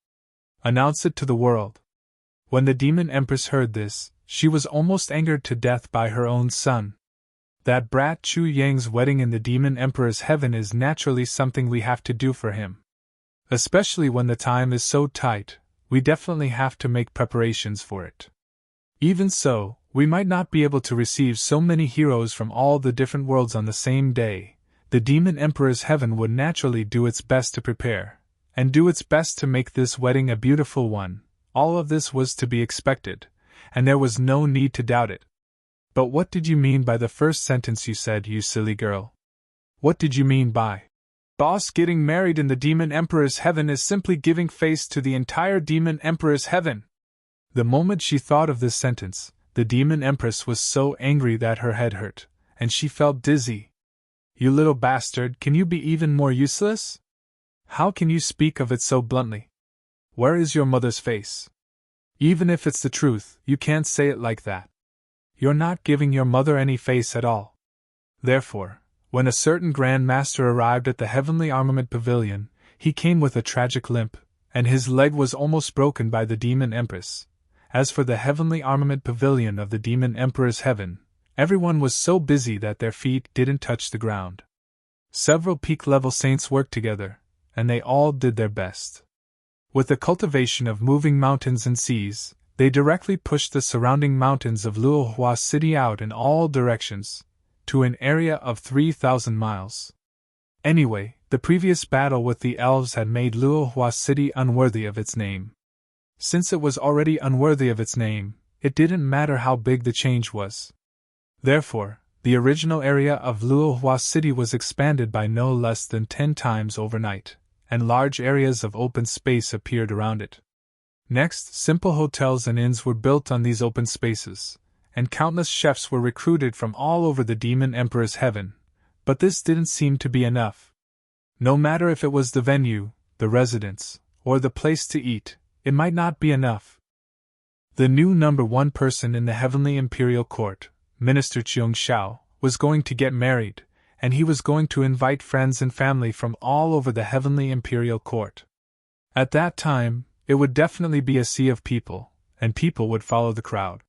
Announced it to the world. When the Demon Empress heard this, she was almost angered to death by her own son. That brat Chu Yang's wedding in the Demon Emperor's heaven is naturally something we have to do for him. Especially when the time is so tight, we definitely have to make preparations for it. Even so, we might not be able to receive so many heroes from all the different worlds on the same day. The Demon Emperor's heaven would naturally do its best to prepare, and do its best to make this wedding a beautiful one. All of this was to be expected, and there was no need to doubt it. But what did you mean by the first sentence you said, you silly girl? What did you mean by boss, getting married in the Demon Emperor's heaven is simply giving face to the entire Demon Emperor's heaven? The moment she thought of this sentence, the Demon Empress was so angry that her head hurt, and she felt dizzy. You little bastard, can you be even more useless? How can you speak of it so bluntly? Where is your mother's face? Even if it's the truth, you can't say it like that. You're not giving your mother any face at all. Therefore, when a certain Grand Master arrived at the Heavenly Armament Pavilion, he came with a tragic limp, and his leg was almost broken by the Demon Empress. As for the Heavenly Armament Pavilion of the Demon Emperor's heaven, everyone was so busy that their feet didn't touch the ground. Several peak-level saints worked together, and they all did their best. With the cultivation of moving mountains and seas, they directly pushed the surrounding mountains of Luohua City out in all directions, to an area of 3,000 miles. Anyway, the previous battle with the elves had made Luohua City unworthy of its name. Since it was already unworthy of its name, it didn't matter how big the change was. Therefore, the original area of Luohua City was expanded by no less than 10 times overnight, and large areas of open space appeared around it. Next, simple hotels and inns were built on these open spaces, and countless chefs were recruited from all over the Demon Emperor's heaven, but this didn't seem to be enough. No matter if it was the venue, the residence, or the place to eat, it might not be enough. The new number one person in the Heavenly Imperial Court, Minister Cheung Xiao, was going to get married, and he was going to invite friends and family from all over the Heavenly Imperial Court. At that time, it would definitely be a sea of people, and people would follow the crowd.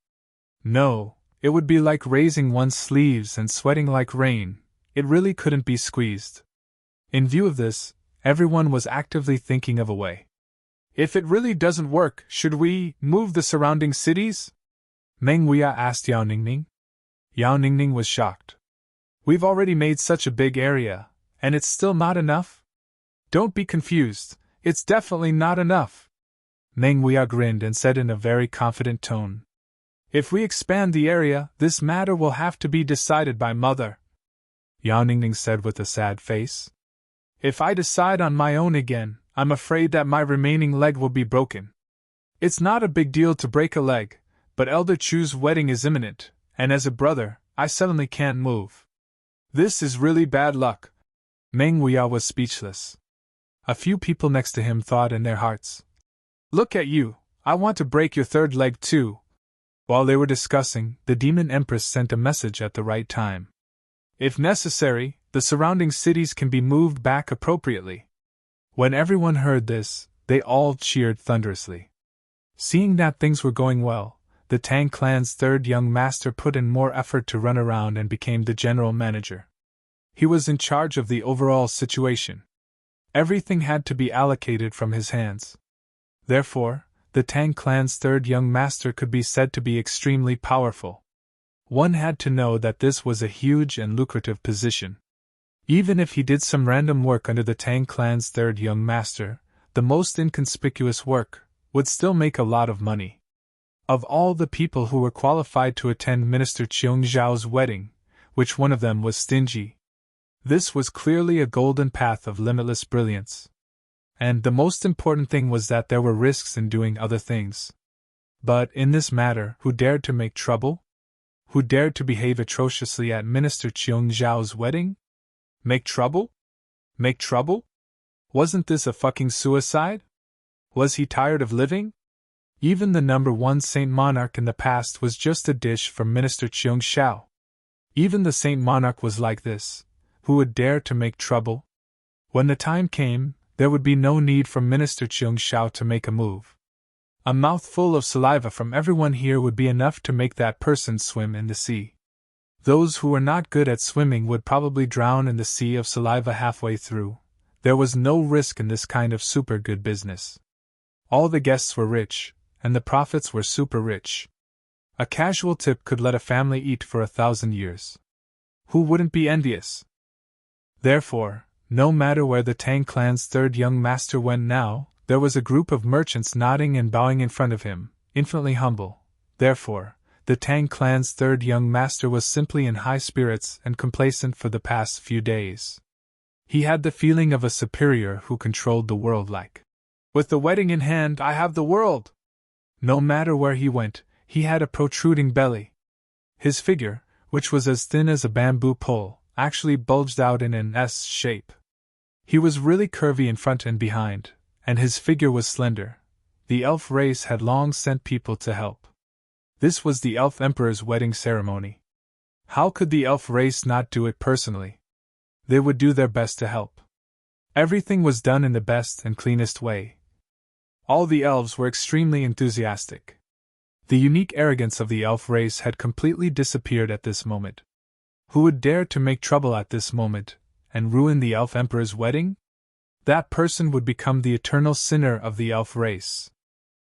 No, it would be like raising one's sleeves and sweating like rain, it really couldn't be squeezed. In view of this, everyone was actively thinking of a way. If it really doesn't work, should we move the surrounding cities? Meng Huya asked Yao Ningning. Yao Ningning was shocked. We've already made such a big area, and it's still not enough? Don't be confused, it's definitely not enough. Meng Huya grinned and said in a very confident tone. If we expand the area, this matter will have to be decided by Mother. Yao Ningning said with a sad face. If I decide on my own again, I'm afraid that my remaining leg will be broken. It's not a big deal to break a leg, but Elder Chu's wedding is imminent, and as a brother, I suddenly can't move. This is really bad luck. Meng Huya was speechless. A few people next to him thought in their hearts. Look at you, I want to break your third leg too. While they were discussing, the Demon Empress sent a message at the right time. If necessary, the surrounding cities can be moved back appropriately. When everyone heard this, they all cheered thunderously. Seeing that things were going well, the Tang clan's third young master put in more effort to run around and became the general manager. He was in charge of the overall situation. Everything had to be allocated from his hands. Therefore, the Tang clan's third young master could be said to be extremely powerful. One had to know that this was a huge and lucrative position. Even if he did some random work under the Tang clan's third young master, the most inconspicuous work, would still make a lot of money. Of all the people who were qualified to attend Minister Cheung Zhao's wedding, which one of them was stingy? This was clearly a golden path of limitless brilliance. And the most important thing was that there were risks in doing other things. But in this matter, who dared to make trouble? Who dared to behave atrociously at Minister Cheung Zhao's wedding? Make trouble? Make trouble? Wasn't this a fucking suicide? Was he tired of living? Even the number one Saint Monarch in the past was just a dish for Minister Cheung Zhao. Even the Saint Monarch was like this. Who would dare to make trouble? When the time came, there would be no need for Minister Cheung Zhao to make a move. A mouthful of saliva from everyone here would be enough to make that person swim in the sea. Those who were not good at swimming would probably drown in the sea of saliva halfway through. There was no risk in this kind of super good business. All the guests were rich, and the profits were super rich. A casual tip could let a family eat for 1,000 years. Who wouldn't be envious? Therefore, no matter where the Tang clan's third young master went now, there was a group of merchants nodding and bowing in front of him, infinitely humble. Therefore, the Tang clan's third young master was simply in high spirits and complacent for the past few days. He had the feeling of a superior who controlled the world like, with the wedding in hand, I have the world! No matter where he went, he had a protruding belly. His figure, which was as thin as a bamboo pole, actually bulged out in an S shape. He was really curvy in front and behind, and his figure was slender. The elf race had long sent people to help. This was the elf emperor's wedding ceremony. How could the elf race not do it personally? They would do their best to help. Everything was done in the best and cleanest way. All the elves were extremely enthusiastic. The unique arrogance of the elf race had completely disappeared at this moment. Who would dare to make trouble at this moment, and ruin the elf emperor's wedding? That person would become the eternal sinner of the elf race.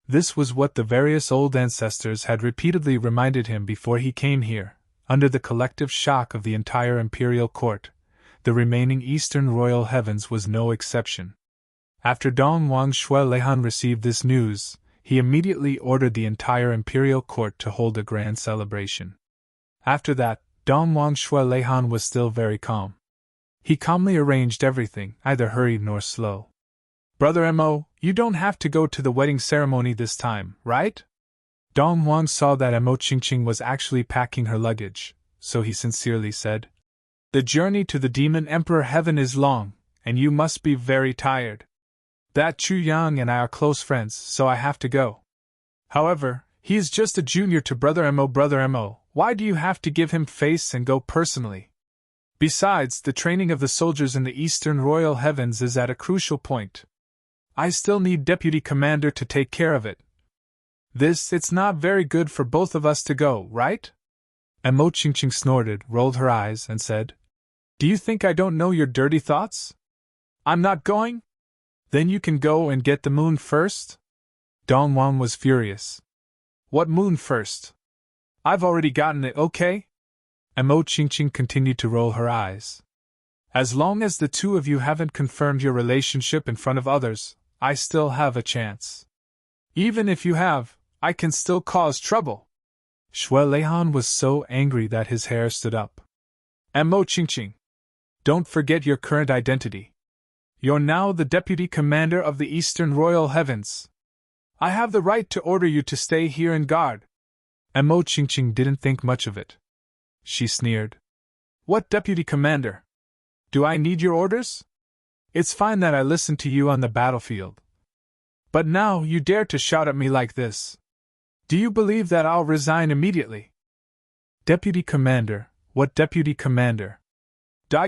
This was what the various old ancestors had repeatedly reminded him before he came here, under the collective shock of the entire imperial court. The remaining eastern royal heavens was no exception. After Dong Wang Shui Leihan received this news, he immediately ordered the entire imperial court to hold a grand celebration. After that, Dong Wang Shui Leihan was still very calm. He calmly arranged everything, neither hurried nor slow. Brother Mo, you don't have to go to the wedding ceremony this time, right? Dong Wang saw that Mo Qingqing was actually packing her luggage, so he sincerely said, The journey to the Demon Emperor Heaven is long, and you must be very tired. That Chu Yang and I are close friends, so I have to go. However, he is just a junior to Brother Mo. Brother Mo, why do you have to give him face and go personally? Besides, the training of the soldiers in the Eastern Royal Heavens is at a crucial point. I still need Deputy Commander to take care of it. It's not very good for both of us to go, right? Mo Qingqing snorted, rolled her eyes, and said, Do you think I don't know your dirty thoughts? I'm not going? Then you can go and get the moon first? Dongwon was furious. What moon first? I've already gotten it, okay? And Mo Qingqing continued to roll her eyes. As long as the two of you haven't confirmed your relationship in front of others, I still have a chance. Even if you have, I can still cause trouble. Shui Leihan was so angry that his hair stood up. And Mo Qingqing, don't forget your current identity. You're now the Deputy Commander of the Eastern Royal Heavens. I have the right to order you to stay here and guard. And Mo Qingqing didn't think much of it. She sneered. What Deputy Commander? Do I need your orders? It's fine that I listened to you on the battlefield. But now you dare to shout at me like this. Do you believe that I'll resign immediately? Deputy Commander, what Deputy Commander?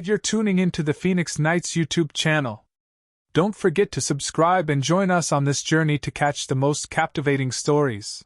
You're tuning into the Phoenix Knights YouTube channel. Don't forget to subscribe and join us on this journey to catch the most captivating stories.